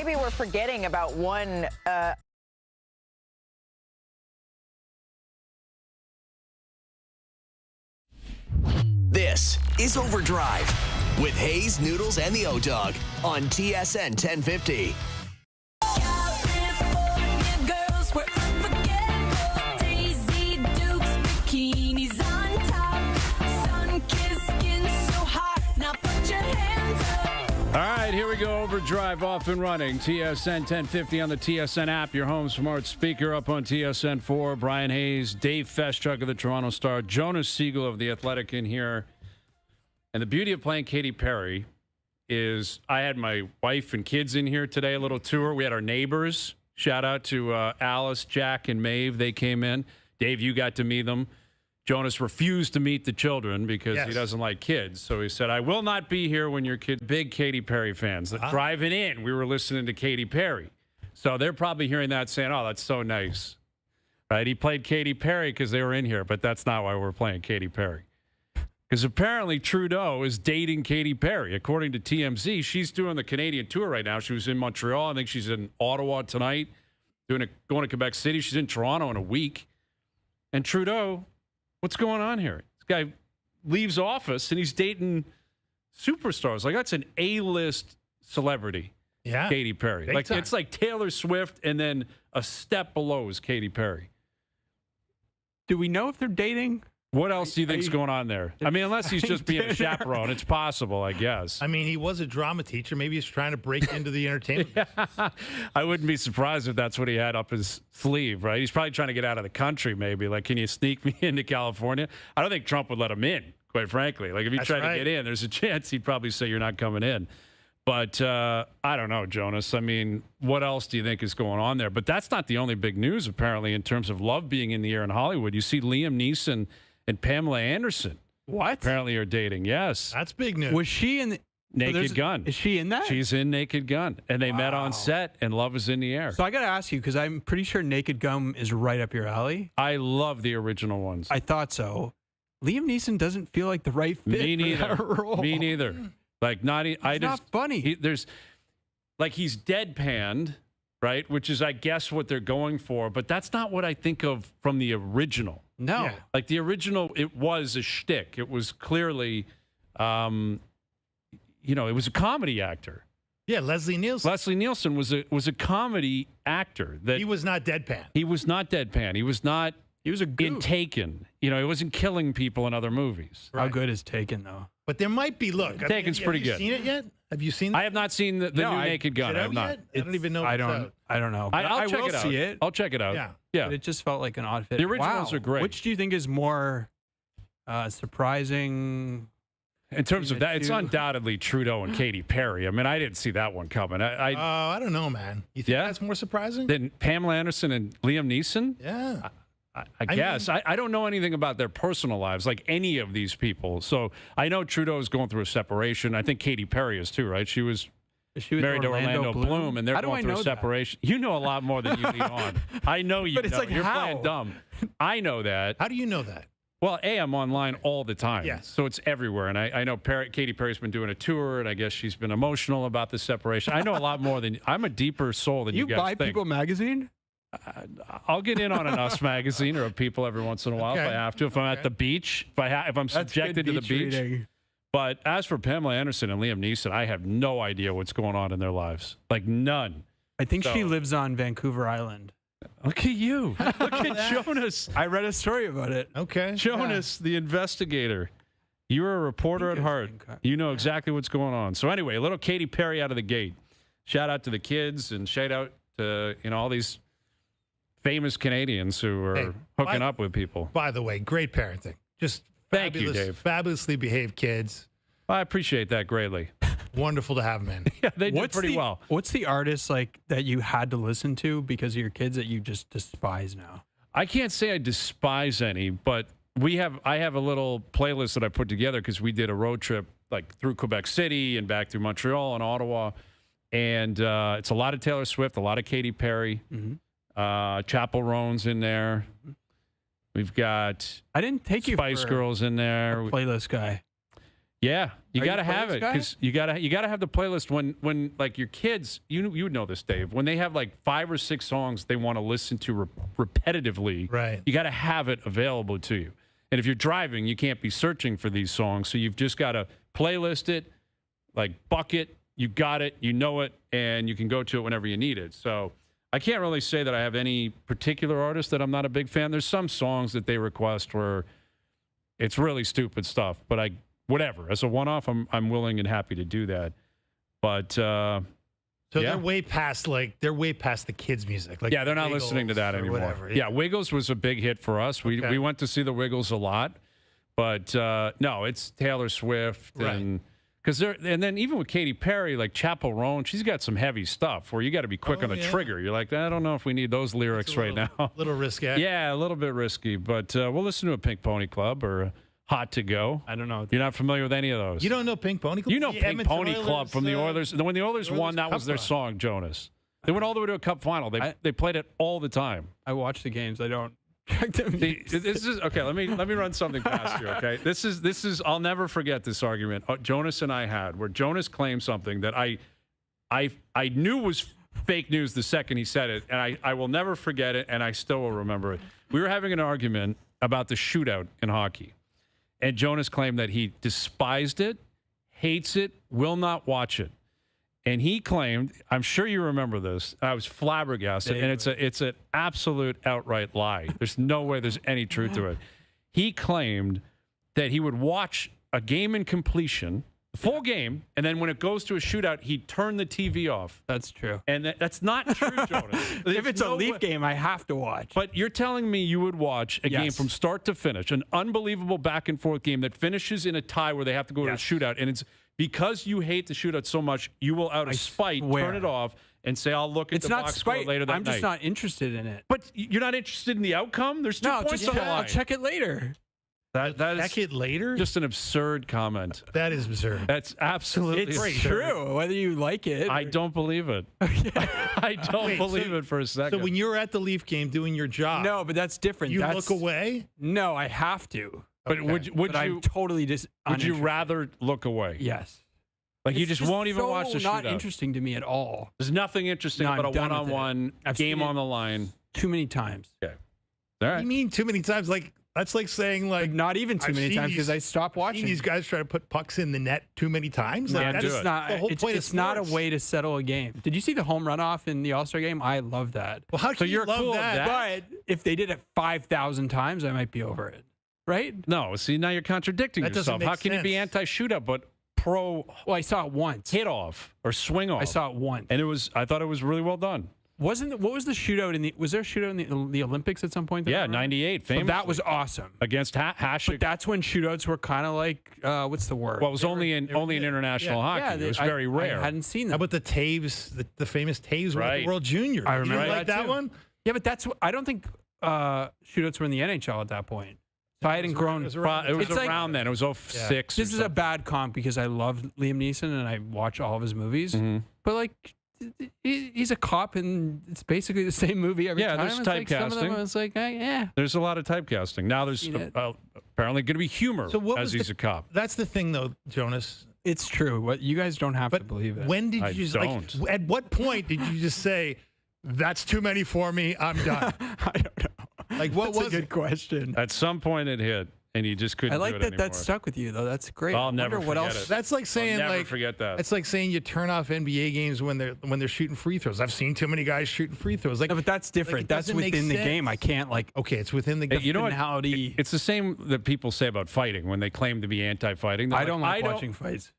maybe we're forgetting about one. This is OverDrive with Hayes, Noodles, and the O-Dog on TSN 1050. All right, here we go. OverDrive off and running. TSN 1050 on the TSN app. Your home smart speaker up on TSN 4. Brian Hayes, Dave Feschuk of the Toronto Star, Jonas Siegel of the Athletic in here. And the beauty of playing Katy Perry is I had my wife and kids in here today, a little tour. We had our neighbors. Shout out to Alice, Jack, and Maeve. They came in. Dave, you got to meet them. Jonas refused to meet the children because he doesn't like kids. So he said, I will not be here when your kids, big Katy Perry fans. Driving in, we were listening to Katy Perry. So they're probably hearing that saying, oh, that's so nice. Right? He played Katy Perry because they were in here, but that's not why we're playing Katy Perry. Because apparently Trudeau is dating Katy Perry. According to TMZ, she's doing the Canadian tour right now. She was in Montreal. I think she's in Ottawa tonight, going to Quebec City. She's in Toronto in a week. And Trudeau... what's going on here? This guy leaves office and he's dating superstars. Like, that's an A-list celebrity. Yeah. Katy Perry. Like, it's like Taylor Swift and then a step below is Katy Perry. Do we know if they're dating? What else do you think's going on there? I mean, unless he's just being a chaperone, it's possible, I guess. I mean, he was a drama teacher. Maybe he's trying to break into the entertainment. Yeah. I wouldn't be surprised if that's what he had up his sleeve, right? He's probably trying to get out of the country, maybe. Like, can you sneak me into California? I don't think Trump would let him in, quite frankly. Like, if he tried to get in, there's a chance he'd probably say you're not coming in. But I don't know, Jonas. I mean, what else do you think is going on there? But that's not the only big news, apparently, in terms of love being in the air in Hollywood. You see Liam Neeson and Pamela Anderson. What? Apparently are dating, yes. That's big news. Was she in Naked Gun? Is she in that? She's in Naked Gun. And they met on set, and love is in the air. So I got to ask you, because I'm pretty sure Naked Gun is right up your alley. I love the original ones. I thought so. Liam Neeson doesn't feel like the right fit for that role. Me neither. Like, not funny. He's deadpanned, right? Which is, I guess, what they're going for. But that's not what I think of from the original. No. Yeah. Like, the original, it was a shtick. It was clearly, it was a comedy actor. Yeah, Leslie Nielsen. Leslie Nielsen was a comedy actor. That he was not deadpan. He was not deadpan. He was not. He was a goof. In Taken. He wasn't killing people in other movies. Right. How good is Taken, though? But there might be. Look, Taken's pretty good. Have you seen it yet? Have you seen it? I have not seen the new Naked Gun. I have not. I don't even know. I don't know. I'll check it out. See it. I'll check it out. Yeah. But it just felt like an odd fit. The originals are great. Which do you think is more surprising? In terms of that, it's undoubtedly Trudeau and Katy Perry. I mean, I didn't see that one coming. I don't know, man. You think that's more surprising than Pamela Anderson and Liam Neeson? Yeah. I guess. I don't know anything about their personal lives, like any of these people. So I know Trudeau is going through a separation. I think Katy Perry is too, right? She was married to Orlando Bloom, and they're going through a separation. You know a lot more than you lead on. I know you but it's know. Like, you're how? playing dumb. I know that. How do you know that? Well, I'm online all the time. Yes. So it's everywhere. And I know Katy Perry's been doing a tour, and I guess she's been emotional about the separation. I know a lot more than I'm a deeper soul than you guys think. You buy People magazine? I'll get in on an Us magazine or a People every once in a while if I have to. If I'm at the beach, if I'm subjected to the beach. Reading. But as for Pamela Anderson and Liam Neeson, I have no idea what's going on in their lives. Like, none. I think she lives on Vancouver Island. Look at you. Look at Jonas. I read a story about it. Okay. Jonas, the investigator. You're a reporter at heart. You know exactly what's going on. So anyway, a little Katy Perry out of the gate. Shout out to the kids and shout out to all these famous Canadians who are hooking up with people. By the way, great parenting. Just thank you, Dave. Fabulously behaved kids. I appreciate that greatly. Wonderful to have them in. Yeah, they did pretty well. What's the artist like that you had to listen to because of your kids that you just despise now? I can't say I despise any, but I have a little playlist that I put together because we did a road trip like through Quebec City and back through Montreal and Ottawa, and it's a lot of Taylor Swift, a lot of Katy Perry. Mm-hmm. Chapel Roan's in there. We've got I didn't take you Spice Girls in there. Playlist guy. Yeah, you Are you got to a have playlist it guy? because you got to have the playlist when like your kids. You would know this, Dave. When they have like 5 or 6 songs they want to listen to repetitively, Right. You got to have it available to you. And if you're driving, you can't be searching for these songs, so you've just got to playlist it, like bucket. You got it, you know it, and you can go to it whenever you need it. So I can't really say that I have any particular artist that I'm not a big fan. There's some songs that they request where it's really stupid stuff, but whatever. As a one-off, I'm willing and happy to do that. But So they're way past the kids' music. Like yeah, they're not Wiggles listening to that or anymore. whatever. Yeah, Wiggles was a big hit for us. Okay. We went to see the Wiggles a lot, but no, it's Taylor Swift and then even with Katy Perry, like Chappell Roan, she's got some heavy stuff where you got to be quick on the trigger. You're like, I don't know if we need those lyrics right now. A little risky. Yeah, a little bit risky, but we'll listen to a Pink Pony Club or Hot to Go. I don't know. You're not familiar with any of those. You don't know Pink Pony Club? You know The Pink Edmonton Pony Club from the Oilers. When the Oilers won, that was their Cup song, Jonas. They went all the way to a Cup final. They played it all the time. I watch the games. I don't check them. This is okay. Let me run something past you. Okay, this is. I'll never forget this argument Jonas and I had, where Jonas claimed something that I knew was fake news the second he said it, and I will never forget it, and I still will remember it. We were having an argument about the shootout in hockey, and Jonas claimed that he despised it, hates it, will not watch it. And he claimed, I'm sure you remember this, I was flabbergasted, and it's an absolute outright lie. There's no way there's any truth to it. He claimed that he would watch a game in completion, the full game, and then when it goes to a shootout, he'd turn the TV off. That's true. And that's not true, Jonas. If it's a Leaf game, I have to watch. But you're telling me you would watch a game from start to finish, an unbelievable back-and-forth game that finishes in a tie where they have to go to a shootout, and it's because you hate the shootout so much, you will, out of spite, turn it off and say, I'll look at the box score later that night. I'm just not interested in it. But you're not interested in the outcome? There's 2 points on the line. I'll check it later. That check is it later? just an absurd comment. That is absurd. That's absolutely It's absurd. true, whether you like it. I don't believe it. I don't believe it for a second. So when you're at the Leaf game doing your job, No, but that's different. you look away? No, I have to. But would I'm totally would you rather look away? Yes. Like you It's just won't even so watch the shootout? not interesting to me at all. There's nothing interesting No, I'm about a done with it. one-on-one I've seen game it on the line. Too many times. Okay. All What right. do you mean too many times? Like that's like saying like Not even too I've many seen times because I these- stopped I've seen watching. these guys try to put pucks in the net too many times. Like, Can't that's do it. Not, the whole point of it's not a sports. way to settle a game. Did you see the home runoff in the All-Star game? I love that. Well, how can you you're love cool with that? that? But if they did it 5,000 times, I might be over it. Right? No, see, now you're contradicting That doesn't yourself. make How can you be sense. anti-shootout but pro Well, I saw it once. hit off or swing off? I saw it once. And I thought it was really well done. What was the shootout was there a shootout in the Olympics at some point? Yeah, 98, So famously. that was awesome. Against Hasek. But that's when shootouts were kind of like, what's the word? Well, it was only in international hockey. It was very rare. I hadn't seen How that. about the Taves, the famous Taves one at Right. the World Junior? I remember You like that that too. one? Yeah, but I don't think shootouts were in the NHL at that point. So I hadn't grown. It was around It was It's like- around then. It was 06. This is a bad comp because I love Liam Neeson and I watch all of his movies. Mm-hmm. But like, he's a cop and it's basically the same movie every Yeah, time. there's It's like some of them, typecasting. it's like, yeah. There's a lot of typecasting. Now there's Seen it. apparently going to be humor So what as was he's the- a cop. That's the thing, though, Jonas. It's true. What you guys don't have to But believe it. when did I you don't. like? At what point did you just say, "That's too many for me. I'm done"? I don't know. Like what That's a was good it? question. At some point it hit, and you just couldn't I like do it that anymore. that stuck with you though. That's great. I'll I never wonder what forget else. it. That's like saying I'll never like forget that. It's like saying you turn off NBA games when they're shooting free throws. I've seen too many guys shooting free throws. Like, No, but that's different. it that's doesn't make within the sense. game. I can't like. okay, it's within the. You know what? finality. It's the same that people say about fighting when they claim to be anti-fighting. They're I don't like watching fights,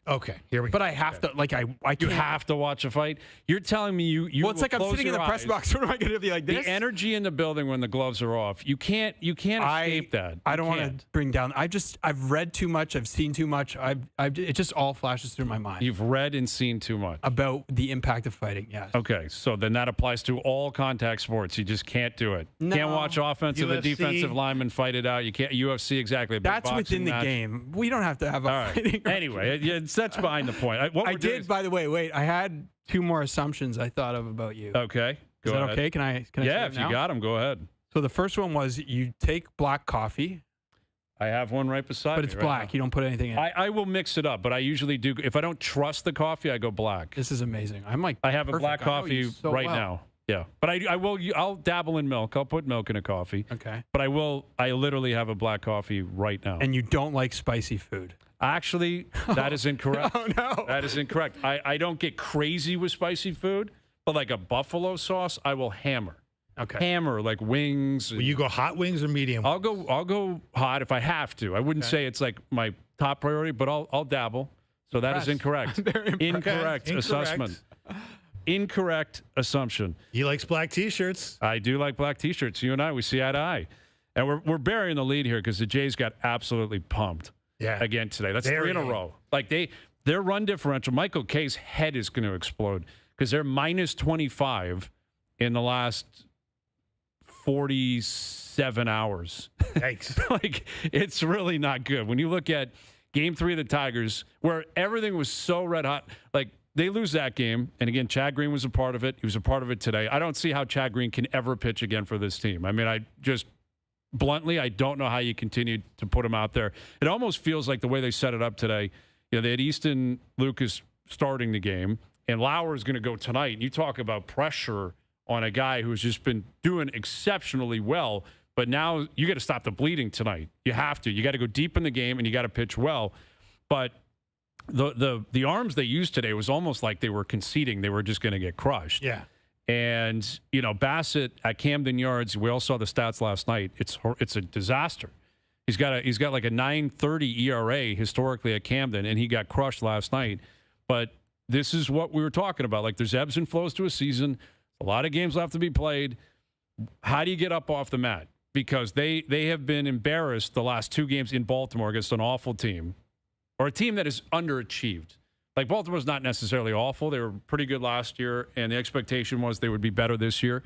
Okay, here we go. but I have to. Like I You can't. have to watch a fight. You're telling me you Well, it's will like I'm close sitting in the your press eyes. box. What am I going to be like this? The energy in the building when the gloves are off. You can't escape that. I You don't want can't. to bring down. I've read too much. I've seen too much. It just all flashes through my mind You've read and seen too much. about the impact of fighting. Yes. Okay, so then that applies to all contact sports. You just can't do it. No. Can't watch offensive and UFC. defensive linemen fight it out. You can't. UFC exactly. a big That's boxing within the match. game. We don't have to have a All fighting. right. Anyway, that's behind the point. What I we're doing did. is- By the way, wait. I had 2 more assumptions I thought of about you. Okay. Go Is that ahead. okay? Can I? Yeah, say if it now? you got them, go ahead. So the first one was you take black coffee. I have one right beside me. But it's right black. now. You don't put anything in. I will mix it up, but I usually do. If I don't trust the coffee, I go black. This is amazing. I'm like, I have a black perfect. I know coffee you so right well. now. Yeah, but I'll dabble in milk. I'll put milk in a coffee. Okay. But I literally have a black coffee right now. And you don't like spicy food. Actually, that is incorrect. Oh, no. That is incorrect. I don't get crazy with spicy food, but like a buffalo sauce, I will hammer. Okay. Hammer, like wings. Will you go hot wings or medium? I'll go hot if I have to. I wouldn't say it's like my top priority, but I'll dabble. So that is incorrect. Incorrect assessment. Incorrect assumption. He likes black T-shirts. I do like black T-shirts. You and I, we see eye to eye. And we're burying the lead here because the Jays got absolutely pumped again today. That's 3 in a row. Like their run differential, Michael K's head is going to explode because they're minus 25 in the last 47 hours. Yikes. Like, it's really not good. When you look at Game 3 of the Tigers, where everything was so red hot, like, they lose that game. And again, Chad Green was a part of it. He was a part of it today. I don't see how Chad Green can ever pitch again for this team. I mean, I just bluntly, I don't know how you continue to put him out there. It almost feels like the way they set it up today. You know, they had Easton Lucas starting the game, and Lauer is going to go tonight. And you talk about pressure on a guy who's just been doing exceptionally well, but now you got to stop the bleeding tonight. You have to. You got to go deep in the game, and you got to pitch well. But the arms they used today was almost like they were conceding they were just going to get crushed. Yeah. And, you know, Bassett at Camden Yards, we all saw the stats last night. It's a disaster. He's got like a 9.30 ERA historically at Camden, and he got crushed last night. But this is what we were talking about. Like, there's ebbs and flows to a season. A lot of games left to be played. How do you get up off the mat? Because they have been embarrassed the last 2 games in Baltimore against an awful team, or a team that is underachieved. Like, Baltimore's not necessarily awful. They were pretty good last year, and the expectation was they would be better this year.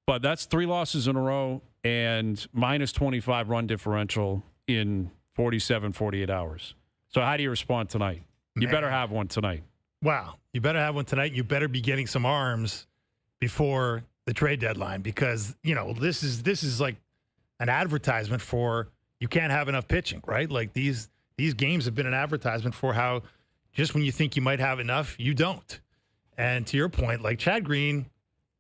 But that's 3 losses in a row and minus 25 run differential in 47, 48 hours. So how do you respond tonight? You better have one tonight. Wow. You better have one tonight. You better be getting some arms before the trade deadline because, you know, this is like an advertisement for you can't have enough pitching, right? Like these games have been an advertisement for how just when you think you might have enough, you don't. And to your point, like Chad Green,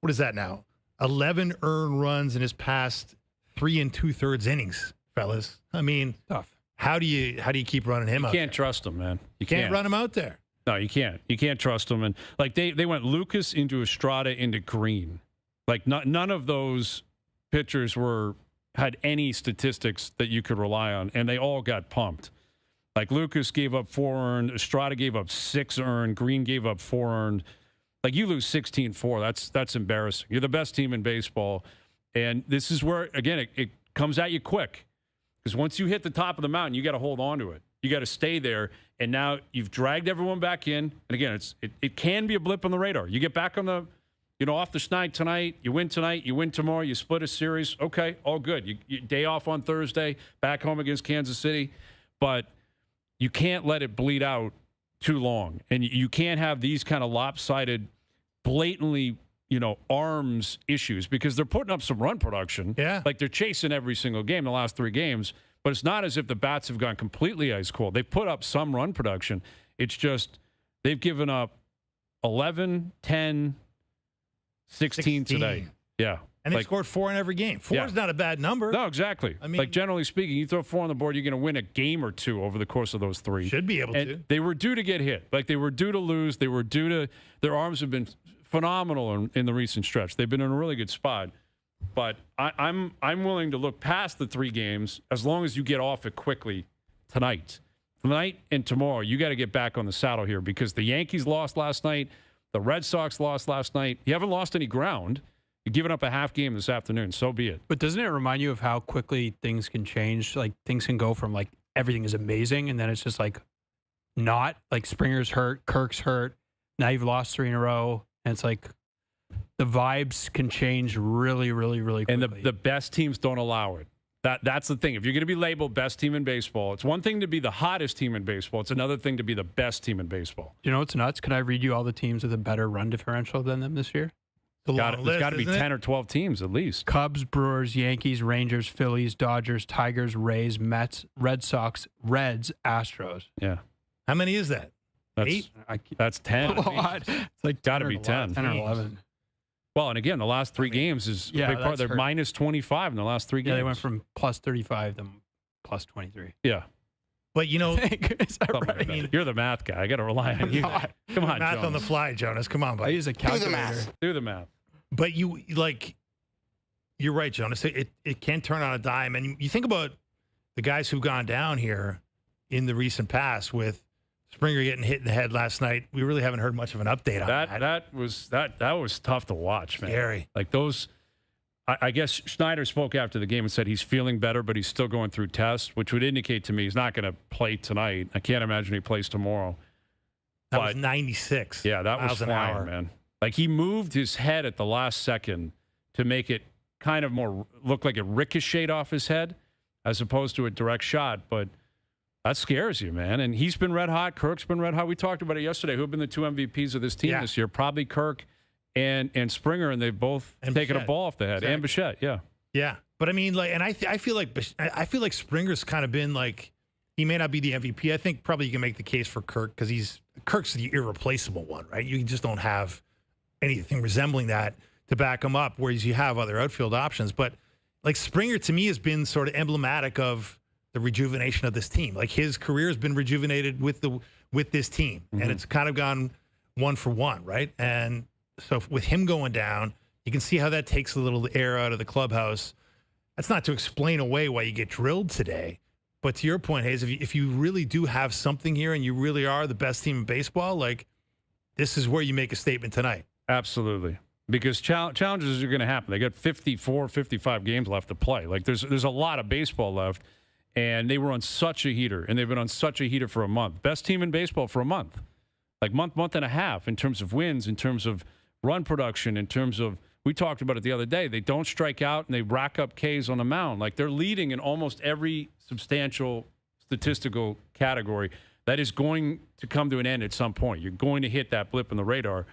what is that now? 11 earned runs in his past 3 2/3 innings, fellas. I mean, Tough. How do you keep running him out? You can't there? trust him, man. You Can't run him out there. No, you can't. You can't trust him. And like they went Lucas into Estrada into Green. Like none of those pitchers had any statistics that you could rely on, and they all got pumped. Like Lucas gave up 4 earned, Estrada gave up 6 earned, Green gave up 4 earned. Like you lose 16-4, that's embarrassing. You're the best team in baseball, and this is where again it comes at you quick because once you hit the top of the mountain, you got to hold on to it. You got to stay there, and now you've dragged everyone back in. And again, it can be a blip on the radar. You get back on the, off the schneid tonight. You win tonight. You win tomorrow. You split a series. Okay, all good. You day off on Thursday, back home against Kansas City, but you can't let it bleed out too long, and you can't have these kind of lopsided, blatantly, arms issues because they're putting up some run production. Yeah, like they're chasing every single game the last 3 games. But it's not as if the bats have gone completely ice cold. They've put up some run production. It's just they've given up 11, 10, 16 today. Yeah. And they scored 4 in every game. 4 is not a bad number. No, exactly. I mean, like generally speaking, you throw 4 on the board, you're going to win a game or 2 over the course of those 3. Should be able to. They were due to get hit. Like they were due to lose. They were due to – their arms have been phenomenal in the recent stretch. They've been in a really good spot. But I'm willing to look past the 3 games as long as you get off it quickly tonight. Tonight and tomorrow, you got to get back on the saddle here because the Yankees lost last night. The Red Sox lost last night. You haven't lost any ground. You're giving up a half game this afternoon. So be it. But doesn't it remind you of how quickly things can change? Like things can go from like everything is amazing and then it's just like not. Like Springer's hurt, Kirk's hurt. Now you've lost 3 in a row. And it's like the vibes can change really, really, really quickly. And the best teams don't allow it. That's the thing. If you're going to be labeled best team in baseball, it's one thing to be the hottest team in baseball. It's another thing to be the best team in baseball. You know what's nuts? Can I read you all the teams with a better run differential than them this year? There's got to be 10 or 12 teams at least. Cubs, Brewers, Yankees, Rangers, Phillies, Dodgers, Tigers, Rays, Mets, Red Sox, Reds, Astros. Yeah. How many is that? That's, 8? That's 10. It's like Got to be 10. 10 or 11. Well, and again, the last 3 games is a big part. They're minus 25 in the last 3 games. Yeah, they went from plus 35 to plus 23. Yeah. But, you know, Is that right? Like that. You're the math guy. I got to rely on you. Come on, math Jonas. on the fly, Jonas. Come on, I buddy. use a calculator. Do the math. But you're right, Jonas. It can turn on a dime. And you think about the guys who've gone down here in the recent past with Springer getting hit in the head last night. We really haven't heard much of an update on that. That was tough to watch, man. Scary. Like those. I guess Schneider spoke after the game and said he's feeling better, but he's still going through tests, which would indicate to me he's not going to play tonight. I can't imagine he plays tomorrow. That was 96. Yeah, that was miles an flying, hour. man. Like he moved his head at the last second to make it kind of more look like it ricocheted off his head as opposed to a direct shot. But that scares you, man. And he's been red hot. Kirk's been red hot. We talked about it yesterday. Who have been the 2 MVPs of this team this year? Probably Kirk and Springer, and they've both taken a ball off the head. Exactly. And Bichette, yeah. Yeah. But I mean, like, and I feel like Springer's kind of been like, he may not be the MVP. I think probably you can make the case for Kirk because Kirk's the irreplaceable one, right? You just don't have anything resembling that to back him up, whereas you have other outfield options. But like Springer to me has been sort of emblematic of the rejuvenation of this team. Like his career has been rejuvenated with this team, and it's kind of gone 1 for 1, right? And so with him going down, you can see how that takes a little air out of the clubhouse. That's not to explain away why you get drilled today. But to your point, Hayes, if you really do have something here and you really are the best team in baseball, like this is where you make a statement tonight. Absolutely. Because challenges are going to happen. They got 54, 55 games left to play. Like there's a lot of baseball left, and they were on such a heater, and they've been on such a heater for a month. Best team in baseball for a month. Like month and a half in terms of wins, in terms of run production, in terms of, we talked about it the other day, they don't strike out and they rack up Ks on the mound. Like they're leading in almost every substantial statistical category. That is going to come to an end at some point. You're going to hit that blip in the radar.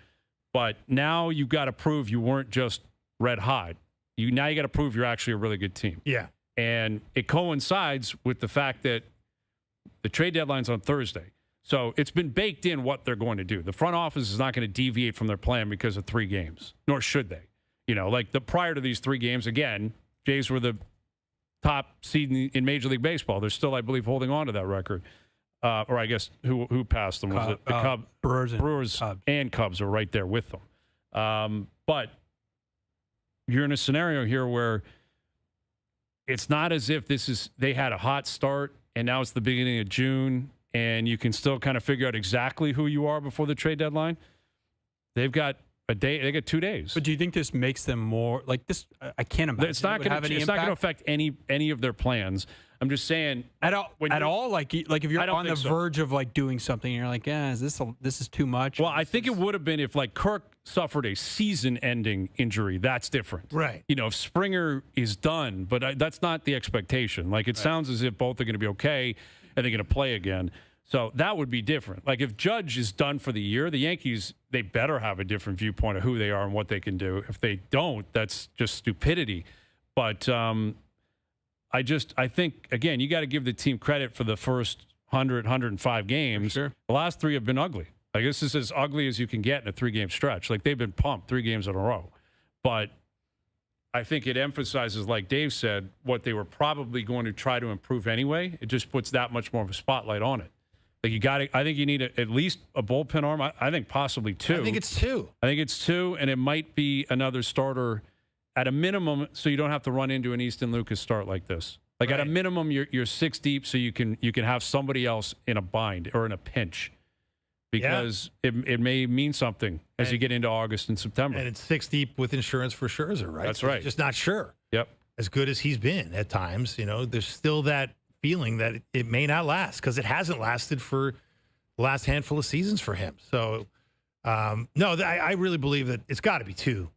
But now you've got to prove you weren't just red hot. Now you got to prove you're actually a really good team. Yeah. And it coincides with the fact that the trade deadline's on Thursday. So it's been baked in what they're going to do. The front office is not going to deviate from their plan because of 3 games, nor should they. You know, like prior to these 3 games, again, Jays were the top seed in Major League Baseball. They're still, I believe, holding on to that record. Or I guess who passed them? Was it the Cubs? Brewers and Cubs are right there with them. But you're in a scenario here where it's not as if they had a hot start and now it's the beginning of June and you can still kind of figure out exactly who you are before the trade deadline. They've got a day. They got 2 days. But do you think this makes them more like this? I can't imagine it's not going to affect any of their plans. I'm just saying at all. Like if you're on the verge of like doing something, you're like, is this is too much? Well, I think it would have been if like Kirk suffered a season-ending injury. That's different, right? You know, if Springer is done, but that's not the expectation. Like it sounds as if both are going to be okay and they're going to play again. So that would be different. Like if Judge is done for the year, the Yankees, they better have a different viewpoint of who they are and what they can do. If they don't, that's just stupidity. But I think, again, you got to give the team credit for the first 100, 105 games. Sure. The last 3 have been ugly. Like this is as ugly as you can get in a 3-game stretch. Like they've been pumped 3 games in a row. But I think it emphasizes, like Dave said, what they were probably going to try to improve anyway. It just puts that much more of a spotlight on it. Like I think you need at least a bullpen arm. I think possibly 2. I think it's 2. I think it's 2, and it might be another starter at a minimum, so you don't have to run into an Easton Lucas start like this. Like at a minimum, you're 6 deep, so you can have somebody else in a bind or in a pinch, because it may mean something as you get into August and September. And it's 6 deep with insurance for Scherzer, right? That's right. He's just not sure. Yep. As good as he's been at times, there's still that feeling that it may not last because it hasn't lasted for the last handful of seasons for him. So, I really believe that it's got to be 2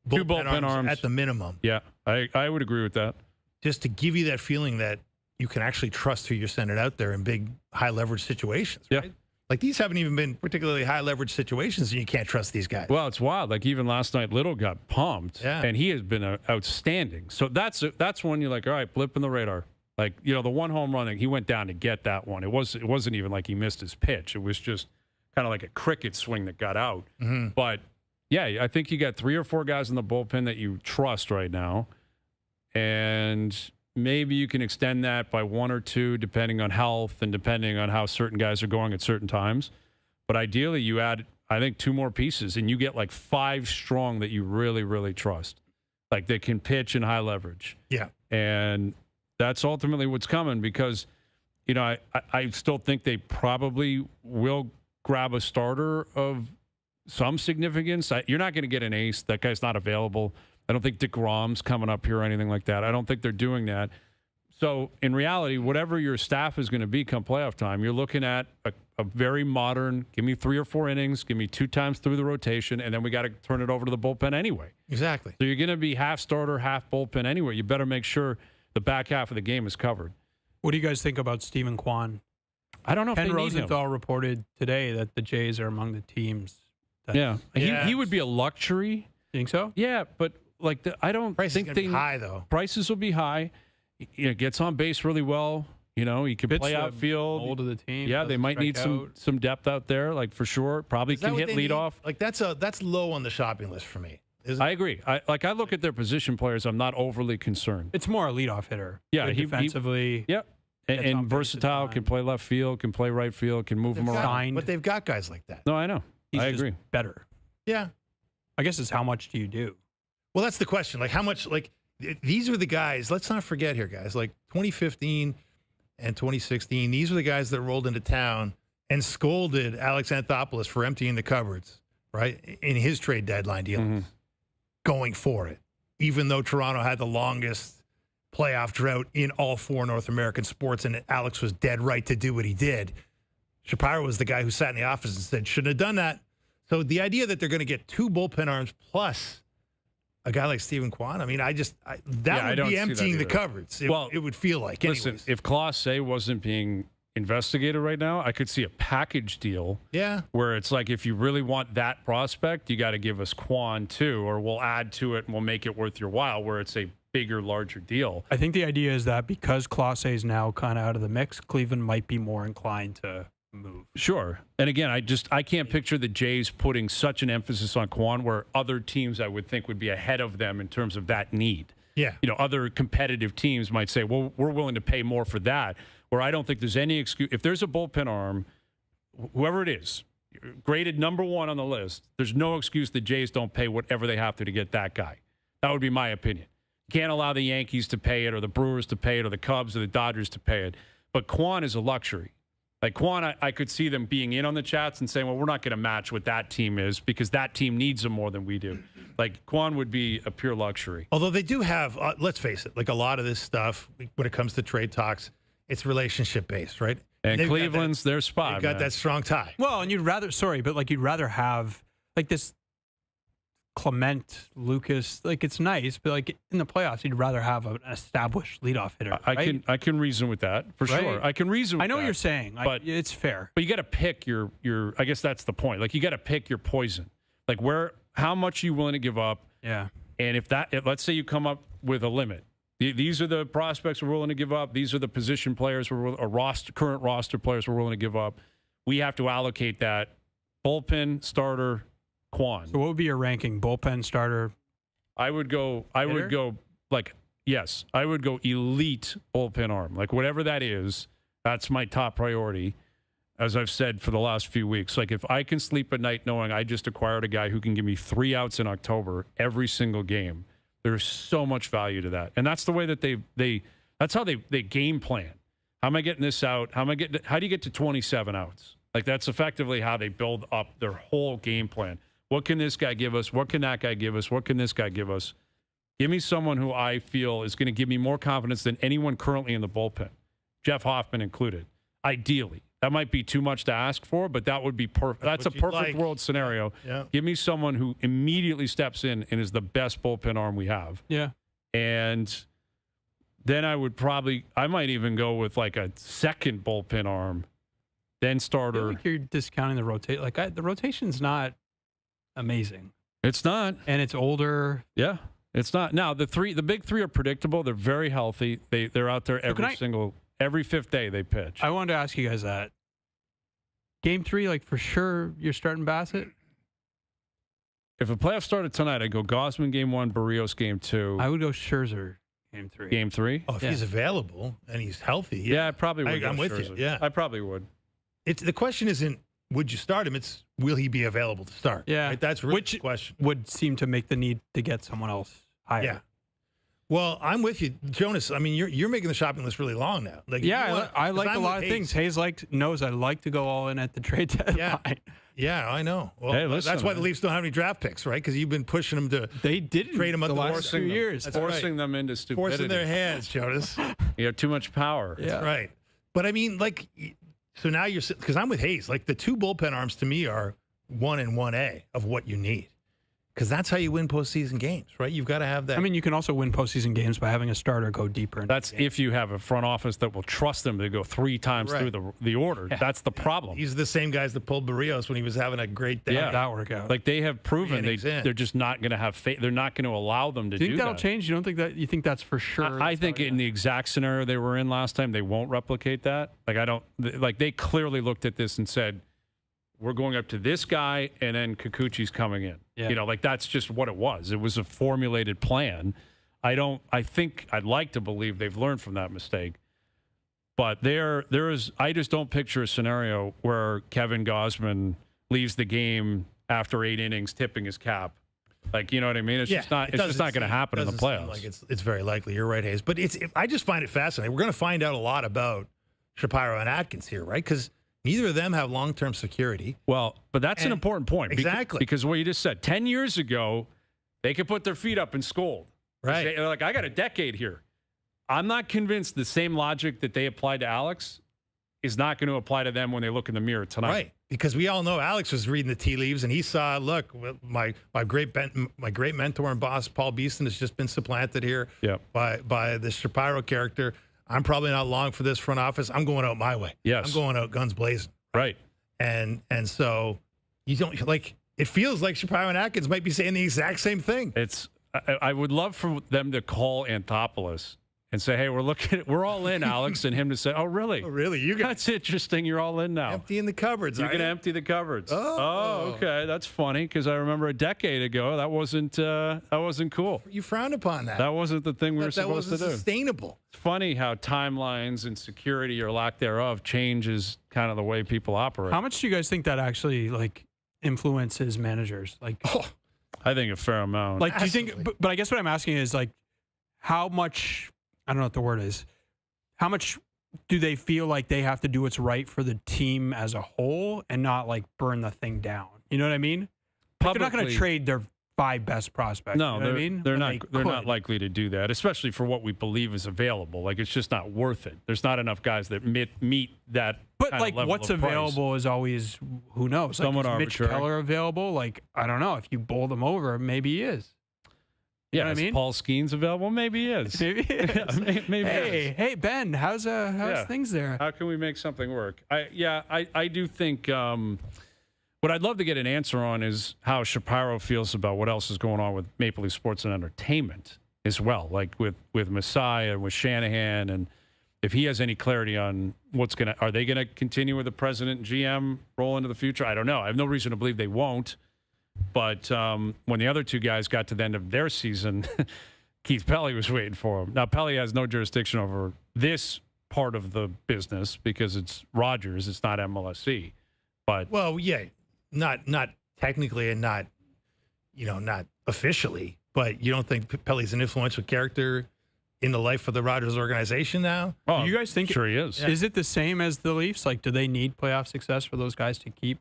bullpen arms at the minimum. Yeah, I would agree with that. Just to give you that feeling that you can actually trust who you're sending out there in big, high leverage situations. Yeah. Right? Like, these haven't even been particularly high leverage situations, and you can't trust these guys. Well, it's wild. Like, even last night, Little got pumped, Yeah. and he has been outstanding. So that's when you're like, all right, blip in the radar. Like, you know, the one home run, he went down to get that one. It wasn't even like he missed his pitch. It was just kind of like a cricket swing that got out. Mm-hmm. But, yeah, I think you got 3 or 4 guys in the bullpen that you trust right now. And maybe you can extend that by 1 or 2, depending on health and depending on how certain guys are going at certain times. But ideally, you add, I think, 2 more pieces, and you get like 5 strong that you really, really trust. Like, they can pitch in high leverage. Yeah. And that's ultimately what's coming because, you know, I still think they probably will grab a starter of some significance. You're not going to get an ace. That guy's not available. I don't think DeGrom's coming up here or anything like that. I don't think they're doing that. So, in reality, whatever your staff is going to be come playoff time, you're looking at a very modern, give me 3 or 4 innings, give me 2 times through the rotation, and then we got to turn it over to the bullpen anyway. Exactly. So you're going to be half starter, half bullpen anyway. You better make sure the back half of the game is covered. What do you guys think about Stephen Kwan? I don't know if Ken they need him. Rosenthal reported today that the Jays are among the teams. Yeah. He would be a luxury. Think so? Yeah, but like I don't Price think is gonna be high, though. Prices will be high. You know, gets on base really well. You know, he can Fits play the outfield. mold of the team. Yeah, they doesn't might need strike out. some depth out there, like for sure. Probably Is that can what hit they lead need? off. Like, that's low on the shopping list for me. I agree. I look at their position players. I'm not overly concerned. It's more a leadoff hitter. Yeah, Good defensively. Yep. Gets on And base versatile, at can times. play left field, can play right field, can move them around. Signed. But they've got guys like that. No, I know. He's I just agree. better. Yeah. I guess it's how much do you do? Well, that's the question. Like, how much, like, these are the guys, let's not forget here, guys, like 2015 and 2016, these were the guys that rolled into town and scolded Alex Anthopoulos for emptying the cupboards, right, in his trade deadline dealings, going for it, even though Toronto had the longest playoff drought in all 4 North American sports, and Alex was dead right to do what he did. Shapiro was the guy who sat in the office and said, shouldn't have done that. So the idea that they're going to get 2 bullpen arms plus a guy like Stephen Kwan, I mean, that I would don't be see that emptying the either. cupboards. It would feel like. Listen, anyways. if Class A wasn't being investigated right now, I could see a package deal. Yeah. Where it's like, if you really want that prospect, you got to give us Kwan too, or we'll add to it and we'll make it worth your while, where it's a bigger, larger deal. I think the idea is that because Class A is now kind of out of the mix, Cleveland might be more inclined to move. Sure. And again, I can't picture the Jays putting such an emphasis on Kwan where other teams I would think would be ahead of them in terms of that need. Yeah. You know, other competitive teams might say, well, we're willing to pay more for that, where I don't think there's any excuse. If there's a bullpen arm, whoever it is, graded number 1 on the list, there's no excuse the Jays don't pay whatever they have to get that guy. That would be my opinion. You can't allow the Yankees to pay it or the Brewers to pay it or the Cubs or the Dodgers to pay it. But Kwan is a luxury. Like Kwan, I could see them being in on the chats and saying, well, we're not going to match what that team is because that team needs them more than we do. Like Kwan would be a pure luxury. Although they do have, let's face it, like a lot of this stuff, when it comes to trade talks, it's relationship based, right? And They've got Cleveland's their spot. They've got man. that strong tie. Well, and you'd rather have like this Clement, Lucas, like it's nice, but like in the playoffs, you'd rather have an established leadoff hitter. Right? I can reason with that for Right. sure. I can reason with I know that, what you're saying, but it's fair. But you got to pick your. I guess that's the point. Like you got to pick your poison. Like how much are you willing to give up? Yeah. And if let's say you come up with a limit. These are the prospects we're willing to give up. These are the position players current roster players we're willing to give up. We have to allocate that bullpen starter. Kwan. So what would be your ranking? Bullpen starter? I would go like, yes, I would go elite bullpen arm. Like whatever that is, that's my top priority. As I've said for the last few weeks, like if I can sleep at night knowing I just acquired a guy who can give me 3 outs in October every single game, there's so much value to that. And that's the way that that's how they game plan. How am I getting this out? How do you get to 27 outs? Like that's effectively how they build up their whole game plan. What can this guy give us? What can that guy give us? What can this guy give us? Give me someone who I feel is going to give me more confidence than anyone currently in the bullpen, Jeff Hoffman included. Ideally, that might be too much to ask for, but that would be perfect. That's a perfect world scenario. Yeah. Give me someone who immediately steps in and is the best bullpen arm we have. Yeah. And then I might even go with like a second bullpen arm then I feel starter. like you're discounting the rotation. Like the rotation's not amazing, It's not. and it's older. Yeah, it's not. Now the big three are predictable. They're very healthy. They're out there every fifth day they pitch. I wanted to ask you guys that. Game 3, like for sure, you're starting Bassett. If a playoff started tonight, I'd go Gausman game 1, Barrios game 2. I would go Scherzer game 3. Game 3. Oh, if he's available and he's healthy, Yeah, I probably would. I'm go with Scherzer. you. Yeah, I probably would. it's the question isn't would you start him? It's will he be available to start? Yeah, right? That's really which the question. would seem to make the need to get someone else higher. Yeah. Well, I'm with you, Jonas. I mean, you're making the shopping list really long now. Like, Yeah, I like a lot of Hayes. things. Hayes knows I like to go all in at the trade deadline. Yeah, I know. Well, Hey, listen, that's why the man. Leafs don't have any draft picks, right? Because you've been pushing them to They didn't trade them at the the last 2 years. That's Forcing right. them into stupidity. Forcing their hands, Jonas. You have too much power. Yeah. That's right. But I mean, like, so now you're because I'm with Hayes. Like the two bullpen arms to me are 1 and 1A of what you need. Because that's how you win postseason games, right? You've got to have that. I mean, you can also win postseason games by having a starter go deeper. That's if you have a front office that will trust them to go 3 times Right. through the order. Yeah. That's the problem. These are the same guys that pulled Barrios when he was having a great day. Yeah. that work out. Like they have proven innings in. they're just not going to have faith. They're not going to allow them to do you think that'll that. change? You don't think that? You think that's for sure? I think in the exact scenario they were in last time, they won't replicate that. Like I don't like they clearly looked at this and said, "We're going up to this guy, and then Kikuchi's coming in." Yeah. You know, like that's just what it was. It was a formulated plan. I think I'd like to believe they've learned from that mistake. But there is. I just don't picture a scenario where Kevin Gausman leaves the game after 8 innings, tipping his cap. Like, you know what I mean? It's just not. It's just not going to happen in the playoffs. Like it's very likely. You're right, Hayes. But I just find it fascinating. We're going to find out a lot about Shapiro and Atkins here, right? Because neither of them have long-term security. Well, but that's an And- important point. Exactly. Because what you just said, 10 years ago, they could put their feet up and scold. Right. They're like, I got a decade here. I'm not convinced the same logic that they applied to Alex is not going to apply to them when they look in the mirror tonight. Right. Because we all know Alex was reading the tea leaves and he saw, look, my great mentor and boss, Paul Beeston, has just been supplanted here Yep. by the Shapiro character. I'm probably not long for this front office. I'm going out my way. Yes. I'm going out guns blazing. Right. And so you don't like it feels like Shapiro and Atkins might be saying the exact same thing. I would love for them to call Anthopoulos and say, hey, we're all in, Alex, and him to say, oh, really? Oh, really? You got That's interesting. You're all in now. empty in the cupboards. You're are going to you? empty the cupboards. Oh. Okay. That's funny because I remember a decade ago that wasn't cool. You frowned upon that. That wasn't the thing we were that supposed to wasn't do. sustainable. It's funny how timelines and security or lack thereof changes kind of the way people operate. How much do you guys think that actually like influences managers? Like, I think a fair amount. like do you think? Massively. But I guess what I'm asking is like, how much? I don't know what the word is. How much do they feel like they have to do what's right for the team as a whole and not like burn the thing down? You know what I mean? Like, they're not going to Publicly- trade their 5 best prospects. No, you know what I mean? they're When not. they They're not could. likely to do that, especially for what we believe is available. Like it's just not worth it. There's not enough guys that meet that. But kind of like, level what's of price. available is always who knows. Like, Somewhat is Mitch arbitrary. Keller available? Like, I don't know. If you bowl them over, maybe he is. You Yeah, know what I is mean? Paul Skeens available? Maybe he is. Maybe he is. Yeah, maybe he hey, is. hey, Ben, how's Yeah. things there? How can we make something work? I do think what I'd love to get an answer on is how Shapiro feels about what else is going on with Maple Leaf Sports and Entertainment as well, like with Masai and with Shanahan, and if he has any clarity on are they gonna continue with the president and GM role into the future? I don't know. I have no reason to believe they won't. But when the other two guys got to the end of their season, Keith Pelly was waiting for him. Now, Pelly has no jurisdiction over this part of the business because it's Rogers. It's not MLSE. But Well, yeah, not technically and not officially, but you don't think Pelly's an influential character in the life of the Rogers organization now? oh, Do you guys think sure he is. Is it the same as the Leafs? Like, do they need playoff success for those guys to keep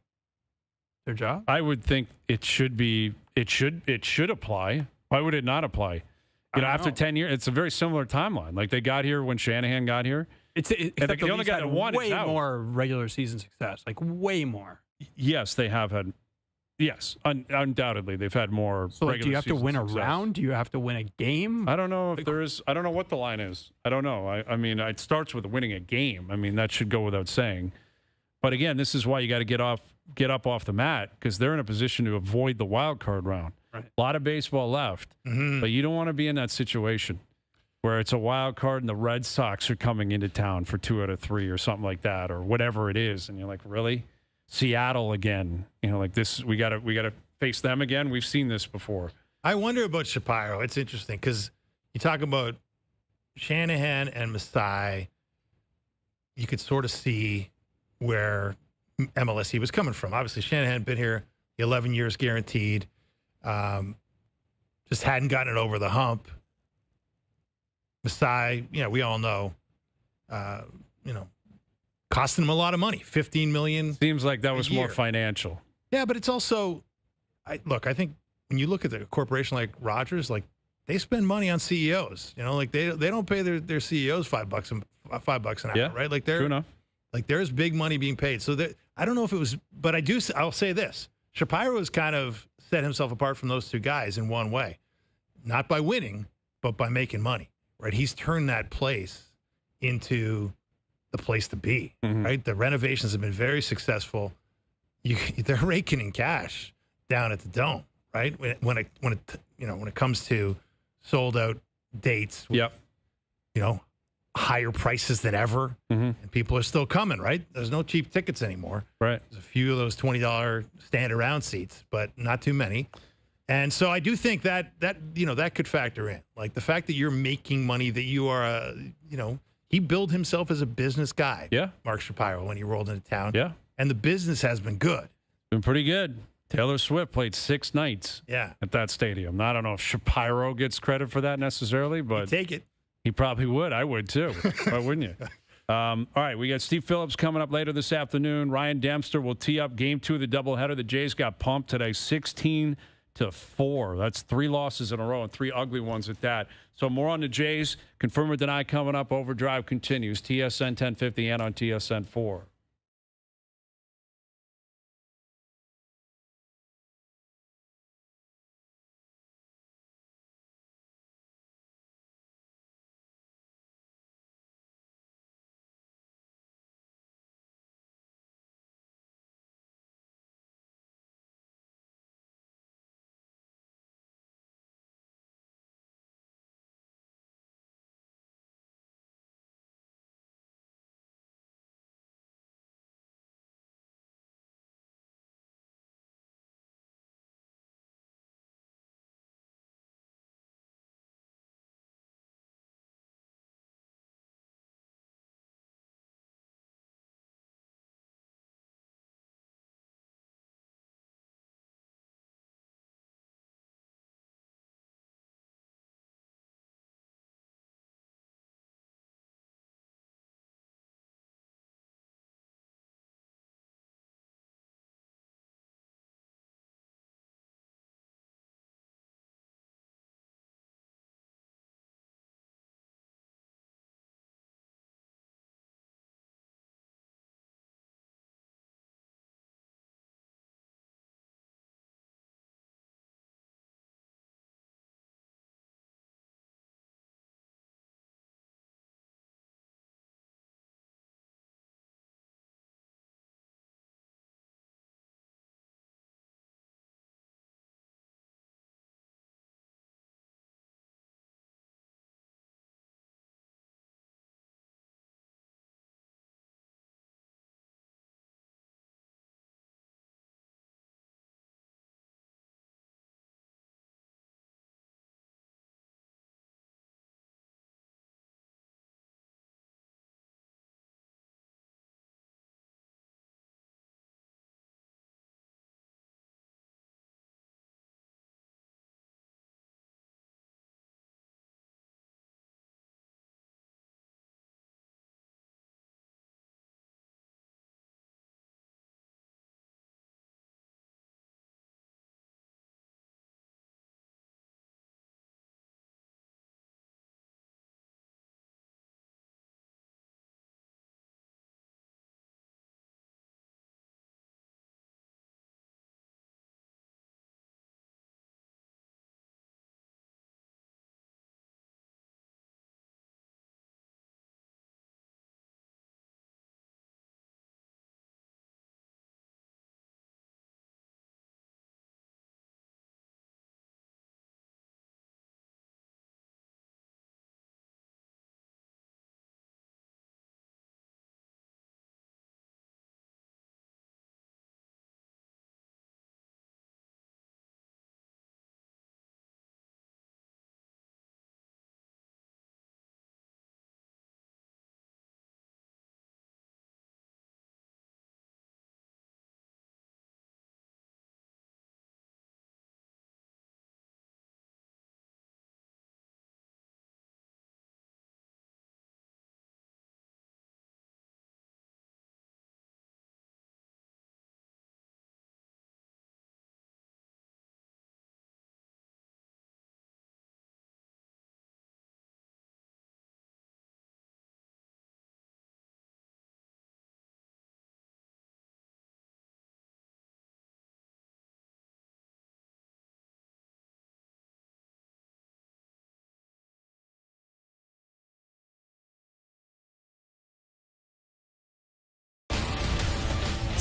their job? I would think it should be. It should apply. Why would it not apply? You know, I don't after know. 10 years, it's a very similar timeline. Like they got here when Shanahan got here. Except the the only Leafs guy had that won is way out. more regular season success. Like, way more. Yes, they have had. Yes, undoubtedly they've had more. So, like, do you regular have to season win a success. round? Do you have to win a game? I don't know if there is. I don't know what the line is. I don't know. I mean, it starts with winning a game. I mean, that should go without saying. But again, this is why you got to get up off the mat, because they're in a position to avoid the wild card round. Right. A lot of baseball left, but you don't want to be in that situation where it's a wild card and the Red Sox are coming into town for 2 out of 3 or something like that, or whatever it is, and you're like, really? Seattle again? Like this, we got to face them again. We've seen this before. I wonder about Shapiro. It's interesting because you talk about Shanahan and Masai. You could sort of see where MLSE was coming from. Obviously, Shanahan had been here 11 years guaranteed. Just hadn't gotten it over the hump. Masai, we all know, costing him a lot of money, $15 million. Seems like that a was year. more financial. Yeah, but it's also, I think when you look at a corporation like Rogers, like they spend money on CEOs. Like they don't pay their CEOs $5 an hour, right? Like true enough. Like there's big money being paid. So I don't know if it was, but I'll say this: Shapiro has kind of set himself apart from those two guys in one way, not by winning, but by making money. Right? He's turned that place into the place to be. Right? The renovations have been very successful. They're raking in cash down at the Dome. Right? When it comes to sold out dates. Yep. Higher prices than ever, and people are still coming, right? There's no cheap tickets anymore. Right. There's a few of those $20 stand around seats, but not too many. And so I do think that could factor in. Like the fact that you're making money, that you are he billed himself as a business guy. Yeah. Mark Shapiro, when he rolled into town. Yeah. And the business has been good. Been pretty good. Taylor Swift played 6 nights at that stadium. Now, I don't know if Shapiro gets credit for that necessarily, but take it. He probably would. I would too. Why wouldn't you? All right, we got Steve Phillips coming up later this afternoon. Ryan Dempster will tee up Game 2 of the doubleheader. The Jays got pumped today, 16-4. That's 3 losses in a row and 3 ugly ones at that. So more on the Jays. Confirm or deny coming up. OverDrive continues. TSN 1050 and on TSN 4.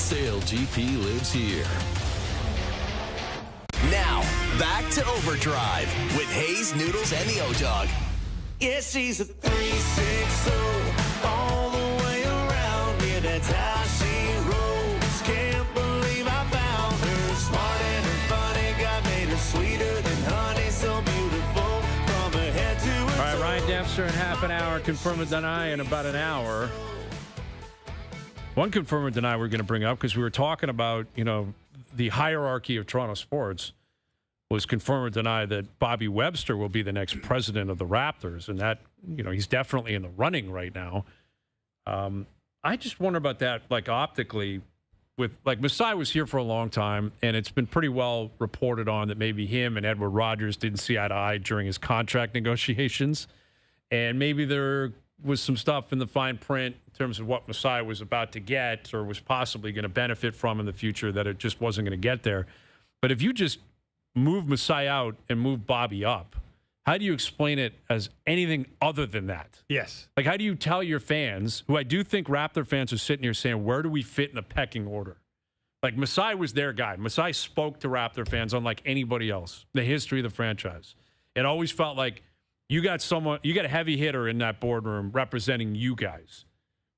Sale GP lives here. Now, back to Overdrive with Hayes, Noodles, and the O-Dog. Yeah, she's a 360 all the way around. Yeah, that's how she rolls. Can't believe I found her. Smart and her funny got made her sweeter than honey. So beautiful from her head to her All right, toes. Ryan Dempster in half an hour. Confirm or deny in about an hour. One confirm or deny we're going to bring up because we were talking about, the hierarchy of Toronto sports was confirm or deny that Bobby Webster will be the next president of the Raptors. And that, he's definitely in the running right now. I just wonder about that, optically, with, Masai was here for a long time, and it's been pretty well reported on that maybe him and Edward Rogers didn't see eye to eye during his contract negotiations. And maybe there was some stuff in the fine print in terms of what Masai was about to get or was possibly going to benefit from in the future that it just wasn't going to get there. But if you just move Masai out and move Bobby up, how do you explain it as anything other than that? Yes. How do you tell your fans, who I do think Raptor fans are sitting here saying, where do we fit in the pecking order? Masai was their guy. Masai spoke to Raptor fans unlike anybody else in the history of the franchise. It always felt like you got a heavy hitter in that boardroom representing you guys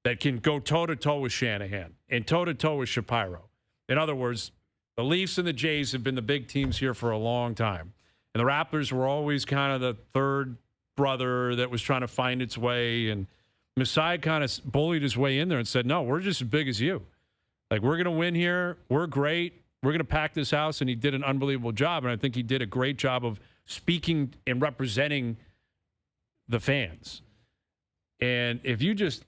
that can go toe-to-toe with Shanahan and toe-to-toe with Shapiro. In other words, the Leafs and the Jays have been the big teams here for a long time. And the Raptors were always kind of the third brother that was trying to find its way. And Masai kind of bullied his way in there and said, no, we're just as big as you. We're going to win here. We're great. We're going to pack this house. And he did an unbelievable job. And I think he did a great job of speaking and representing the fans. And if you just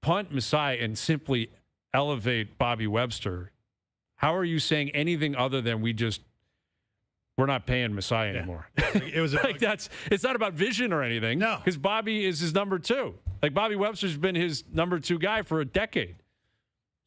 punt Masai and simply elevate Bobby Webster, how are you saying anything other than we're not paying Masai anymore? It was it's not about vision or anything. No. Because Bobby is his number two. Bobby Webster's been his number two guy for a decade.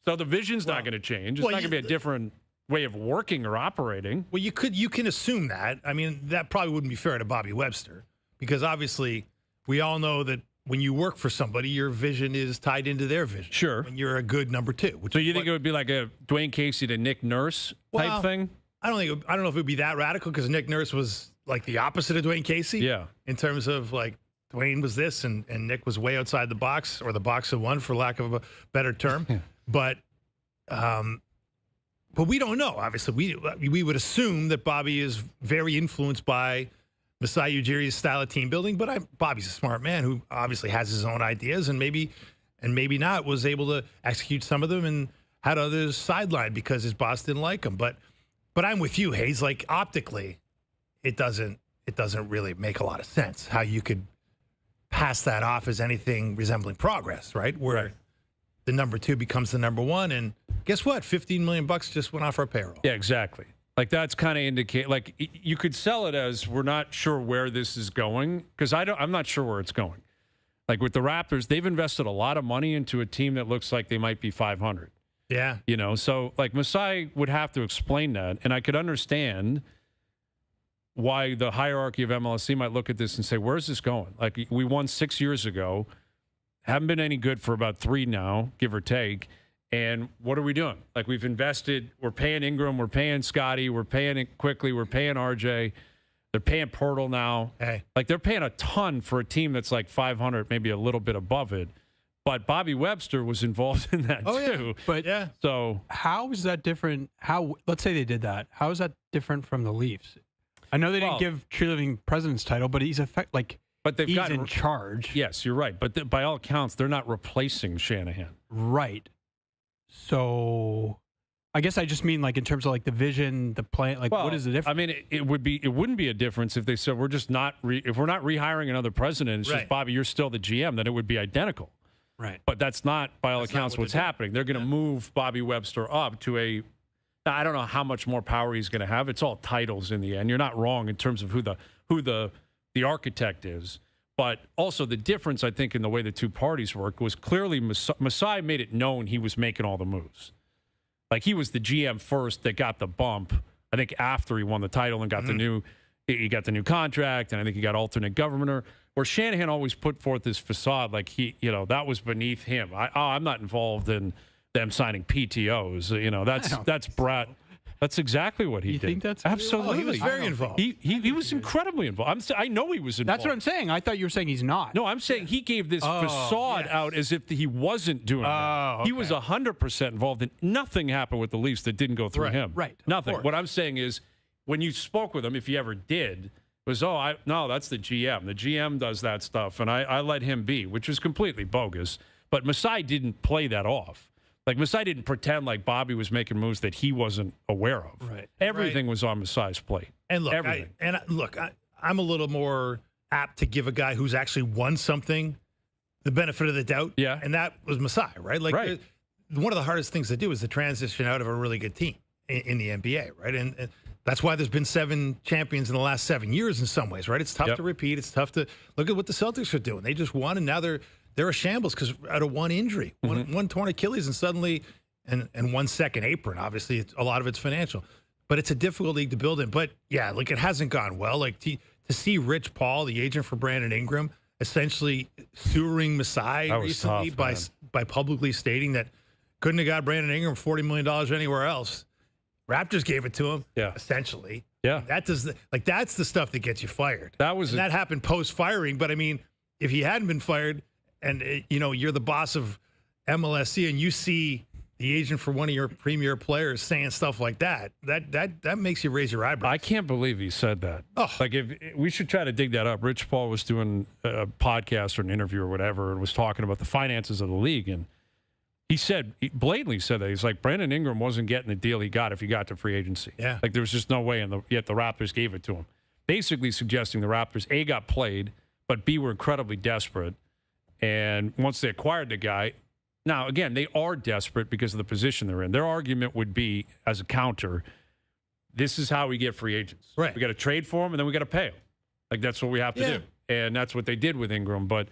So the vision's not going to change. It's not going to be a different way of working or operating. Well, you can assume that. I mean, that probably wouldn't be fair to Bobby Webster because obviously we all know that when you work for somebody, your vision is tied into their vision. Sure. When you're a good number two. So you think it would be like a Dwayne Casey to Nick Nurse type thing? I don't know if it would be that radical because Nick Nurse was like the opposite of Dwayne Casey. Yeah. In terms of Dwayne was this and Nick was way outside the box or the box of one for lack of a better term. But we don't know. Obviously, we would assume that Bobby is very influenced by Masai Ujiri's style of team building, but Bobby's a smart man who obviously has his own ideas and maybe not was able to execute some of them and had others sidelined because his boss didn't like him. But I'm with you, Hayes. Optically, it doesn't really make a lot of sense how you could pass that off as anything resembling progress, right? Where the number two becomes the number one, and guess what? $15 million just went off our payroll. Yeah, exactly. That's kind of indicate. You could sell it as we're not sure where this is going because I'm not sure where it's going. With the Raptors, they've invested a lot of money into a team that looks like they might be 500. Yeah. So Masai would have to explain that, and I could understand why the hierarchy of MLSE might look at this and say, "Where's this going?" We won 6 years ago, haven't been any good for about 3 now, give or take. And what are we doing? We've invested, we're paying Ingram, we're paying Scotty, we're paying it quickly, we're paying RJ, they're paying Pirtle now. Hey. They're paying a ton for a team that's 500, maybe a little bit above it. But Bobby Webster was involved in that too. Yeah. But yeah. So how is that different? Let's say they did that. How is that different from the Leafs? I know they didn't give cheerleading president's title, but he's but they've got in charge. Yes, you're right. But by all accounts, they're not replacing Shanahan. Right. So I guess I just mean in terms of the vision, the plan, what is the difference? I mean, it wouldn't be a difference if they said we're just not if we're not rehiring another president, it's just Bobby, you're still the GM, then it would be identical. Right. But that's not by all accounts what's happening. They're going to move Bobby Webster up to I don't know how much more power he's going to have. It's all titles in the end. You're not wrong in terms of who the architect is. But also the difference, I think, in the way the two parties work was clearly Masai made it known he was making all the moves. He was the GM first that got the bump, I think, after he won the title and got he got the new contract, and I think he got alternate governor. Where Shanahan always put forth this facade that was beneath him. I'm not involved in them signing PTOs. You know, that's Brett. That's exactly what he You did. think that's absolutely? Oh, he was very involved. He was incredibly involved. I know he was involved. That's what I'm saying. I thought you were saying he's not. No, I'm saying he gave this facade out as if he wasn't doing that. He was 100% involved, and nothing happened with the Leafs that didn't go through him. Right. Nothing. What I'm saying is, when you spoke with him, if you ever did, it was, no, that's the GM. The GM does that stuff, and I let him be, which was completely bogus. But Masai didn't play that off. Like, Masai didn't pretend like Bobby was making moves that he wasn't aware of. Right. Everything was on Masai's plate. And look, everything. I'm a little more apt to give a guy who's actually won something the benefit of the doubt. Yeah. And that was Masai, right? Like, one of the hardest things to do is to transition out of a really good team in the NBA, right? And that's why there's been 7 champions in the last 7 years in some ways, right? It's tough to repeat. It's tough to look at what the Celtics are doing. They just won, and now they're a shambles because out of one injury, one torn Achilles, and suddenly, and 1 second apron. Obviously, a lot of it's financial, but it's a difficult league to build in. But yeah, like, it hasn't gone well. Like, to see Rich Paul, the agent for Brandon Ingram, essentially sewering Masai recently by publicly stating that couldn't have got Brandon Ingram $40 million anywhere else. Raptors gave it to him, essentially. Yeah, that's the stuff that gets you fired. That happened post firing. But I mean, if he hadn't been fired, and you're the boss of MLSC, and you see the agent for one of your premier players saying stuff like that makes you raise your eyebrows. I can't believe he said that. Like, if we should try to dig that up. Rich Paul was doing a podcast or an interview or whatever, and was talking about the finances of the league, and he blatantly said that. He's like, Brandon Ingram wasn't getting the deal he got if he got to free agency. Yeah. Like, there was just no way, yet the Raptors gave it to him. Basically suggesting the Raptors, A, got played, but B, were incredibly desperate. And once they acquired the guy, now, again, they are desperate because of the position they're in. Their argument would be, as a counter, this is how we get free agents. Right. We got to trade for them, and then we got to pay them. Like, that's what we have to do. And that's what they did with Ingram. But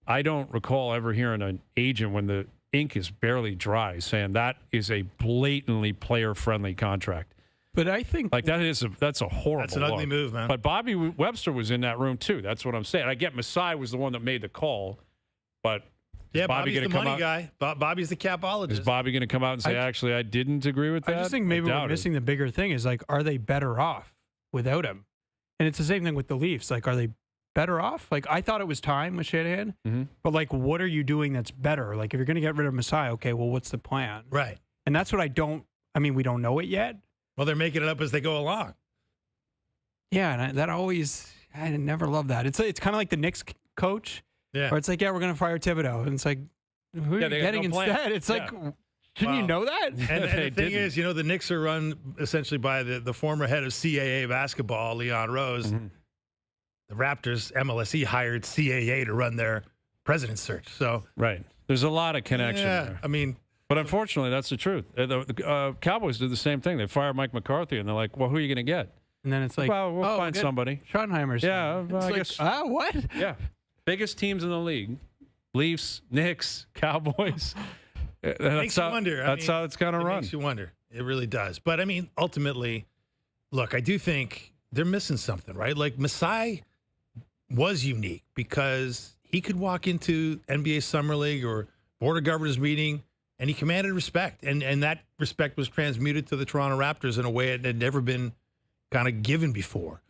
I don't recall ever hearing an agent, when the ink is barely dry, saying that is a blatantly player-friendly contract. But I think, like, that's a horrible. That's an ugly move, man. But Bobby Webster was in that room too. That's what I'm saying. I get Masai was the one that made the call, but Bobby's the money guy. Bobby's the capologist. Is Bobby going to come out and say, actually, I didn't agree with that? I just think maybe we're missing the bigger thing is, like, are they better off without him? And it's the same thing with the Leafs. Like, are they better off? Like, I thought it was time with Shanahan, but, like, what are you doing that's better? Like, if you're going to get rid of Masai, okay, well, what's the plan? Right. And that's what we don't know it yet. Well, they're making it up as they go along. Yeah, and I never loved that. It's kind of like the Knicks coach, where it's like, we're going to fire Thibodeau, and it's like, who are you getting instead? It's like, shouldn't you know that? And the thing is, the Knicks are run essentially by the former head of CAA basketball, Leon Rose. The Raptors, MLSE, hired CAA to run their president's search. So there's a lot of connection there. I mean, but unfortunately, that's the truth. The Cowboys did the same thing. They fired Mike McCarthy, and they're like, well, who are you going to get? And then it's like, well, we'll find somebody. Schottenheimer's. Yeah, well, I guess. What? Yeah. Biggest teams in the league: Leafs, Knicks, Cowboys. Makes you wonder. That's how it's going to run. Makes you wonder. It really does. But I mean, ultimately, look, I do think they're missing something, right? Like, Masai was unique because he could walk into NBA Summer League or Board of Governors meeting, and he commanded respect. And that respect was transmuted to the Toronto Raptors in a way it had never been kind of given before.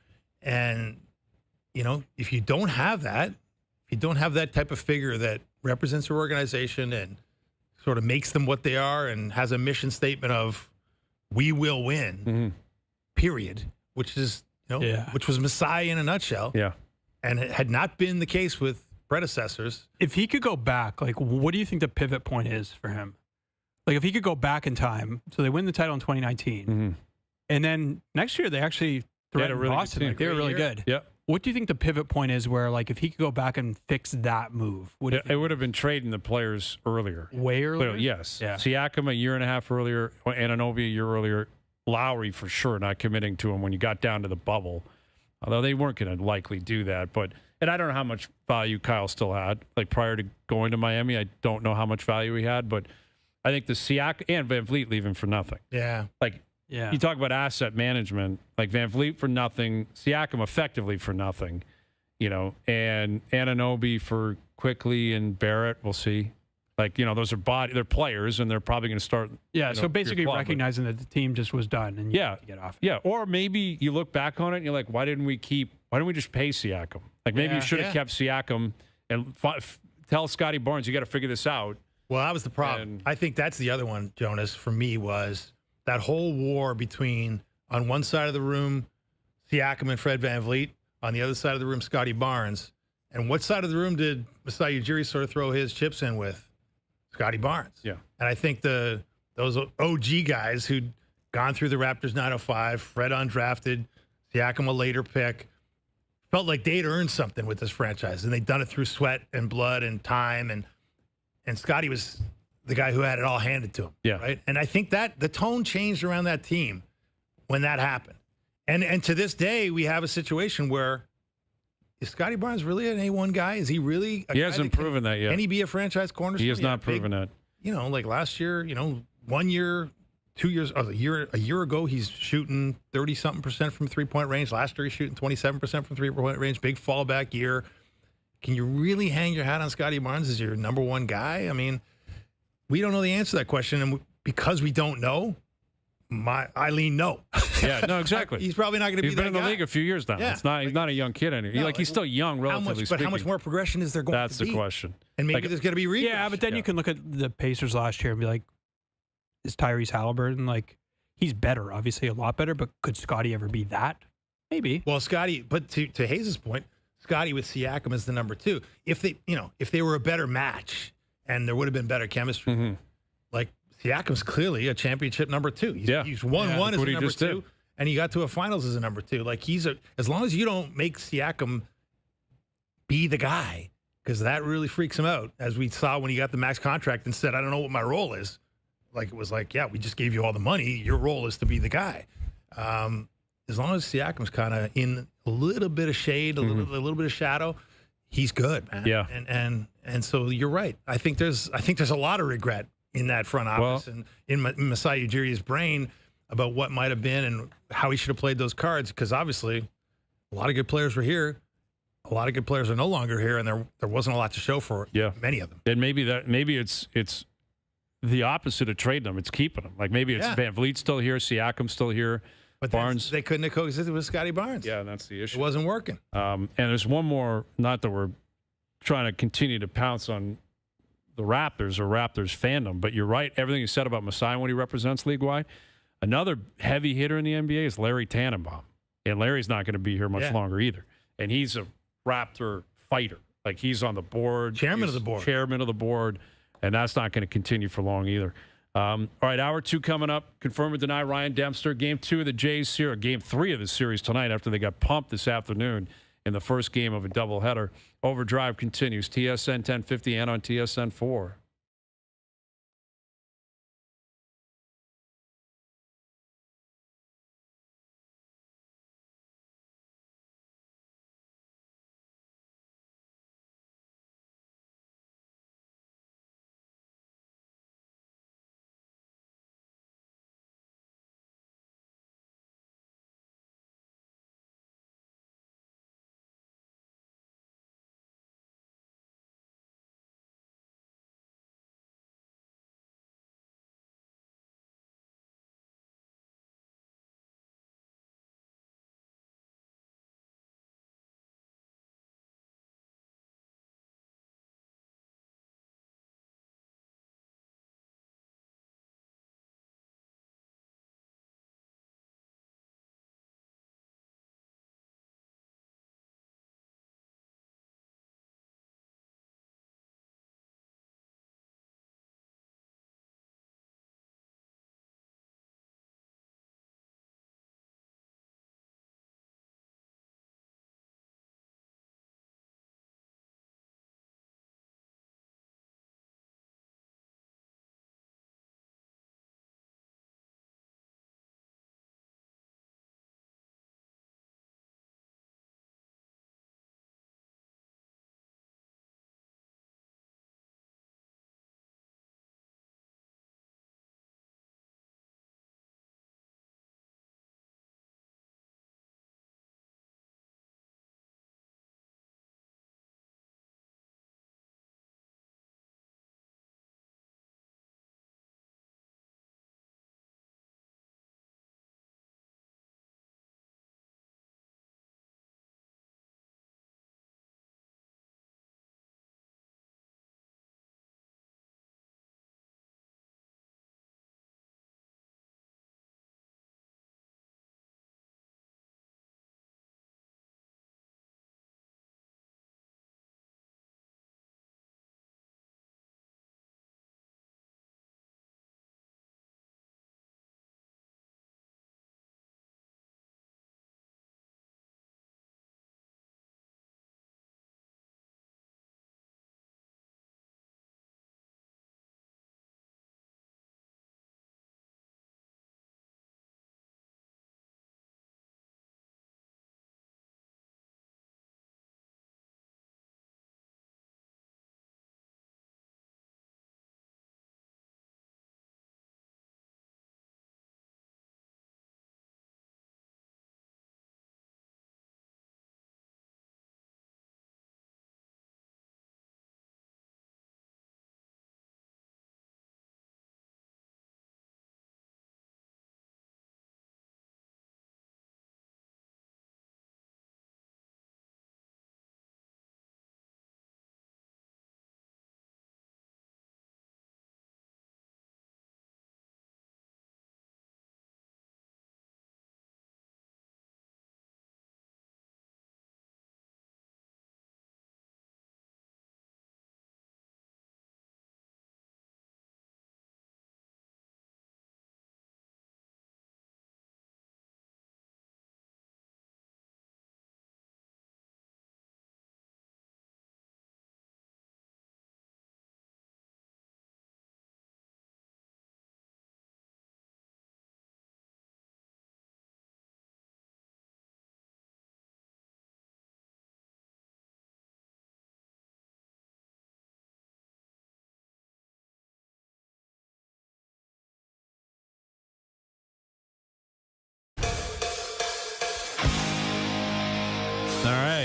And, if you don't have that, type of figure that represents your organization and sort of makes them what they are and has a mission statement of, we will win, period, which is, which was Masai in a nutshell. Yeah. And it had not been the case with predecessors. If he could go back, like, what do you think the pivot point is for him? Like, if he could go back in time, so they win the title in 2019, and then next year they actually threatened Boston. Like, they were really good. Yep. What do you think the pivot point is where, like, if he could go back and fix that move? It would have been trading the players earlier. Way earlier? Clearly, yes. Yeah. Siakam a year and a half earlier, Anunoby a year earlier, Lowry for sure not committing to him when you got down to the bubble. Although they weren't going to likely do that. And I don't know how much value Kyle still had. Like, prior to going to Miami, I don't know how much value he had. But I think the Siakam and Van Vliet leaving for nothing. Yeah. You talk about asset management, like Van Vliet for nothing, Siakam effectively for nothing, and Anunoby for Quickly and Barrett, we'll see. Like, those are they're players, and they're probably going to start. Yeah, so basically your club, recognizing that the team just was done and you have to get off. Yeah, or maybe you look back on it and you're like, why didn't we just pay Siakam? Like, maybe you should have kept Siakam and tell Scotty Barnes, you got to figure this out. Well, that was the problem. I think that's the other one, Jonas, for me, was that whole war between, on one side of the room, Siakam and Fred VanVleet, on the other side of the room, Scotty Barnes. And what side of the room did Masai Ujiri sort of throw his chips in with? Scotty Barnes. Yeah. And I think those OG guys who'd gone through the Raptors 905, Fred undrafted, Siakam a later pick, felt like they'd earned something with this franchise. And they'd done it through sweat and blood and time. And Scotty was the guy who had it all handed to him. Yeah. Right. And I think that the tone changed around that team when that happened. And to this day, we have a situation where, is Scotty Barnes really an A1 guy? Is he really a He guy hasn't proven that yet. Can he be a franchise cornerstone? He has not proven that. Like last year, 1 year, 2 years, or a year ago, he's shooting 30-something% from three-point range. Last year, he's shooting 27% from three-point range. Big fallback year. Can you really hang your hat on Scotty Barnes as your number one guy? I mean, we don't know the answer to that question, and because we don't know, I lean no. Yeah, no, exactly. He's probably not going to be that guy. He's been in the league a few years now. Yeah. He's not a young kid anymore. He's still young, relatively speaking. But how much more progression is there going to be? That's the question. And maybe there's going to be regress. Yeah, but then you can look at the Pacers last year and be like, is Tyrese Halliburton, like, he's better, obviously a lot better, but could Scotty ever be that? Maybe. Well, Scotty, but to Hayes' point, Scotty with Siakam as the number two. If they were a better match and there would have been better chemistry, like Siakam's clearly a championship number two. He's won one as a number two, and he got to a finals as a number two. Like as long as you don't make Siakam be the guy, because that really freaks him out, as we saw when he got the max contract and said, I don't know what my role is. Like, it was like, yeah, we just gave you all the money. Your role is to be the guy. As long as Siakam's kind of in a little bit of shade, a little bit of shadow, he's good, man. Yeah. And so you're right. I think there's a lot of regret in that front office and in Masai Ujiri's brain about what might have been and how he should have played those cards, because obviously a lot of good players were here. A lot of good players are no longer here, and there wasn't a lot to show for many of them. And maybe it's the opposite of trading them. It's keeping them. Like, maybe it's Van Vliet still here, Siakam still here, but Barnes. They couldn't have coexisted with Scotty Barnes. Yeah, that's the issue. It wasn't working. And there's one more, not that we're trying to continue to pounce on the Raptors or Raptors fandom, but you're right. Everything you said about Masai when he represents league-wide. Another heavy hitter in the NBA is Larry Tannenbaum. And Larry's not going to be here much longer either. And he's a Raptor fighter. Like, he's on the board. Chairman of the board. And that's not going to continue for long either. All right, hour two coming up. Confirm or deny Ryan Dempster. Game 2 of the Jays here, or Game 3 of the series tonight after they got pumped this afternoon in the first game of a doubleheader. OverDrive continues. TSN 1050 and on TSN 4.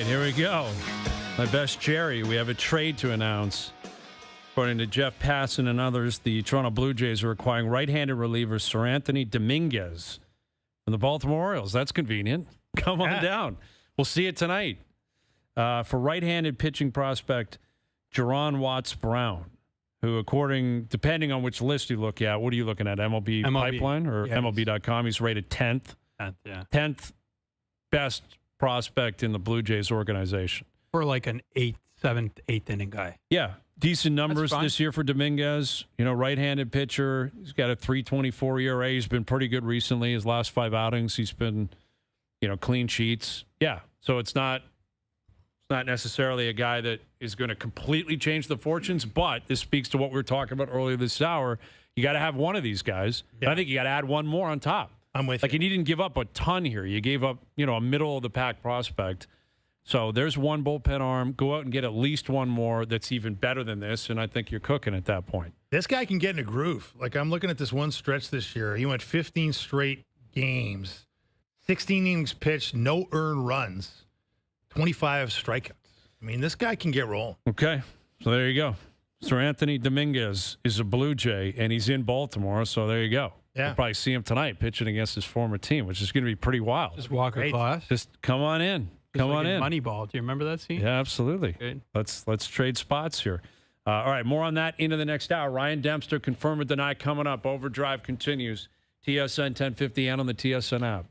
here we go. My best Jerry. We have a trade to announce. According to Jeff Passan and others, the Toronto Blue Jays are acquiring right-handed reliever Sir Anthony Dominguez from the Baltimore Orioles. That's convenient. Come on down. We'll see it tonight. For right-handed pitching prospect Jerron Watts Brown, who, depending on which list you look at, what are you looking at? MLB Pipeline or MLB.com? He's rated 10th. 10th best prospect in the Blue Jays organization. For like an seventh, eighth inning guy. Yeah. Decent numbers this year for Dominguez. Right-handed pitcher. He's got a 3.24 ERA. He's been pretty good recently. His last 5 outings, he's been, clean sheets. Yeah. So it's not necessarily a guy that is going to completely change the fortunes, but this speaks to what we were talking about earlier this hour. You got to have one of these guys. Yeah. I think you got to add one more on top. I'm with you. And you didn't give up a ton here. You gave up, a middle-of-the-pack prospect. So there's one bullpen arm. Go out and get at least one more that's even better than this, and I think you're cooking at that point. This guy can get in a groove. Like, I'm looking at this one stretch this year. He went 15 straight games, 16 innings pitched, no earned runs, 25 strikeouts. I mean, this guy can get rolling. Okay, so there you go. Sir Anthony Dominguez is a Blue Jay, and he's in Baltimore, so there you go. Yeah. You'll probably see him tonight pitching against his former team, which is going to be pretty wild. Just walk across. Just come on in. Come on in. Moneyball. Do you remember that scene? Yeah, absolutely. Good. Let's trade spots here. All right, more on that into the next hour. Ryan Dempster, confirm or deny, coming up. OverDrive continues. TSN 1050 and on the TSN app.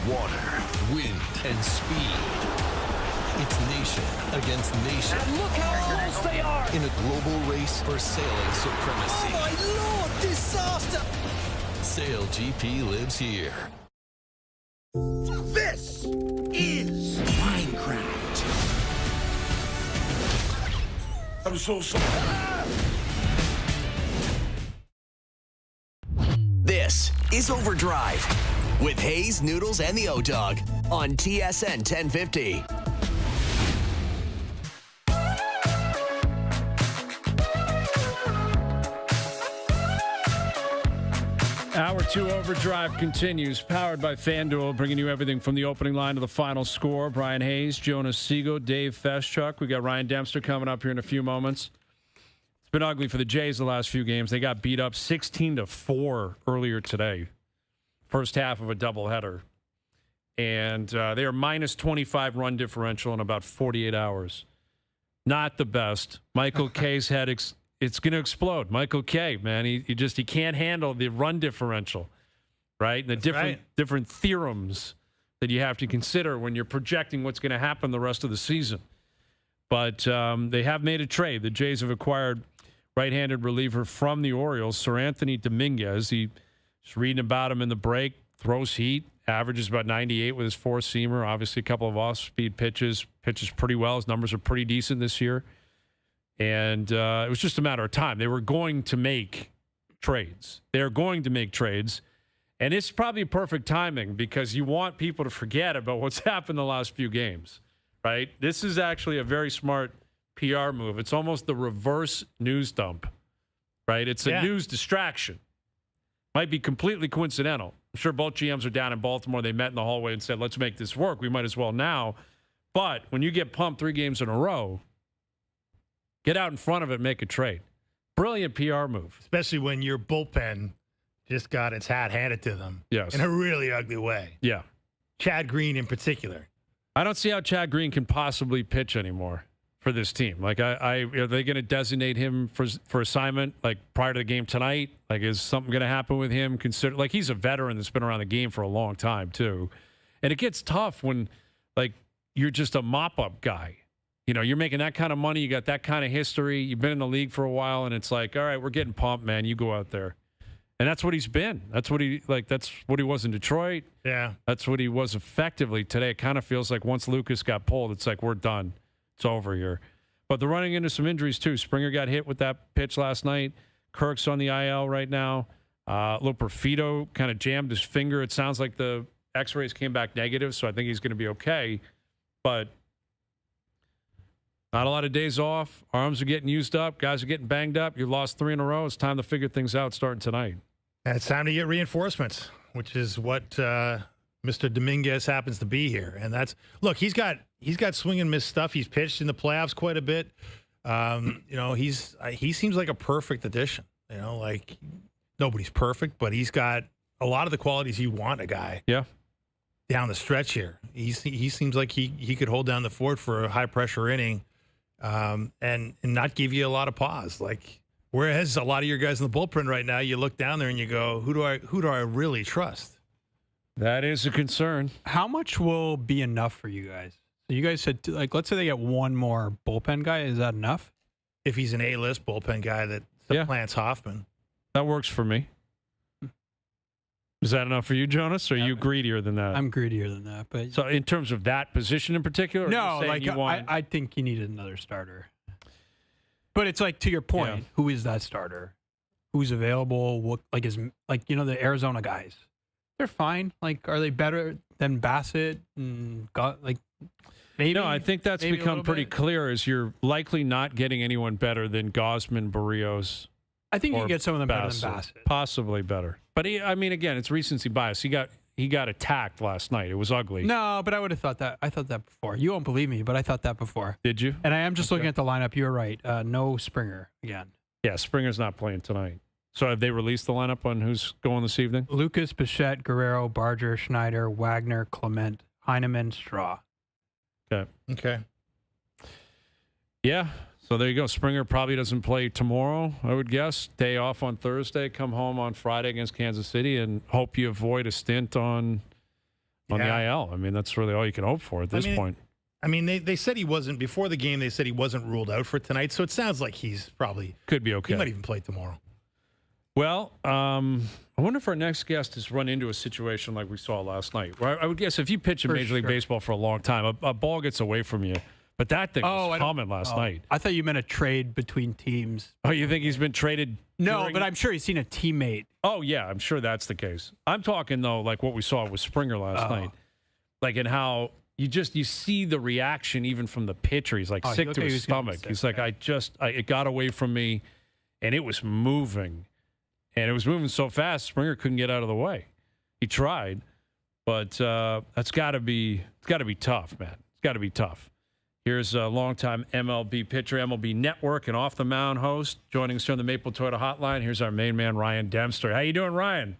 water, wind, and speed. It's nation against nation. And look how close they are! In a global race for sailing supremacy. Oh my Lord, disaster! Sail GP lives here. This is Minecraft. I'm so sorry. This is OverDrive with Hayes, Noodles, and the O-Dog on TSN 1050. Hour 2 OverDrive continues, powered by FanDuel, bringing you everything from the opening line to the final score. Brian Hayes, Jonas Siegel, Dave Feschuk. We got Ryan Dempster coming up here in a few moments. It's been ugly for the Jays the last few games. They got beat up 16-4 earlier today, first half of a doubleheader. And they are minus 25 run differential in about 48 hours. Not the best. Michael K's head it's going to explode. Michael K, man, he can't handle the run differential, right? And the different theorems that you have to consider when you're projecting what's going to happen the rest of the season. But they have made a trade. The Jays have acquired right-handed reliever from the Orioles, Sir Anthony Dominguez. He's reading about him in the break, throws heat, averages about 98 with his four-seamer. Obviously, a couple of off-speed pitches pretty well. His numbers are pretty decent this year. And it was just a matter of time. They were going to make trades. They're going to make trades. And it's probably perfect timing because you want people to forget about what's happened the last few games, right? This is actually a very smart PR move. It's almost the reverse news dump, right? It's a news distraction. Might be completely coincidental. I'm sure both GMs are down in Baltimore. They met in the hallway and said, let's make this work. We might as well now. But when you get pumped 3 games in a row, get out in front of it, make a trade. Brilliant PR move. Especially when your bullpen just got its hat handed to them. Yes. In a really ugly way. Yeah. Chad Green in particular. I don't see how Chad Green can possibly pitch anymore for this team. Like, are they going to designate him for assignment, like, prior to the game tonight? Like, is something going to happen with him? Like, he's a veteran that's been around the game for a long time, too. And it gets tough when, like, you're just a mop-up guy. You know, you're making that kind of money. You got that kind of history. You've been in the league for a while, and it's like, all right, we're getting pumped, man. You go out there. And that's what he's been. That's what he was in Detroit. Yeah. That's what he was effectively today. It kind of feels like once Lucas got pulled, it's like we're done. It's over here. But they're running into some injuries, too. Springer got hit with that pitch last night. Kirk's on the IL right now. Loperfido kind of jammed his finger. It sounds like the x-rays came back negative, so I think he's going to be okay. But not a lot of days off. Arms are getting used up. Guys are getting banged up. You lost 3 in a row. It's time to figure things out starting tonight. And it's time to get reinforcements, which is what Mr. Dominguez happens to be here. And that's look, he's got swing and miss stuff. He's pitched in the playoffs quite a bit. You know, he seems like a perfect addition. You know, like nobody's perfect, but he's got a lot of the qualities you want a guy. Yeah. Down the stretch here. He seems like he could hold down the fort for a high pressure inning. And not give you a lot of pause. Like, whereas a lot of your guys in the bullpen right now, you look down there and you go, who do I really trust? That is a concern. How much will be enough for you guys? So you guys said, like, let's say they get one more bullpen guy. Is that enough? If he's an A-list bullpen guy that supplants Hoffman. That works for me. Is that enough for you, Jonas? Or are you greedier than that? I'm greedier than that. But so in terms of that position in particular? No, like I think you need another starter. But it's like, to your point, who is that starter? Who's available? What, like, the Arizona guys. They're fine. Like, are they better than Bassett and maybe? No, I think that's become pretty clear as you're likely not getting anyone better than Gausman, Barrios. I think you can get some of them better than Bassett. Possibly better. But again, it's recency bias. He got attacked last night. It was ugly. No, but I would have thought that. I thought that before. You won't believe me, but I thought that before. Did you? And I am just looking at the lineup. You're right. No Springer again. Yeah, Springer's not playing tonight. So have they released the lineup on who's going this evening? Lucas, Bichette, Guerrero, Barger, Schneider, Wagner, Clement, Heineman, Straw. Okay. Yeah. So there you go. Springer probably doesn't play tomorrow, I would guess. Day off on Thursday. Come home on Friday against Kansas City and hope you avoid a stint on on the IL. I mean, that's really all you can hope for at this point. I mean, they said he wasn't, before the game, they said he wasn't ruled out for tonight, so it sounds like he's probably... Could be okay. He might even play tomorrow. Well, I wonder if our next guest has run into a situation like we saw last night. Where I would guess if you pitch in Major League Baseball for a long time, a ball gets away from you. But that thing was common last night. I thought you meant a trade between teams. Oh, you think he's been traded? No, but I'm sure he's seen a teammate. Oh, yeah, I'm sure that's the case. I'm talking, though, like what we saw with Springer last night. Like in how you see the reaction even from the pitcher. He's like sick to his stomach. He's like, it got away from me, and it was moving. And it was moving so fast, Springer couldn't get out of the way. He tried, but that's got to be tough, man. It's got to be tough. Here's a longtime MLB pitcher, MLB Network, and Off the Mound host joining us here on the Maple Toyota Hotline. Here's our main man, Ryan Dempster. How you doing, Ryan?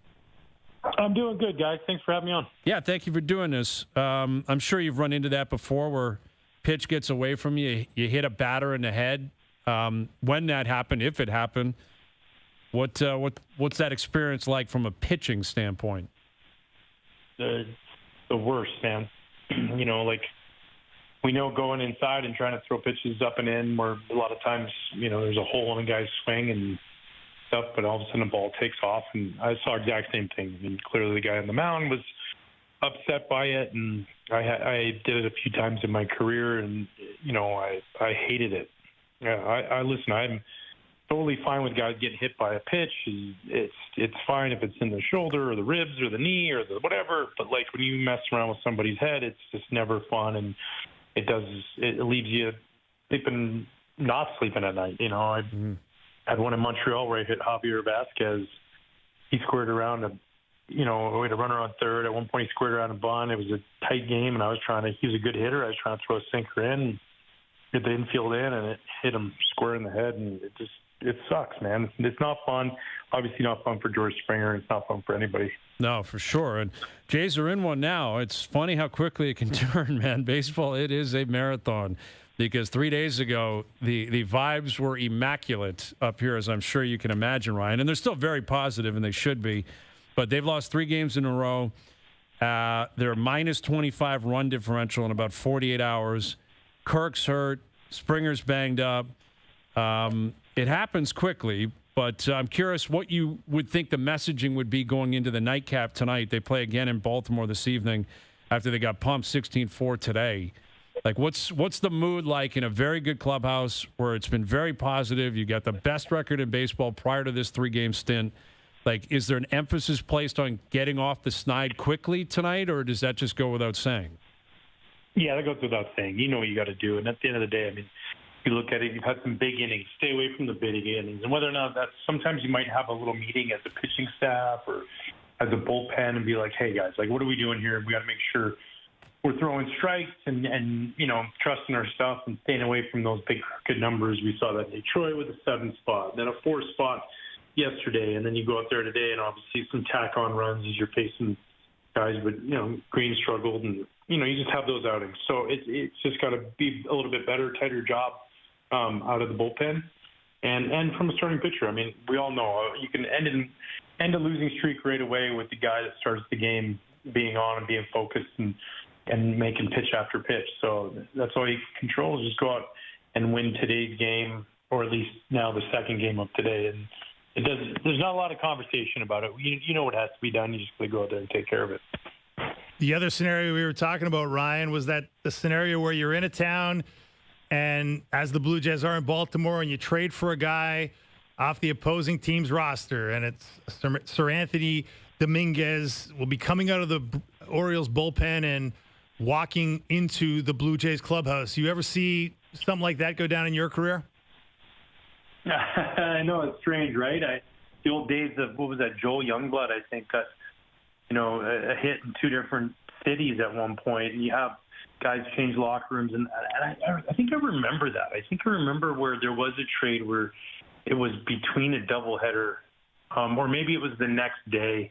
I'm doing good, guys. Thanks for having me on. Yeah, thank you for doing this. I'm sure you've run into that before, where pitch gets away from you, you hit a batter in the head. When that happened, if it happened. What's that experience like from a pitching standpoint? The worst, man. You know, like we know going inside and trying to throw pitches up and in, where a lot of times, you know, there's a hole in a guy's swing and stuff, but all of a sudden the ball takes off. And I saw the exact same thing. I mean, clearly the guy on the mound was upset by it, and I did it a few times in my career, and you know, I hated it. Yeah, listen. I'm totally fine with guys getting hit by a pitch. It's fine if it's in the shoulder or the ribs or the knee or the whatever. But like when you mess around with somebody's head, it's just never fun, and it leaves you not sleeping at night. You know, I had one in Montreal where I hit Javier Vasquez. He squared around we had a runner on third. At one point, he squared around a bunt. It was a tight game, and he was a good hitter. I was trying to throw a sinker in. It didn't field in, and it hit him square in the head, and it sucks, man. It's not fun. Obviously not fun for George Springer. It's not fun for anybody. No, for sure. And Jays are in one now. It's funny how quickly it can turn, man. Baseball, it is a marathon. Because 3 days ago, the vibes were immaculate up here, as I'm sure you can imagine, Ryan. And they're still very positive, and they should be. But they've lost 3 games in a row. They're minus 25 run differential in about 48 hours. Kirk's hurt. Springer's banged up. It happens quickly, but I'm curious what you would think the messaging would be going into the nightcap tonight. They play again in Baltimore this evening after they got pumped 16-4 today. Like, what's the mood like in a very good clubhouse where it's been very positive? You got the best record in baseball prior to this 3-game stint. Like, is there an emphasis placed on getting off the snide quickly tonight, or does that just go without saying? Yeah, that goes without saying. You know what you got to do. And at the end of the day, I mean, you look at it, you've had some big innings. Stay away from the big innings. And whether or not that's – sometimes you might have a little meeting as a pitching staff or as a bullpen and be like, hey, guys, like, what are we doing here? We got to make sure we're throwing strikes and you know, trusting our stuff and staying away from those big good numbers. We saw that in Detroit with a 7 spot, then a 4 spot yesterday, and then you go out there today and obviously some tack-on runs as you're facing guys. But, you know, Green struggled and – you know, you just have those outings. So it's just got to be a little bit better, tighter job out of the bullpen. And from a starting pitcher, I mean, we all know you can end a losing streak right away with the guy that starts the game being on and being focused and making pitch after pitch. So that's all you can control is just go out and win today's game, or at least now the second game of today. And there's not a lot of conversation about it. You know what has to be done. You just got to go out there and take care of it. The other scenario we were talking about, Ryan, was that the scenario where you're in a town and as the Blue Jays are in Baltimore and you trade for a guy off the opposing team's roster, and it's Sir Anthony Dominguez will be coming out of the Orioles bullpen and walking into the Blue Jays clubhouse. You ever see something like that go down in your career? I know, it's strange, right? The old days of, what was that, Joel Youngblood, I think, got a hit in 2 different cities at one point, and you have guys change locker rooms, and I think I remember that. I think I remember where there was a trade where it was between a doubleheader, or maybe it was the next day,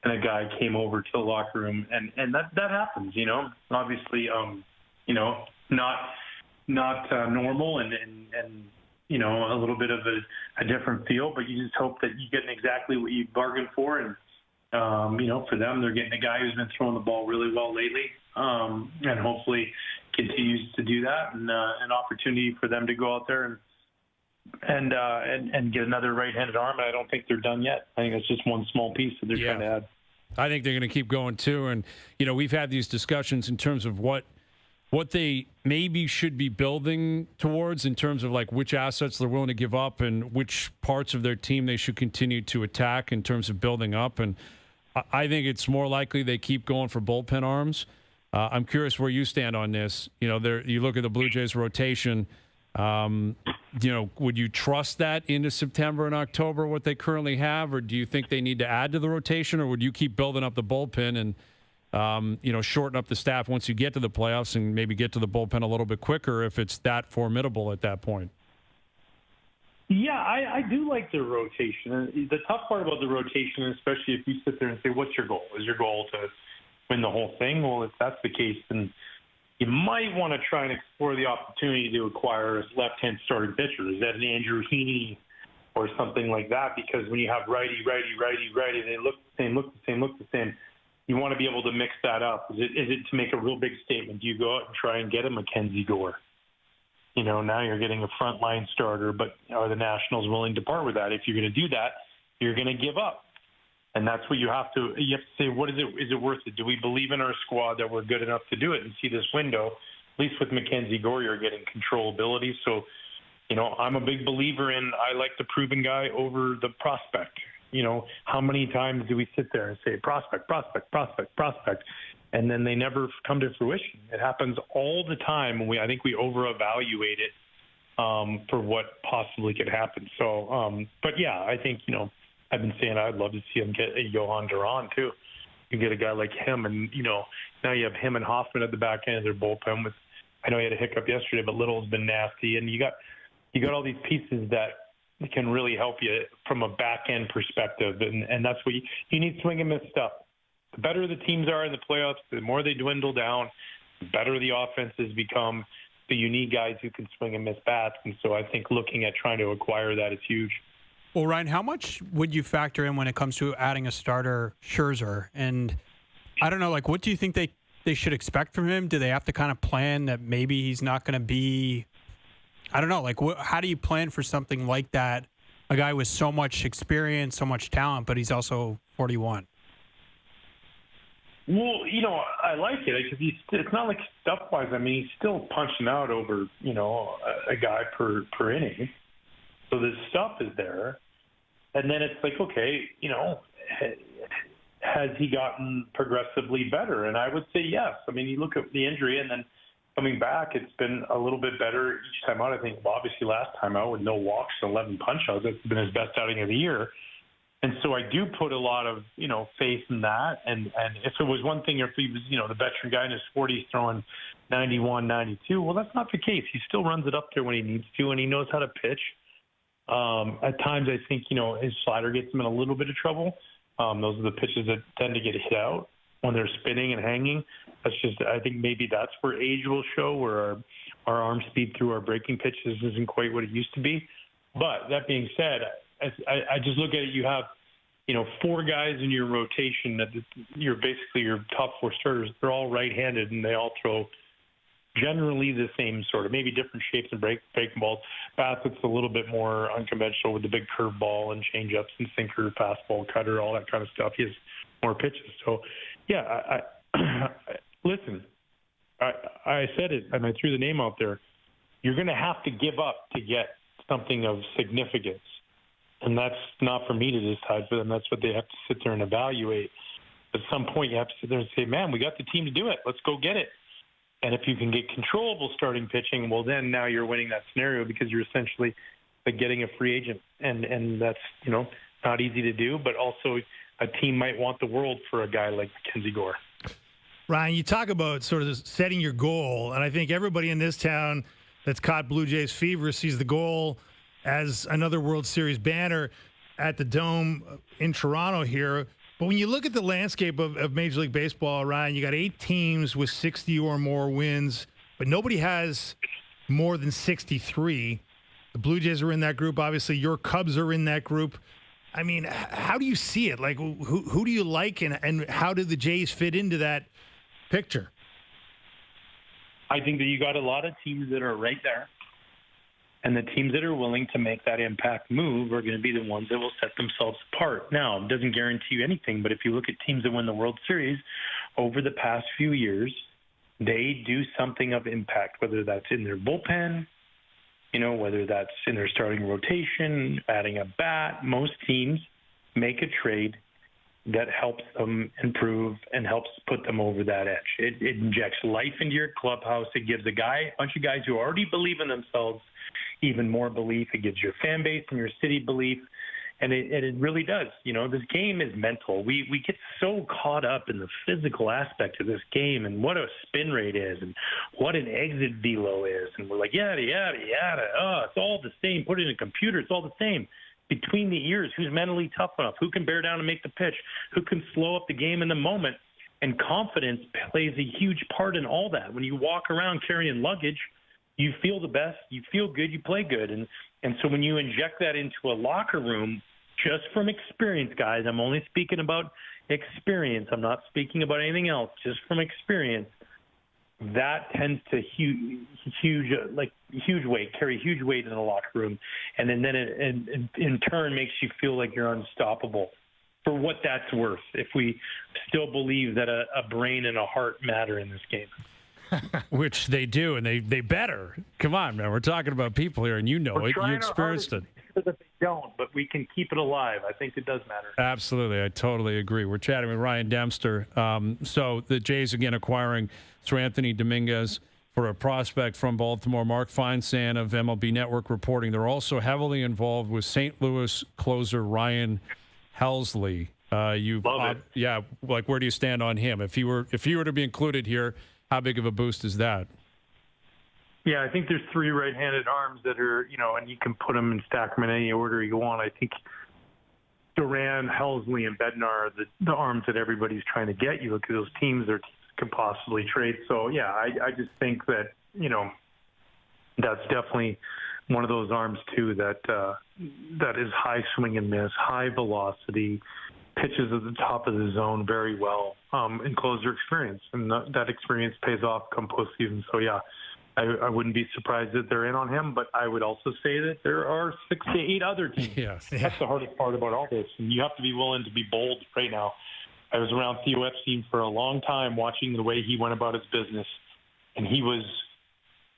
and a guy came over to the locker room, and that happens, you know. Obviously, not normal, and you know, a little bit of a different feel, but you just hope that you get exactly what you bargained for, and For them, they're getting a guy who's been throwing the ball really well lately, and hopefully continues to do that, and an opportunity for them to go out there and get another right-handed arm. And I don't think they're done yet. I think that's just one small piece that they're trying to add. I think they're going to keep going too. And we've had these discussions in terms of what they maybe should be building towards in terms of like which assets they're willing to give up and which parts of their team they should continue to attack in terms of building up. And I think it's more likely they keep going for bullpen arms. I'm curious where you stand on this. You look at the Blue Jays rotation. Would you trust that into September and October, what they currently have, or do you think they need to add to the rotation, or would you keep building up the bullpen and, shorten up the staff once you get to the playoffs and maybe get to the bullpen a little bit quicker if it's that formidable at that point? Yeah, I do like the rotation. The tough part about the rotation, especially if you sit there and say, what's your goal? Is your goal to win the whole thing? Well, if that's the case, then you might want to try and explore the opportunity to acquire a left-hand starting pitcher. Is that an Andrew Heaney or something like that? Because when you have righty, they look the same. You want to be able to mix that up. Is it to make a real big statement? Do you go out and try and get a Mackenzie Gore? Now you're getting a frontline starter, but are the Nationals willing to part with that? If you're going to do that, you're going to give up. And that's what you have to say, what is it? Is it worth it? Do we believe in our squad that we're good enough to do it and see this window? At least with Mackenzie Gore, you're getting controllability. So, I'm a big believer in, I like the proven guy over the prospect. How many times do we sit there and say prospect, and then they never come to fruition? It happens all the time. And I think we over-evaluate it for what possibly could happen. So, but yeah, I think, I've been saying I'd love to see him get a Johan Duran too. You get a guy like him, and now you have him and Hoffman at the back end of their bullpen. I know he had a hiccup yesterday, but Little's been nasty, and you got all these pieces that can really help you from a back end perspective, and that's what you need. Swing and miss stuff. The better the teams are in the playoffs, the more they dwindle down, the better the offenses become. The unique guys who can swing and miss bats, and so I think looking at trying to acquire that is huge. Well, Ryan, how much would you factor in when it comes to adding a starter, Scherzer? And I don't know, what do you think they should expect from him? Do they have to kind of plan that maybe he's not going to be, I don't know, how do you plan for something like that? A guy with so much experience, so much talent, but he's also 41. Well, I like it because it's not like stuff-wise. I mean, he's still punching out over, a guy per inning. So the stuff is there. And then it's like, okay, has he gotten progressively better? And I would say yes. I mean, you look at the injury and then coming back, it's been a little bit better each time out. I think obviously last time out with no walks and 11 punch-outs, that's been his best outing of the year. And so I do put a lot of, faith in that. And if it was one thing, if he was, the veteran guy in his 40s throwing 91, 92, well, that's not the case. He still runs it up there when he needs to, and he knows how to pitch. At times, I think, his slider gets him in a little bit of trouble. Those are the pitches that tend to get hit out when they're spinning and hanging. I think maybe that's where age will show, where our arm speed through our breaking pitches isn't quite what it used to be. But that being said, I just look at it, you have, 4 guys in your rotation that you're basically your top 4 starters. They're all right-handed, and they all throw generally the same sort of, maybe different shapes and breaking balls. Bassett's a little bit more unconventional with the big curve ball and change-ups and sinker, fastball, cutter, all that kind of stuff. He has more pitches. So, yeah, listen, I said it, and I threw the name out there. You're going to have to give up to get something of significance. And that's not for me to decide for them. That's what they have to sit there and evaluate. At some point, you have to sit there and say, man, we got the team to do it. Let's go get it. And if you can get controllable starting pitching, well, then now you're winning that scenario because you're essentially getting a free agent. And that's, not easy to do. But also a team might want the world for a guy like Mackenzie Gore. Ryan, you talk about sort of setting your goal. And I think everybody in this town that's caught Blue Jays fever sees the goal as another World Series banner at the Dome in Toronto here. But when you look at the landscape of Major League Baseball, Ryan, you got 8 teams with 60 or more wins, but nobody has more than 63. The Blue Jays are in that group. Obviously, your Cubs are in that group. I mean, how do you see it? Like, who do you like, and how do the Jays fit into that picture? I think that you got a lot of teams that are right there. And the teams that are willing to make that impact move are going to be the ones that will set themselves apart. Now, it doesn't guarantee you anything, but if you look at teams that win the World Series over the past few years, they do something of impact, whether that's in their bullpen, whether that's in their starting rotation, adding a bat. Most teams make a trade that helps them improve and helps put them over that edge. It injects life into your clubhouse. It gives a bunch of guys who already believe in themselves even more belief. It gives your fan base and your city belief. And it really does. This game is mental. We get so caught up in the physical aspect of this game and what a spin rate is and what an exit velo is. And we're like, yada, yada, yada. Oh, it's all the same. Put it in a computer. It's all the same. Between the ears, who's mentally tough enough? Who can bear down and make the pitch? Who can slow up the game in the moment? And confidence plays a huge part in all that. When you walk around carrying luggage, you feel the best, you feel good, you play good. And so when you inject that into a locker room, just from experience, guys, I'm only speaking about experience. I'm not speaking about anything else, just from experience. That tends to carry huge weight in the locker room. And then it in turn makes you feel like you're unstoppable for what that's worth, if we still believe that a brain and a heart matter in this game. Which they do, and they better. Come on, man. We're talking about people here, and you experienced it. That they don't, but we can keep it alive. I think it does matter. Absolutely. I totally agree. We're chatting with Ryan Dempster. So the Jays, again, acquiring Sir Anthony Dominguez for a prospect from Baltimore. Mark Feinsand of MLB Network reporting they're also heavily involved with St. Louis closer Ryan Helsley. Love it. Yeah, like where do you stand on him? If he were to be included here, how big of a boost is that? Yeah, I think there's three right-handed arms that are, and you can put them and stack them in any order you want. I think Duran, Helsley, and Bednar are the arms that everybody's trying to get. You look at those teams, their teams could possibly trade. So, yeah, I just think that, that's definitely one of those arms, too, that is high swing and miss, high velocity, pitches at the top of the zone very well, and closer experience. And that experience pays off come postseason. So, yeah, I wouldn't be surprised that they're in on him, but I would also say that there are 6 to 8 other teams. Yes. That's the hardest part about all this. And you have to be willing to be bold right now. I was around Theo Epstein for a long time watching the way he went about his business, and he was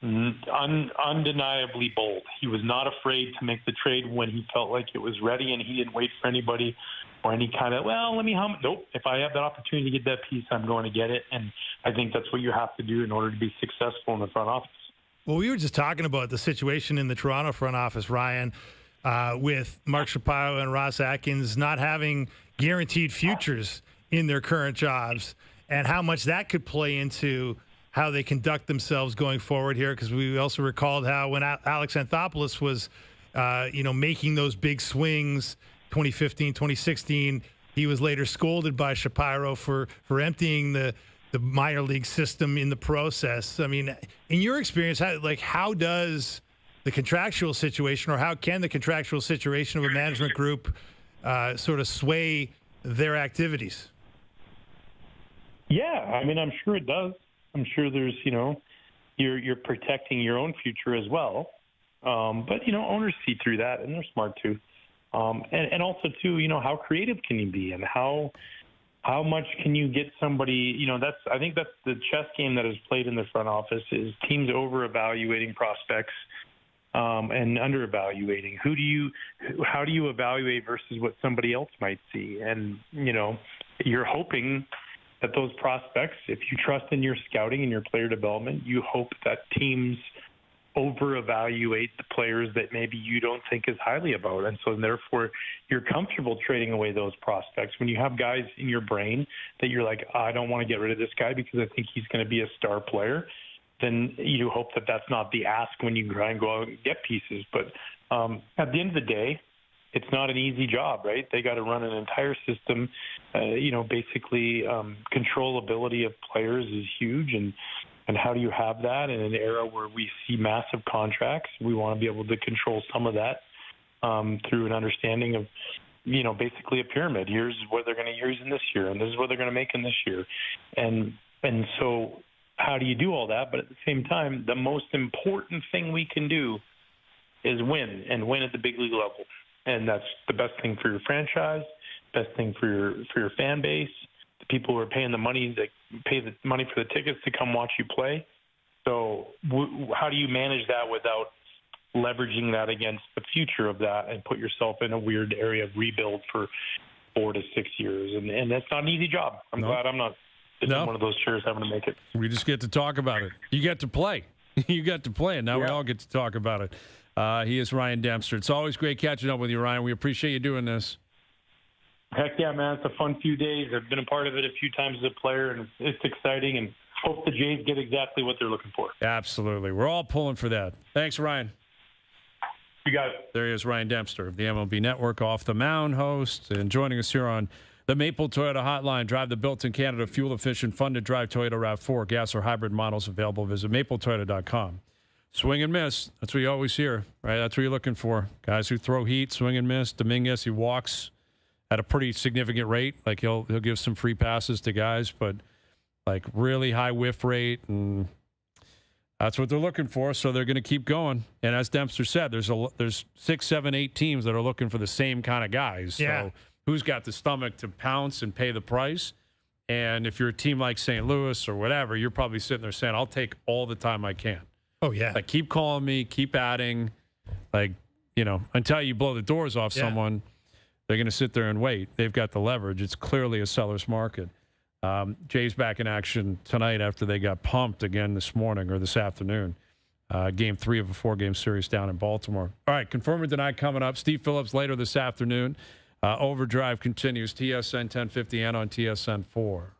undeniably bold. He was not afraid to make the trade when he felt like it was ready, and he didn't wait for anybody or any kind of, nope, if I have that opportunity to get that piece, I'm going to get it. And I think that's what you have to do in order to be successful in the front office. Well, we were just talking about the situation in the Toronto front office, Ryan, with Mark Shapiro and Ross Atkins not having guaranteed futures in their current jobs, and how much that could play into how they conduct themselves going forward here. Because we also recalled how when Alex Anthopoulos was, making those big swings, 2015, 2016, he was later scolded by Shapiro for emptying the minor league system in the process. I mean, in your experience, how does the contractual situation, or how can the contractual situation of a management group sort of sway their activities? Yeah, I mean, I'm sure it does. I'm sure there's, you're protecting your own future as well. But, owners see through that, and they're smart too. And also too, how creative can you be, and how much can you get somebody, I think that's the chess game that is played in the front office, is teams over-evaluating prospects and under-evaluating. How do you evaluate versus what somebody else might see? And, you're hoping that those prospects, if you trust in your scouting and your player development, you hope that teams over-evaluate the players that maybe you don't think as highly about. And so therefore you're comfortable trading away those prospects. When you have guys in your brain that you're like, I don't want to get rid of this guy because I think he's going to be a star player, then you hope that that's not the ask when you try and go out and get pieces. But at the end of the day, it's not an easy job, right? They got to run an entire system. Basically controllability of players is huge. And how do you have that in an era where we see massive contracts? We want to be able to control some of that through an understanding of basically a pyramid. Here's what they're going to use in this year, and this is what they're going to make in this year. And so how do you do all that? But at the same time, the most important thing we can do is win, and win at the big league level. And that's the best thing for your franchise, best thing for your fan base, the people who are paying the money, that pay the money for the tickets to come watch you play. So how do you manage that without leveraging that against the future of that and put yourself in a weird area of rebuild for 4 to 6 years? And that's not an easy job. I'm glad I'm not in one of those chairs having to make it. We just get to talk about it. You get to play. You get to play, and now we all get to talk about it. He is Ryan Dempster. It's always great catching up with you, Ryan. We appreciate you doing this. Heck yeah, man. It's a fun few days. I've been a part of it a few times as a player, and it's exciting, and hope the Jays get exactly what they're looking for. Absolutely. We're all pulling for that. Thanks, Ryan. You got it. There he is, Ryan Dempster of the MLB Network, Off the Mound host, and joining us here on the Maple Toyota Hotline. Drive the built-in Canada fuel-efficient, fun-to-drive Toyota RAV4 gas or hybrid models available. Visit mapletoyota.com. Swing and miss. That's what you always hear, right? That's what you're looking for. Guys who throw heat, swing and miss. Dominguez, he walks at a pretty significant rate. Like he'll give some free passes to guys, but like really high whiff rate, and that's what they're looking for. So they're going to keep going. And as Dempster said, there's 6, 7, 8 teams that are looking for the same kind of guys. Yeah. So who's got the stomach to pounce and pay the price? And if you're a team like St. Louis or whatever, you're probably sitting there saying, "I'll take all the time I can." Oh, yeah. Like, keep calling me, keep adding. Like, until you blow the doors off someone, they're going to sit there and wait. They've got the leverage. It's clearly a seller's market. Jays back in action tonight after they got pumped again this morning or this afternoon. Game 3 of a 4-game series down in Baltimore. All right, Confirm or Deny coming up. Steve Phillips later this afternoon. Overdrive continues. TSN 1050 and on TSN 4.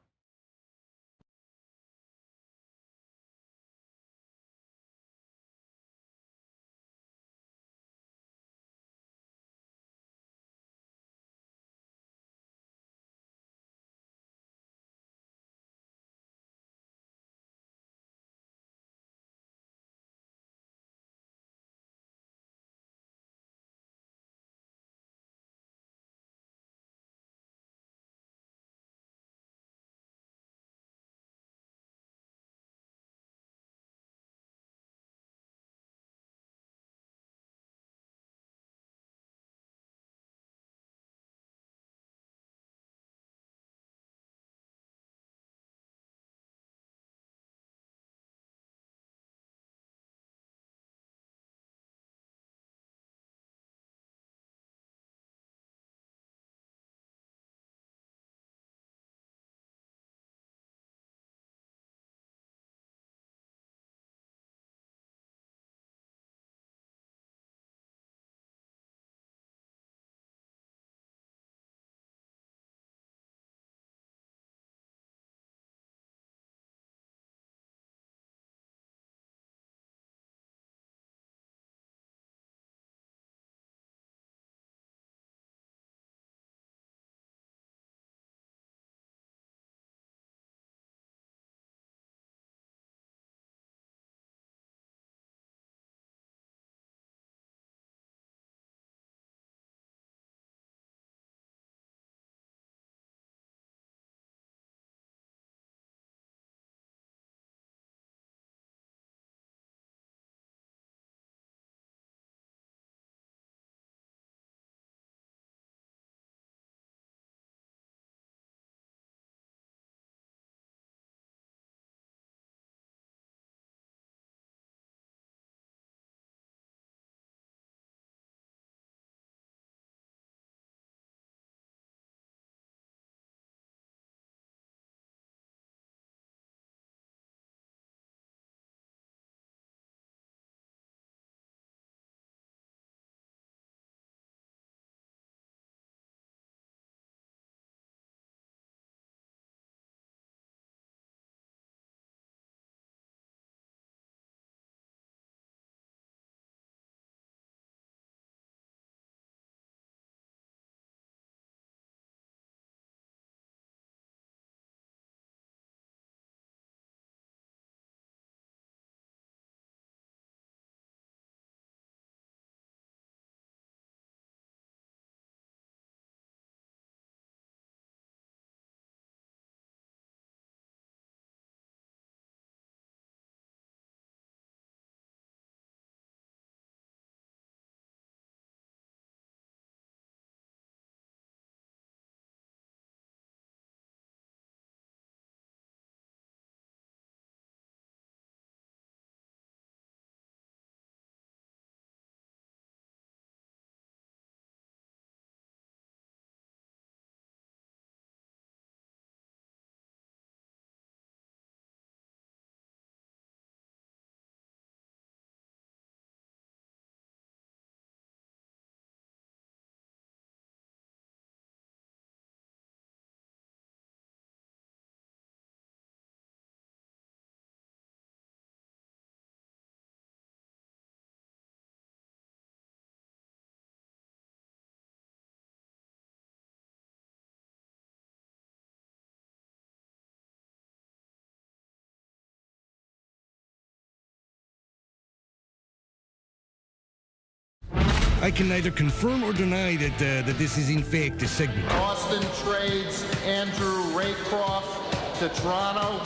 I can neither confirm or deny that this is in fact a signal. Boston trades Andrew Raycroft to Toronto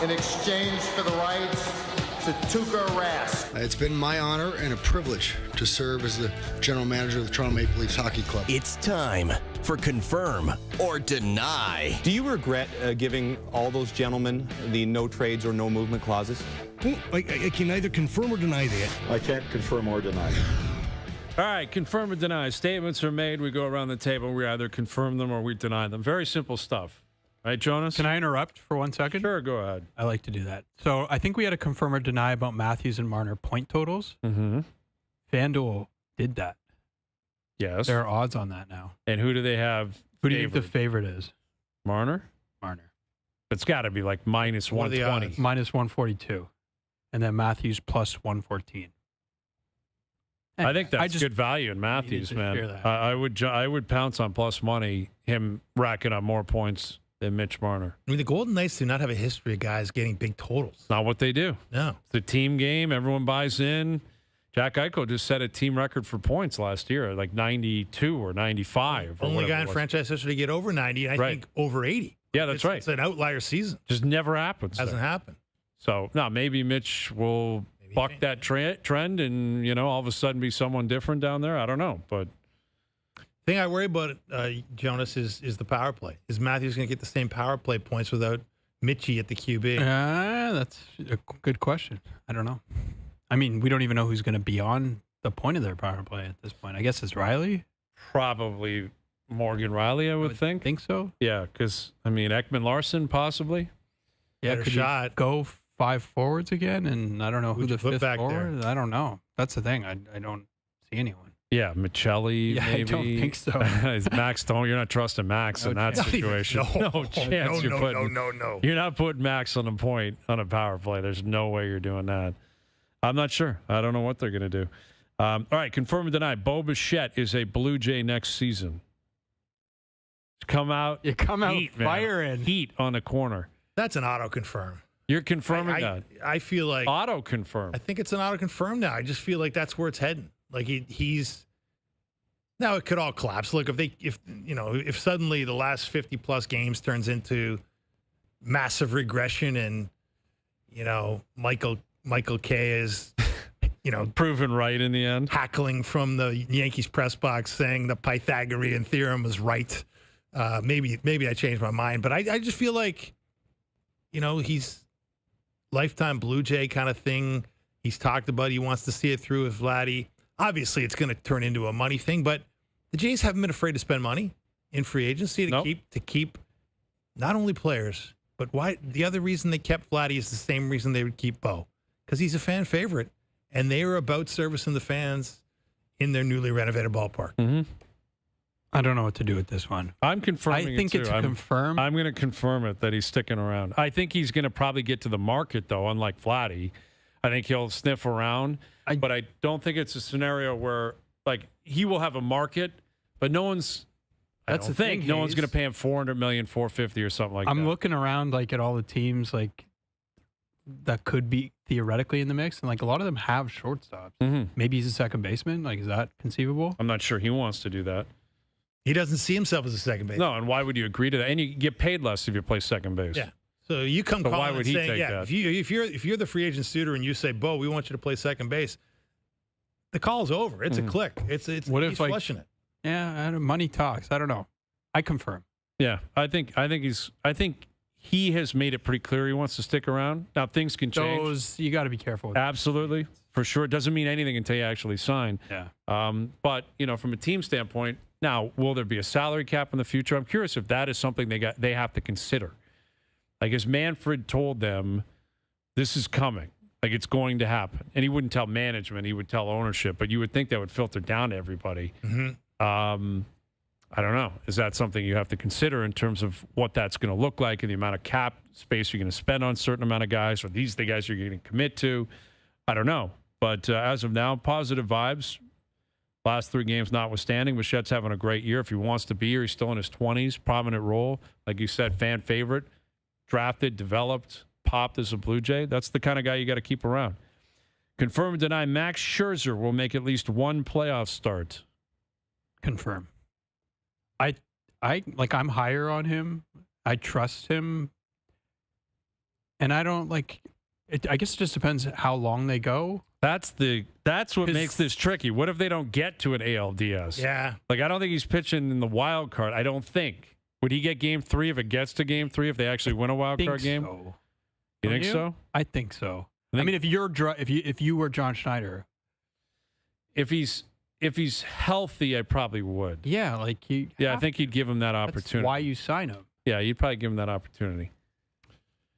in exchange for the rights to Tuukka Rask. It's been my honor and a privilege to serve as the general manager of the Toronto Maple Leafs Hockey Club. It's time for Confirm or Deny. Do you regret giving all those gentlemen the no trades or no movement clauses? I can neither confirm or deny that. I can't confirm or deny. All right, confirm or deny. Statements are made. We go around the table. We either confirm them or we deny them. Very simple stuff. Right, Jonas? Can I interrupt for 1 second? Sure, go ahead. I like to do that. So I think we had a confirm or deny about Matthews and Marner point totals. Mm-hmm. FanDuel did that. Yes. There are odds on that now. And who do they have? Who do you think the favorite is? Marner? Marner. It's got to be like minus 120. Minus 142. And then Matthews plus 114. I think that's good value in Matthews, man. I would pounce on plus money, him racking up more points than Mitch Marner. I mean, the Golden Knights do not have a history of guys getting big totals. Not what they do. No. It's a team game. Everyone buys in. Jack Eichel just set a team record for points last year, like 92 or 95. Only guy in franchise history to get over 90, and I think over 80. Yeah, that's right. It's an outlier season. Just never happens. Hasn't happened. So, no, maybe Mitch will buck that trend and, all of a sudden be someone different down there. I don't know. But the thing I worry about, Jonas, is the power play. Is Matthews going to get the same power play points without Mitchie at the QB? That's a good question. I don't know. I mean, we don't even know who's going to be on the point of their power play at this point. I guess it's Riley? Probably Morgan Riley, I would think. Think so? Yeah, because, Ekman Larson possibly. Yeah, Better could shot. You go 5 forwards again? And I don't know who the fifth back forward. I don't know. That's the thing. I don't see anyone. Yeah, Michelli, yeah, maybe. I don't think so. Max, you're not trusting Max in that situation. No chance you're putting. No. You're not putting Max on the point on a power play. There's no way you're doing that. I'm not sure. I don't know what they're going to do. All right, confirm or deny. Bo Bichette is a Blue Jay next season. Come out. You come out heat, firing. Heat on the corner. That's an auto confirm. You're confirming that. I feel like auto confirm. I think it's an auto confirm now. I just feel like that's where it's heading. Like he's now it could all collapse. Look, if suddenly the last 50 plus games turns into massive regression and Michael K is proven right in the end, hackling from the Yankees press box saying the Pythagorean theorem was right. Maybe I changed my mind, but I just feel like he's lifetime Blue Jay kind of thing. He's talked about he wants to see it through with Vladdy. Obviously, it's going to turn into a money thing, but the Jays haven't been afraid to spend money in free agency to keep not only players, but why the other reason they kept Vladdy is the same reason they would keep Bo, because he's a fan favorite, and they are about servicing the fans in their newly renovated ballpark. Mm-hmm. I don't know what to do with this one. I'm confirming I think it too. it's a confirm. I'm going to confirm it that he's sticking around. I think he's going to probably get to the market, though, unlike Vladdy. I think he'll sniff around, but I don't think it's a scenario where, he will have a market, but no one's no one's going to pay him $400 million, $450 or something like that. I'm looking around, at all the teams, that could be theoretically in the mix, and, a lot of them have shortstops. Mm-hmm. Maybe he's a second baseman. Is that conceivable? I'm not sure he wants to do that. He doesn't see himself as a second baseman. No, and why would you agree to that? And you get paid less if you play second base. Yeah. So you come so calling why would and he saying, take that? if you're the free agent suitor and you say, Bo, we want you to play second base, the call's over. It's a click. It's what he's if, flushing it. Yeah, money talks. I don't know. I confirm. Yeah, I think he has made it pretty clear he wants to stick around. Now things can change. You got to be careful with Absolutely. For sure. It doesn't mean anything until you actually sign. Yeah. But, from a team standpoint, now, will there be a salary cap in the future? I'm curious if that is something they have to consider. As Manfred told them, this is coming. It's going to happen. And he wouldn't tell management. He would tell ownership. But you would think that would filter down to everybody. Mm-hmm. I don't know. Is that something you have to consider in terms of what that's going to look like and the amount of cap space you're going to spend on a certain amount of guys? Or these the guys you're going to commit to? I don't know. But as of now, positive vibes. Last 3 games notwithstanding, Bichette's having a great year. If he wants to be here, he's still in his 20s, prominent role. Like you said, fan favorite, drafted, developed, popped as a Blue Jay. That's the kind of guy you got to keep around. Confirm or deny Max Scherzer will make at least one playoff start. Confirm. I'm higher on him. I trust him. And I don't like it. I guess it just depends how long they go. That's what makes this tricky. What if they don't get to an ALDS? Yeah. Like, I don't think he's pitching in the wild card. I don't think. Would he get game 3 if it gets to game 3 if they actually win a wild card game? So. You think so? I think so. I mean, if you were John Schneider, if he's healthy, I probably would. Yeah, like I think he'd give him that opportunity. That's why you sign him. Yeah, you'd probably give him that opportunity.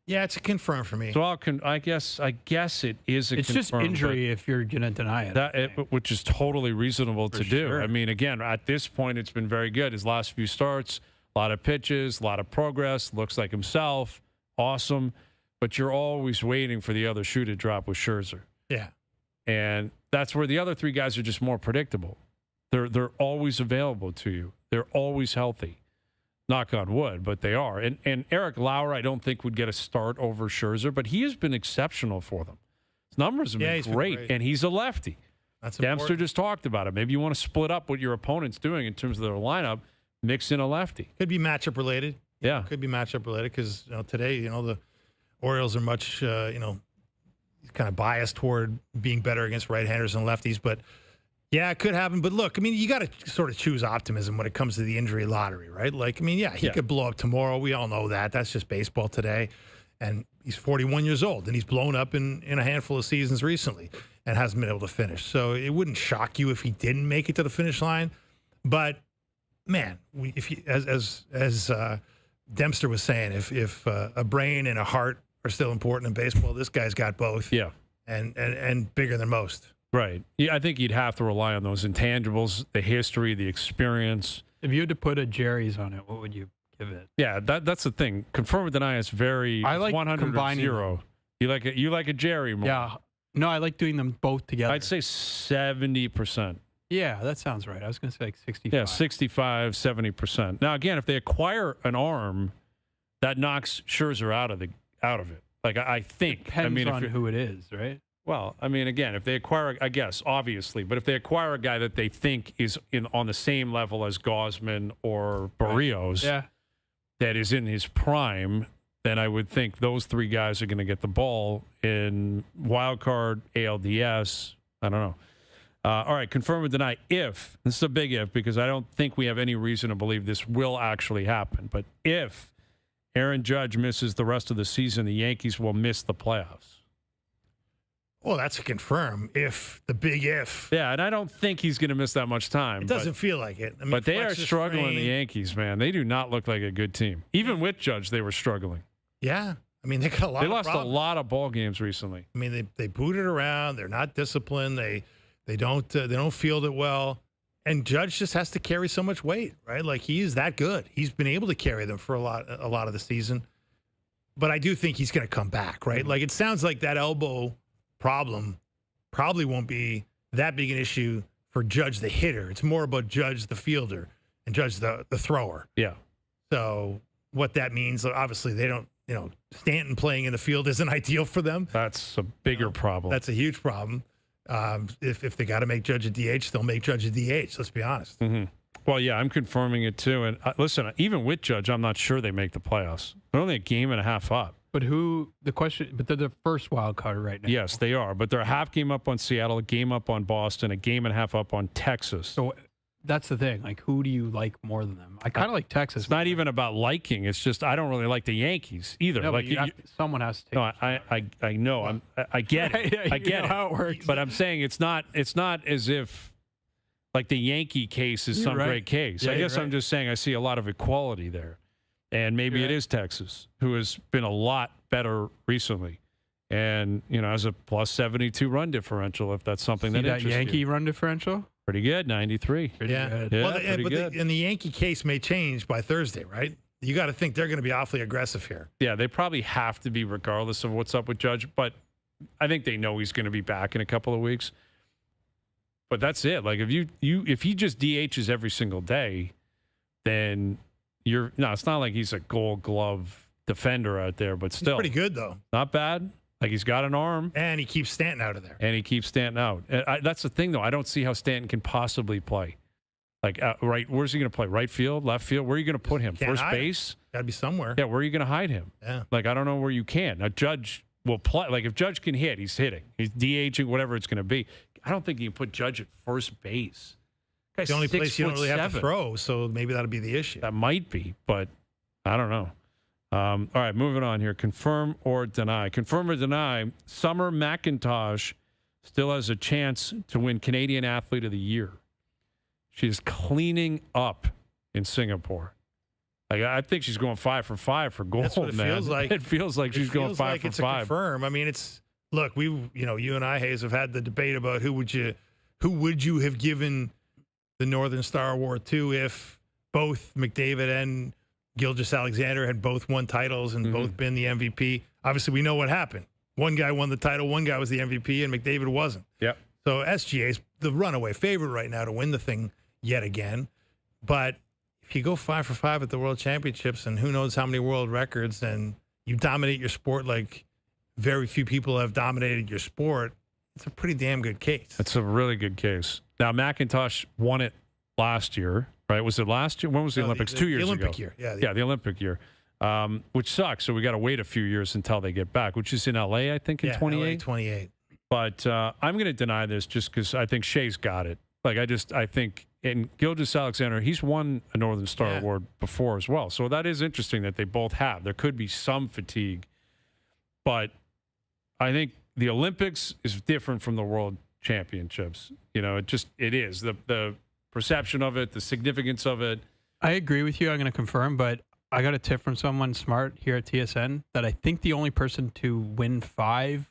Yeah, it's a confirm for me. So I guess it is a. It's just injury if you're going to deny it. Which is totally reasonable to do. Sure. I mean, again, at this point, it's been very good. His last few starts, a lot of pitches, a lot of progress. Looks like himself. Awesome. But you're always waiting for the other shoe to drop with Scherzer. Yeah. And that's where the other 3 guys are just more predictable. They're always available to you. They're always healthy. Knock on wood, but they are. And Eric Lauer, I don't think would get a start over Scherzer, but he has been exceptional for them. His numbers have been great, and he's a lefty. That's Dempster important. just talked about it. Maybe you want to split up what your opponent's doing in terms of their lineup, mix in a lefty. Could be matchup related. Yeah. Could be matchup related because today, the Orioles are much, kind of biased toward being better against right-handers and lefties. But, yeah, it could happen. But, look, I mean, you got to sort of choose optimism when it comes to the injury lottery, right? Like, I mean, he could blow up tomorrow. We all know that. That's just baseball today. And he's 41 years old, and he's blown up in a handful of seasons recently and hasn't been able to finish. So it wouldn't shock you if he didn't make it to the finish line. But, man, as Dempster was saying, if a brain and a heart are still important in baseball, this guy's got both. Yeah. And bigger than most. Right. Yeah, I think you'd have to rely on those intangibles, the history, the experience. If you had to put a Jerry's on it, what would you give it? Yeah, that's the thing. Confirm or deny is very I like 100 combining 0. You like a Jerry more. Yeah. No, I like doing them both together. I'd say 70%. Yeah, that sounds right. I was going to say like 65. Yeah, 65, 70%. Now, again, if they acquire an arm, that knocks Scherzer out of it. Like, I think. Depends on who it is, right? Well, I mean, again, if they acquire, I guess, obviously, but if they acquire a guy that they think is on the same level as Gausman or Barrios, that is in his prime, then I would think those 3 guys are going to get the ball in wild card, ALDS. I don't know. All right, confirm or deny if, this is a big if because I don't think we have any reason to believe this will actually happen, but if Aaron Judge misses the rest of the season, the Yankees will miss the playoffs. Well, that's a confirm. If the big if. Yeah, and I don't think he's going to miss that much time. It doesn't feel like it. I mean, but they are struggling, the Yankees, man. They do not look like a good team. Even with Judge, they were struggling. Yeah. I mean, they got a lot. They lost a lot of ball games recently. I mean, they booted around. They're not disciplined. They don't field it well. And Judge just has to carry so much weight, right? Like, he is that good. He's been able to carry them for a lot of the season. But I do think he's going to come back, right? Like, it sounds like that elbow problem probably won't be that big an issue for Judge the hitter. It's more about Judge the fielder and Judge the thrower. Yeah. So what that means, obviously they don't, Stanton playing in the field isn't ideal for them. That's a bigger problem. That's a huge problem. If they got to make Judge a DH, they'll make Judge a DH. Let's be honest. Mm-hmm. Well, yeah, I'm confirming it too. And listen, even with Judge, I'm not sure they make the playoffs. They're only a game and a half up. But they're the first wild card right now. Yes, they are. But they're a half game up on Seattle, a game up on Boston, a game and a half up on Texas. So that's the thing. Like, who do you like more than them? I kind of like Texas. It's not even about liking. It's just I don't really like the Yankees either. No, like someone has to take I know. I get it. I get how it works. But I'm saying it's not as if like the Yankee case is some great case. Yeah, I guess right. I'm just saying I see a lot of equality there. And maybe it is Texas, who has been a lot better recently. And, has a plus 72 run differential, if that's something that interests Yankee you. run differential? Pretty good, 93. Pretty good. Yeah, Well, pretty good. And the Yankee case may change by Thursday, right? You got to think they're going to be awfully aggressive here. Yeah, they probably have to be regardless of what's up with Judge. But I think they know he's going to be back in a couple of weeks. But that's it. Like, if he just DHs every single day, then it's not like he's a Gold Glove defender out there, but still He's pretty good though. not bad. Like, he's got an arm. And he keeps Stanton out of there. Out. That's the thing, though. I don't see how Stanton can possibly play. Like, right, where's he going to play? Right field, left field? Where are you going to put him? First base? Got to be somewhere. Yeah, where are you going to hide him? Yeah. Like, I don't know where you can. Now, Judge will play. Like, if Judge can hit, he's hitting. He's DHing, whatever it's going to be. I don't think you can put Judge at first base. It's the only place you don't really have to throw, so maybe that'll be the issue. That might be, but I don't know. All right, moving on here. Confirm or deny. Confirm or deny, Summer McIntosh still has a chance to win Canadian Athlete of the Year. She's cleaning up in Singapore. Like, I think she's going 5 for 5 for gold. That's what it feels like. It feels like she's going 5 for 5. It's a confirm. I mean, look. You and I, Hayes, have had the debate about who would you have given the Northern Star Award to if both McDavid and Gilgeous-Alexander had both won titles and both been the MVP. Obviously, we know what happened. One guy won the title, one guy was the MVP, and McDavid wasn't. Yep. So SGA's the runaway favorite right now to win the thing yet again. But if you go 5 for 5 at the World Championships and who knows how many world records, and you dominate your sport like very few people have dominated your sport, it's a pretty damn good case. It's a really good case. Now, McIntosh won it last year, right? Was it last year? When was the Olympics? 2 years ago. The Olympic year. Yeah, the Olympic year, which sucks. So we got to wait a few years until they get back, which is in L.A., I think, in 28. 28. But I'm going to deny this just because I think Shea's got it. Like, I think, and Gilgeous-Alexander, he's won a Northern Star Award before as well. So that is interesting that they both have. There could be some fatigue. But I think the Olympics is different from the World Championships. It is. The perception of it, the significance of it. I agree with you. I'm going to confirm, but I got a tip from someone smart here at TSN that I think the only person to win 5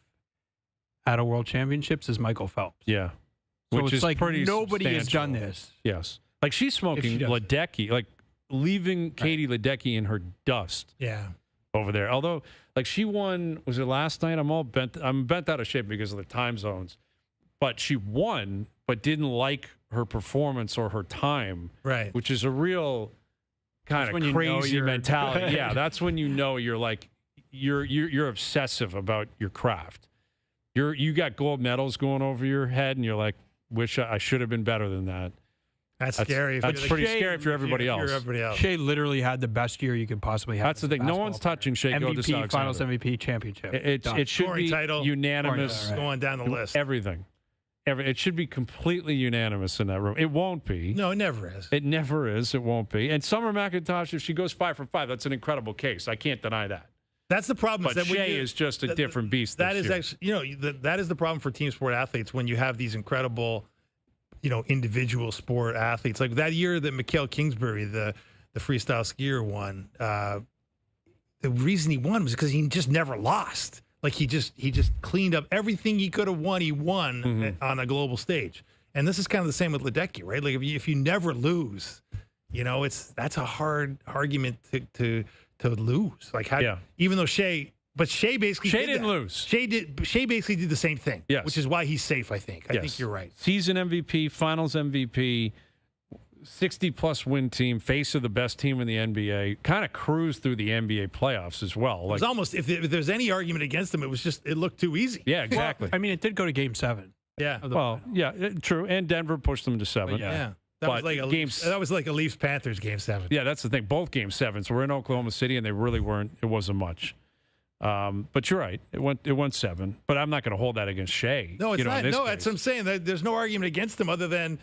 at a World Championships is Michael Phelps. Yeah. So Which it's is like pretty nobody has substantial. done this. Yes. Like, she's smoking Ledecky, like leaving Katie Ledecky in her dust. Yeah. Over there. Although, like, she won, was it last night? I'm bent out of shape because of the time zones. But she won, but didn't like her performance or her time. Right. Which is a real kind of crazy mentality. Yeah, that's when you know you're like you're obsessive about your craft. You got gold medals going over your head, and you're like, wish I should have been better than that. That's scary. That's pretty scary for everybody else. Shea literally had the best year you could possibly have. That's the thing. No one's touching Shea MVP, Finals MVP, championship. It should be title, unanimous. Going down the list. Everything. It should be completely unanimous in that room. It won't be. No, it never is. It never is. It won't be. And Summer McIntosh, if she goes 5 for 5, that's an incredible case. I can't deny that. That's the problem. But Shea is just a different beast. That is actually, that is the problem for team sport athletes when you have these incredible, individual sport athletes. Like that year that Mikhail Kingsbury, the freestyle skier, won. The reason he won was because he just never lost. Like he just cleaned up everything he could have won. He won on a global stage, and this is kind of the same with Ledecky, right? Like if you never lose, that's a hard argument to lose. Like even though Shea basically didn't lose. Shea basically did the same thing. Yes. Which is why he's safe. I think you're right. Season MVP, Finals MVP. 60-plus win team, face of the best team in the NBA, kind of cruised through the NBA playoffs as well. It was almost, if there's any argument against them, it looked too easy. Yeah, exactly. Well, I mean, it did go to Game 7. Yeah. True. And Denver pushed them to 7. Yeah. That was like a Leafs-Panthers Game 7. Yeah, that's the thing. Both Game 7s were in Oklahoma City, and they really weren't. It wasn't much. But you're right. It went 7. But I'm not going to hold that against Shea. No, it's not. No, that's what I'm saying. There's no argument against them other than,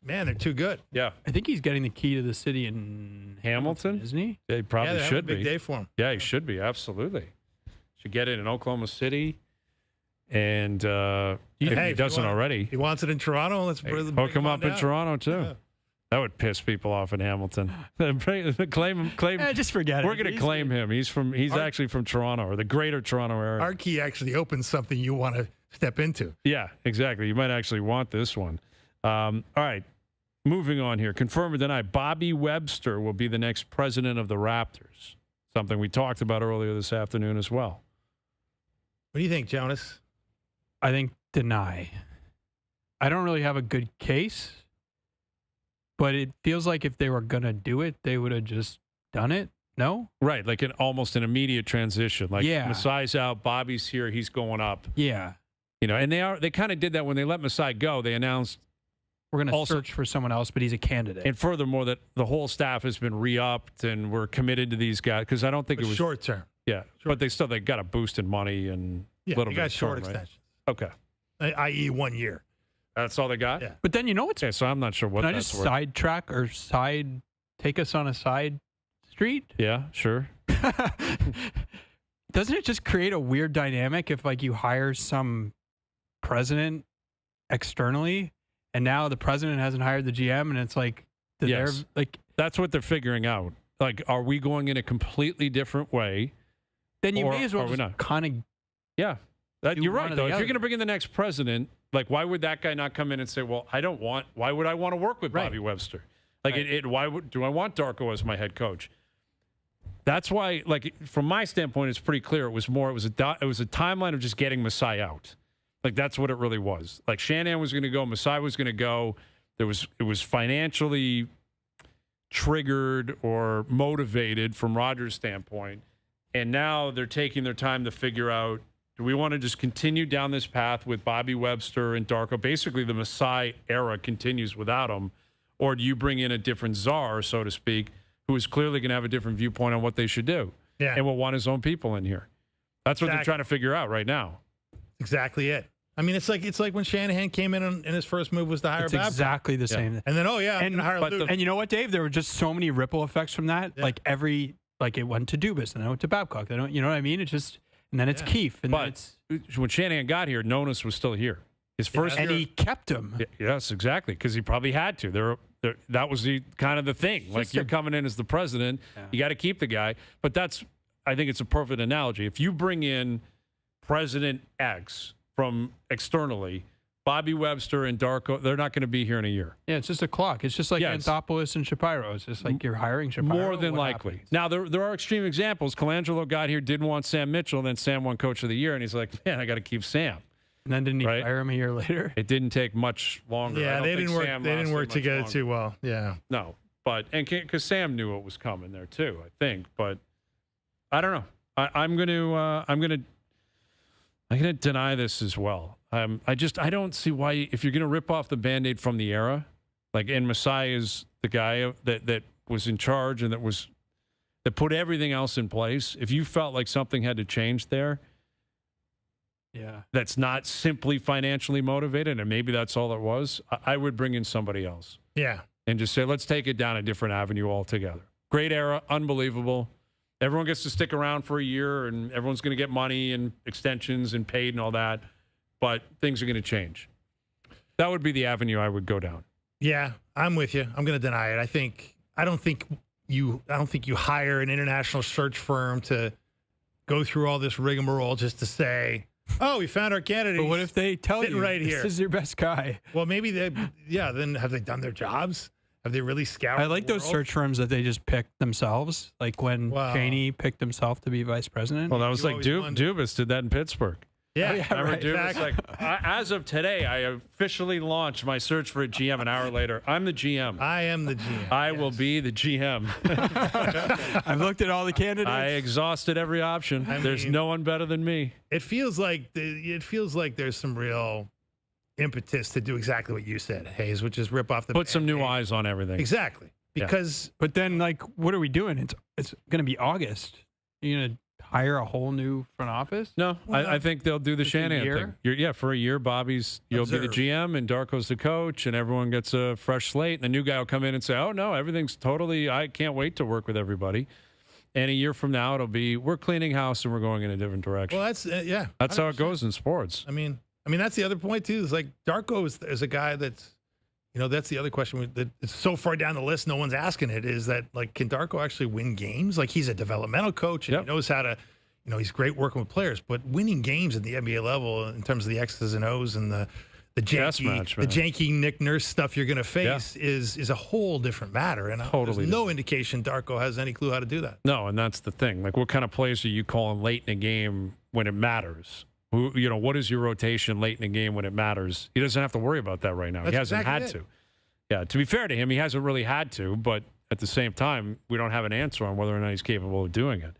man, they're too good. Yeah. I think he's getting the key to the city in Hamilton, isn't he? Yeah, he probably should be. Big day for him. Yeah, he should be. Absolutely. Should get it in Oklahoma City. And if he doesn't already. He wants it in Toronto. Let's hook him up in Toronto, too. Yeah. That would piss people off in Hamilton. claim him. Just forget it. We're going to claim him. He's actually from Toronto, or the greater Toronto area. Our key actually opens something you want to step into. Yeah, exactly. You might actually want this one. All right. Moving on here. Confirm or deny, Bobby Webster will be the next president of the Raptors. Something we talked about earlier this afternoon as well. What do you think, Jonas? I think deny. I don't really have a good case, but it feels like if they were going to do it, they would have just done it. No? Right, like almost an immediate transition. Like Yeah. Masai's out, Bobby's here, he's going up. Yeah. You know, and they kind of did that when they let Masai go. They announced We're going to also- search for someone else, but he's a candidate. and furthermore that the whole staff has been re-upped and we're committed to these guys because I don't think it was short term. Yeah, but they got a boost in money and Yeah, a little they bit got of short term, right? extensions, Okay, i.e., 1 year. that's all they got. Yeah. But then you know what's Okay, so I'm not sure what Can I that's just worth. sidetrack or take us on a side street? Yeah, sure. Doesn't it just create a weird dynamic if like you hire some president externally and now the president hasn't hired the GM and it's like Yes. they're like That's what they're figuring out. Like, are we going in a completely different way? then you Or may as well are we just not? kind of Yeah, Do you're one right or though. the If you're other. going to bring in the next president, like, why would that guy not come in and say, "Well, why would I want to work with Right. Bobby Webster? Like, Right. why do I want Darko as my head coach?" That's why, like, from my standpoint, it's pretty clear. It was a timeline of just getting Masai out. Like, that's what it really was. Like, Shanahan was going to go, Masai was going to go. It was financially triggered or motivated from Rodgers' standpoint. And now they're taking their time to figure out, do we want to just continue down this path with Bobby Webster and Darko? Basically, the Masai era continues without him. Or do you bring in a different czar, so to speak, who is clearly going to have a different viewpoint on what they should do and will want his own people in here? That's what they're trying to figure out right now. Exactly it. I mean, it's like when Shanahan came in and his first move was to hire it's Babcock. exactly the same. And then, I'm And, going to hire Lou. and you know what, Dave? There were just so many ripple effects from that. Yeah. Like it went to Dubas and then it went to Babcock. They don't, you know what I mean? It's just, and then it's Keefe. And then But it's, when Shanahan got here, Nonis was still here. His first and he kept him. Yes, exactly, because he probably had to. That was kind of the thing. Like, you're coming in as the president, you got to keep the guy. But I think it's a perfect analogy. If you bring in President X from externally, Bobby Webster and Darko, they're not going to be here in a year. Yeah, it's just a clock. It's just like Anthopoulos and Shapiro. It's just like you're hiring Shapiro. More than what likely. happens? Now, there are extreme examples. Colangelo got here, didn't want Sam Mitchell, then Sam won Coach of the Year, and he's like, man, I got to keep Sam. And then didn't he fire him a year later? It didn't take much longer. I Yeah, don't they think didn't work. Sam They didn't lasted work much together longer. too well. Yeah. No, but because Sam knew what was coming there too, I think. But I don't know. I'm gonna deny this as well. I don't see why, if you're gonna rip off the Band-Aid from the era, like, and Masai is the guy that was in charge and that put everything else in place. If you felt like something had to change there, Yeah. that's not simply financially motivated, and maybe that's all it was, I would bring in somebody else. Yeah. And just say, let's take it down a different avenue altogether. Great era, unbelievable. Everyone gets to stick around for a year, and everyone's going to get money and extensions and paid and all that, but things are going to change. That would be the avenue I would go down. Yeah, I'm with you. I'm going to deny it. I don't think you hire an international search firm to go through all this rigmarole just to say, oh, we found our candidate. But what if they tell sitting you right this here is your best guy? Well, maybe then have they done their jobs? Have they really scoured? I like the those world? search firms that they just picked themselves, like when Cheney picked himself to be vice president. Well, that was You like always wonder. Dubas did that in Pittsburgh. Yeah, Remember right, Dubas? exactly. Like, as of today, I officially launched my search for a GM. An hour later, I'm the GM. I am the GM. I will be the GM. I've looked at all the candidates. I exhausted every option. There's no one better than me. It feels like there's some real impetus to do exactly what you said, Hayes, which is rip off the Put some new Band-Aid. eyes on everything. Exactly. Yeah. Because But then, like, what are we doing? It's going to be August. You're going to hire a whole new front office? No, I think they'll do the Just a Shanahan year? thing. Yeah, for a year, you'll be the Observe. GM and Darko's the coach, and everyone gets a fresh slate. And the new guy will come in and say, oh, no, everything's I can't wait to work with everybody. And a year from now, it'll be, we're cleaning house and we're going in a different direction. well, that's yeah. That's how it 100%. goes in sports. I mean, that's the other point too. Is like Darko is a guy that's, that's the other question that it's so far down the list, no one's asking it. Is that, like, can Darko actually win games? Like, he's a developmental coach and he knows how to, he's great working with players. But winning games at the NBA level in terms of the X's and O's and the janky Nick Nurse stuff you're going to face is a whole different matter. And there's no indication Darko has any clue how to do that. No, and that's the thing. Like, what kind of plays are you calling late in a game when it matters? What is your rotation late in a game when it matters? He doesn't have to worry about that right now. That's he hasn't exactly had to. Yeah, to be fair to him, he hasn't really had to, but at the same time, we don't have an answer on whether or not he's capable of doing it.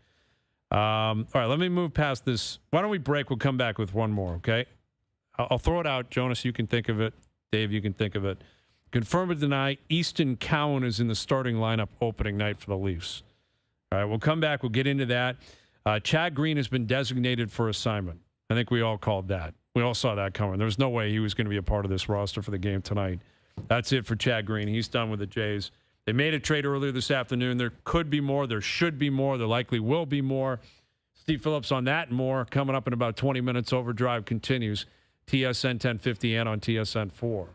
All right, let me move past this. Why don't we break? We'll come back with one more, okay? I'll throw it out. Jonas, you can think of it. Dave, you can think of it. Confirm or deny, Easton Cowan is in the starting lineup opening night for the Leafs. All right, we'll come back. We'll get into that. Chad Green has been designated for assignment. I think we all called that. We all saw that coming. There was no way he was going to be a part of this roster for the game tonight. That's it for Chad Green. He's done with the Jays. They made a trade earlier this afternoon. There could be more. There should be more. There likely will be more. Steve Phillips on that and more coming up in about 20 minutes. Overdrive continues. TSN 1050 and on TSN 4.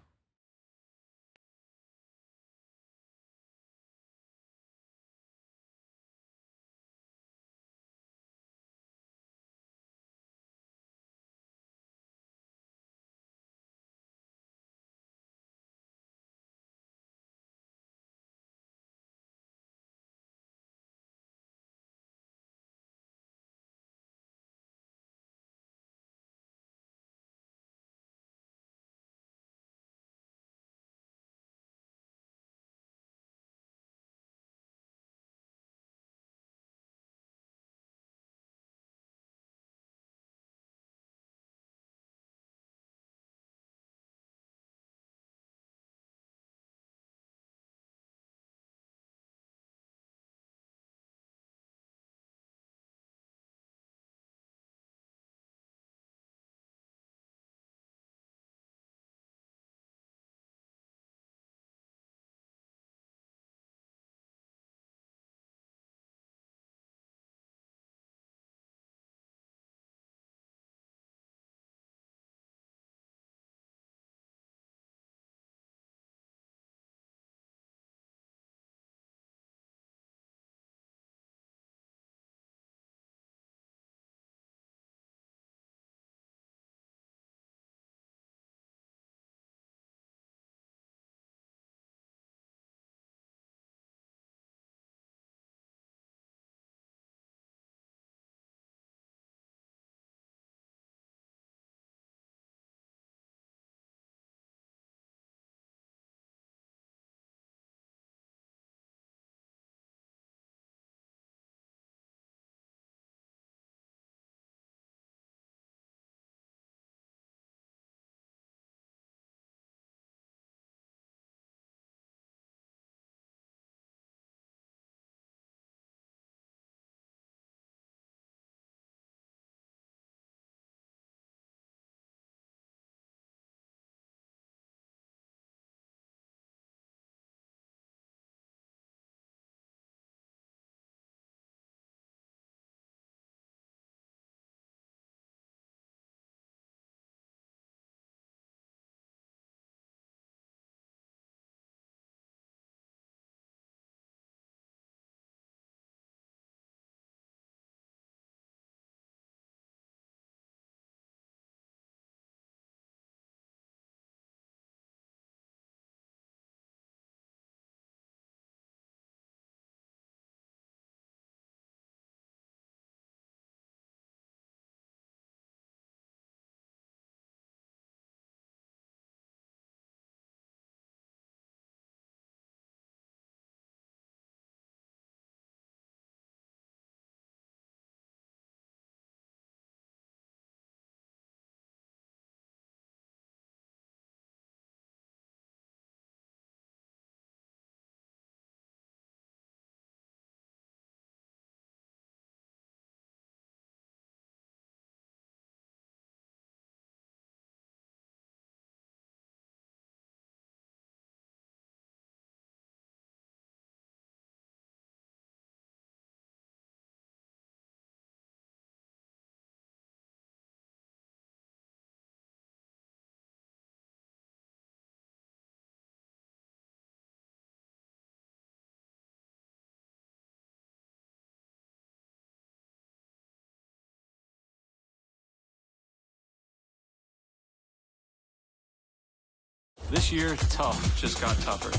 This year, tough just got tougher.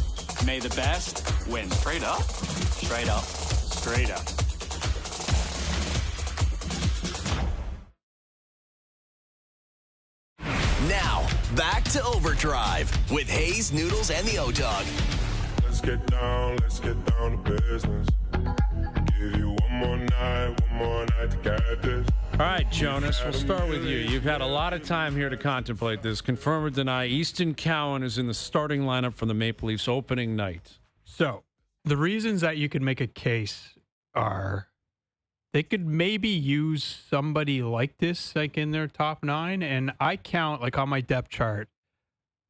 May the best win. Straight up? Straight up. Straight up. Now, back to Overdrive with Hayes, Noodles, and the O-Dog. Let's get down to business. Give you one more night to get this. All right, Jonas, we'll start with you. You've had a lot of time here to contemplate this. Confirm or deny, Easton Cowan is in the starting lineup for the Maple Leafs opening night. So the reasons that you could make a case are they could maybe use somebody like this, like in their top 9. And I count, like on my depth chart,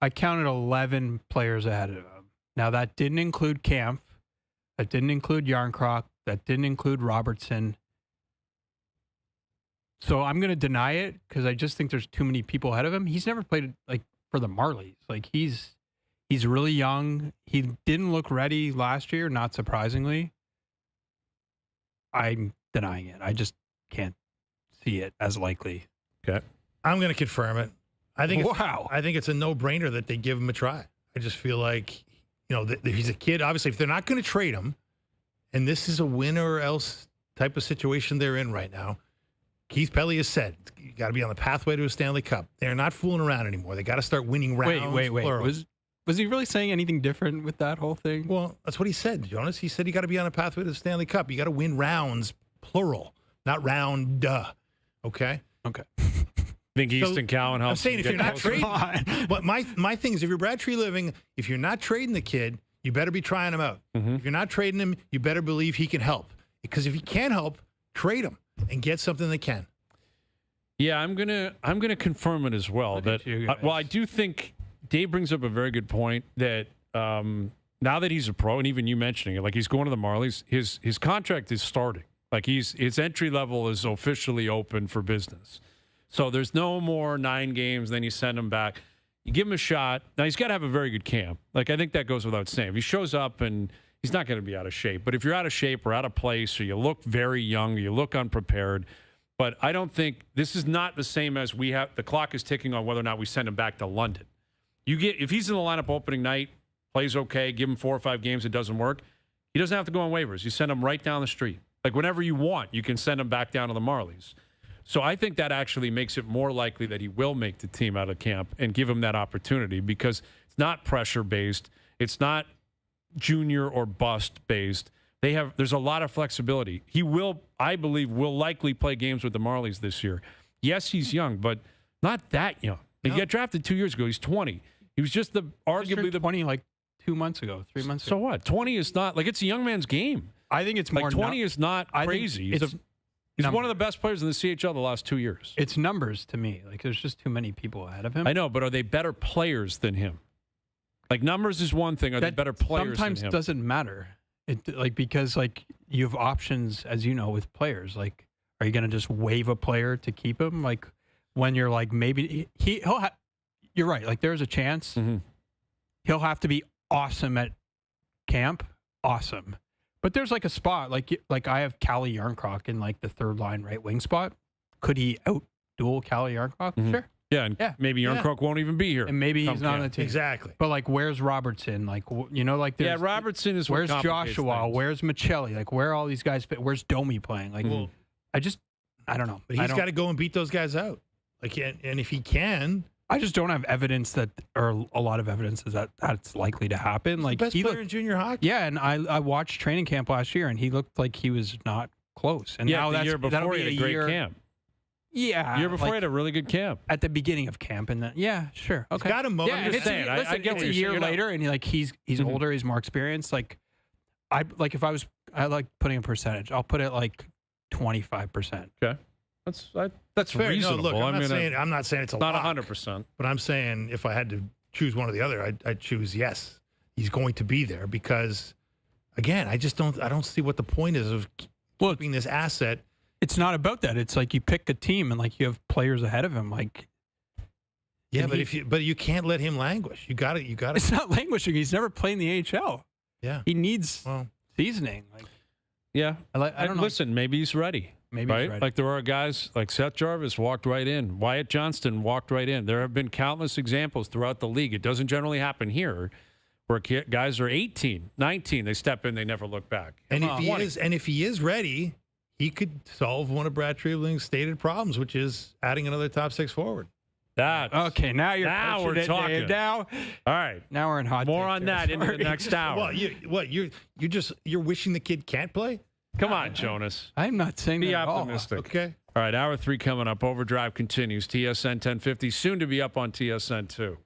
I counted 11 players ahead of him. Now, that didn't include Kampf. That didn't include Yarncroc. That didn't include Robertson. So I'm going to deny it because I just think there's too many people ahead of him. He's never played like for the Marlies. Like he's really young. He didn't look ready last year, not surprisingly. I'm denying it. I just can't see it as likely. Okay. I'm going to confirm it. I think wow. I think it's a no-brainer that they give him a try. I just feel like, he's a kid. Obviously, if they're not going to trade him, and this is a win or else type of situation they're in right now, Keith Pelly has said, you got to be on the pathway to a Stanley Cup. They're not fooling around anymore. They got to start winning rounds. Wait. Plural. Was he really saying anything different with that whole thing? Well, that's what he said, Jonas. He said you got to be on a pathway to the Stanley Cup. You got to win rounds, plural, not round. Okay. I think Easton Cowan helps. I'm saying if you're not trading, but my thing is, if you're Brad Treliving, if you're not trading the kid, you better be trying him out. Mm-hmm. If you're not trading him, you better believe he can help. Because if he can't help, trade him and get something that can. Yeah, I'm gonna confirm it as well. I do think Dave brings up a very good point that now that he's a pro, and even you mentioning it, like he's going to the Marlies, his contract is starting. Like his entry level is officially open for business. So there's no more 9 games, then you send him back. You give him a shot. Now, he's got to have a very good camp. Like, I think that goes without saying. If he shows up and he's not going to be out of shape, but if you're out of shape or out of place or you look very young or you look unprepared, but I don't think this is not the same as the clock is ticking on whether or not we send him back to London. If he's in the lineup opening night, plays okay, give him 4 or 5 games, it doesn't work, he doesn't have to go on waivers. You send him right down the street. Like, whenever you want, you can send him back down to the Marlies. So I think that actually makes it more likely that he will make the team out of camp and give him that opportunity because it's not pressure-based. It's not junior or bust-based. There's a lot of flexibility. He will, I believe, likely play games with the Marlies this year. Yes, he's young, but not that young. No. He got drafted 2 years ago. He's 20. He was just arguably the 20 like 2 months ago, 3 months ago. So what? 20 is not like it's a young man's game. I think it's more 20 is not crazy. He's one of the best players in the CHL the last 2 years. It's numbers to me. Like, there's just too many people ahead of him. I know, but are they better players than him? Like, numbers is one thing. Are they better players than him? Sometimes doesn't matter. Because you have options, as you know, with players. Like, are you going to just waive a player to keep him? Like, when you're like, maybe you're right. Like, there's a chance he'll have to be awesome at camp. Awesome. But there's like a spot, like I have Calle Yarncroc in like the third line right wing spot. Could he out-duel Calle Yarncroc? Sure. Yeah, and maybe Yarncroc won't even be here. And maybe he's not on the team. Exactly. But like, where's Robertson? Like, Robertson is where's Joshua? Things. Where's Michelli? Like, where are all these guys? Where's Domi playing? Like, I don't know. But he's got to go and beat those guys out. Like, and if he can. I just don't have evidence or a lot of evidence is that that's likely to happen. Like, best player in junior hockey. Yeah, and I watched training camp last year, and he looked like he was not close. And now the year before he had a great camp. Yeah, the year before he had a really good camp at the begining of camp, and then sure, okay. He's got him. Yeah, I'm just saying. I get it's what a you're year saying. later, and he's older, he's more experienced. Like, I like putting a percentage. I'll put it like 25%. Okay. That's fair. reasonable. No, look, I'm not saying it's a not lock, 100%. But I'm saying if I had to choose one or the other, I'd choose yes. He's going to be there because, again, I don't see what the point is of keeping this asset. It's not about that. It's like you pick a team and like you have players ahead of him. Like, yeah, but you can't let him languish. You got to. It's not languishing. He's never played in the AHL. Yeah, he needs seasoning. Like, yeah, I don't know. Listen, maybe he's ready. Maybe right? he's ready. Like there are guys like Seth Jarvis walked right in. Wyatt Johnston walked right in. There have been countless examples throughout the league. It doesn't generally happen here where guys are 18, 19, they step in, they never look back. And if he is ready, he could solve one of Brad Treliving's stated problems, which is adding another top 6 forward. Okay, now we're talking. Dave. Now, all right. Now we're in hot. More on that into the next hour. Well, you're wishing the kid can't play? Come on, Jonas. I'm not saying Be that optimistic. At all. Okay. All right, hour 3 coming up. OverDrive continues. TSN 1050, soon to be up on TSN 2.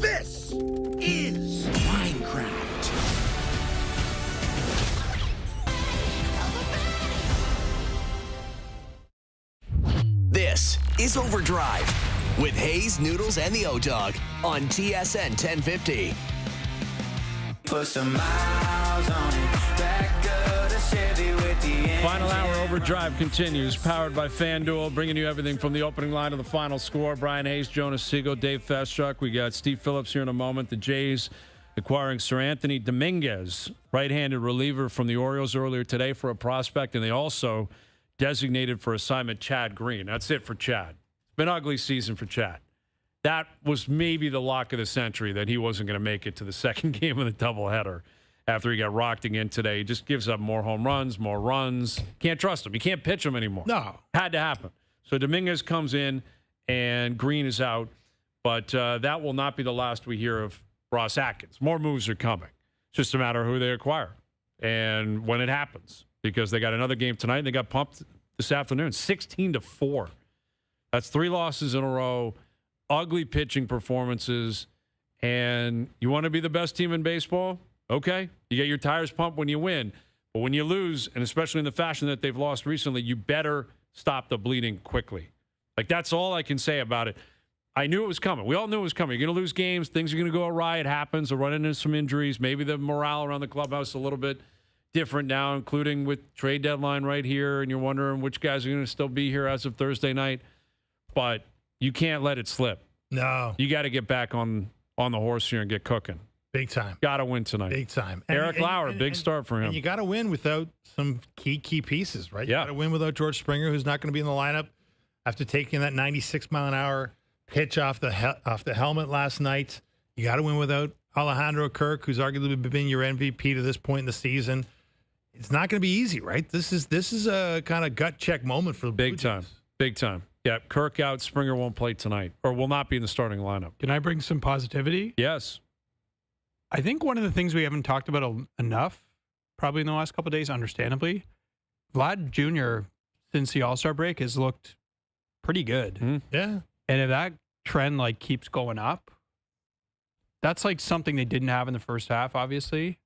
This is Minecraft. This is OverDrive with Hayes, Noodles, and the O-Dog on TSN 1050. Put some miles on it. Back of the Chevy with at the end. Final hour overdrive continues, powered by FanDuel, bringing you everything from the opening line to the final score. Brian Hayes, Jonas Siegel, Dave Festruck. We got Steve Phillips here in a moment. The Jays acquiring Sir Anthony Dominguez, right-handed reliever from the Orioles earlier today for a prospect, and they also designated for assignment Chad Green. That's it for Chad. It's been an ugly season for Chad. That was maybe the lock of the century, that he wasn't going to make it to the second game of the doubleheader after he got rocked again today. He just gives up more home runs, more runs. Can't trust him. You can't pitch him anymore. No. Had to happen. So Dominguez comes in, and Green is out. But that will not be the last we hear of Ross Atkins. More moves are coming. It's just a matter of who they acquire and when it happens, because they got another game tonight, and they got pumped this afternoon, 16-4. That's 3 losses in a row, ugly pitching performances, and you want to be the best team in baseball? Okay, you get your tires pumped when you win. But when you lose, and especially in the fashion that they've lost recently, you better stop the bleeding quickly. Like, that's all I can say about it. I knew it was coming. We all knew it was coming. You're going to lose games. Things are going to go awry. It happens. They'll run into some injuries. Maybe the morale around the clubhouse is a little bit different now, including with trade deadline right here, and you're wondering which guys are going to still be here as of Thursday night. But you can't let it slip. No. You got to get back on the horse here and get cooking. Big time. Got to win tonight. Big time. Eric Lauer, big start for him. And you got to win without some key pieces, right? Yeah. You got to win without George Springer, who's not going to be in the lineup after taking that 96-mile-an-hour pitch off the helmet last night. You got to win without Alejandro Kirk, who's arguably been your MVP to this point in the season. It's not going to be easy, right? This is a kind of gut check moment for the Blue Jays. Big time. Yeah, Kirk out. Springer won't play tonight, or will not be in the starting lineup. Can I bring some positivity? Yes. I think one of the things we haven't talked about enough, probably in the last couple of days, understandably, Vlad Jr., since the All-Star break, has looked pretty good. Mm-hmm. Yeah. And if that trend keeps going up, that's something they didn't have in the first half, obviously.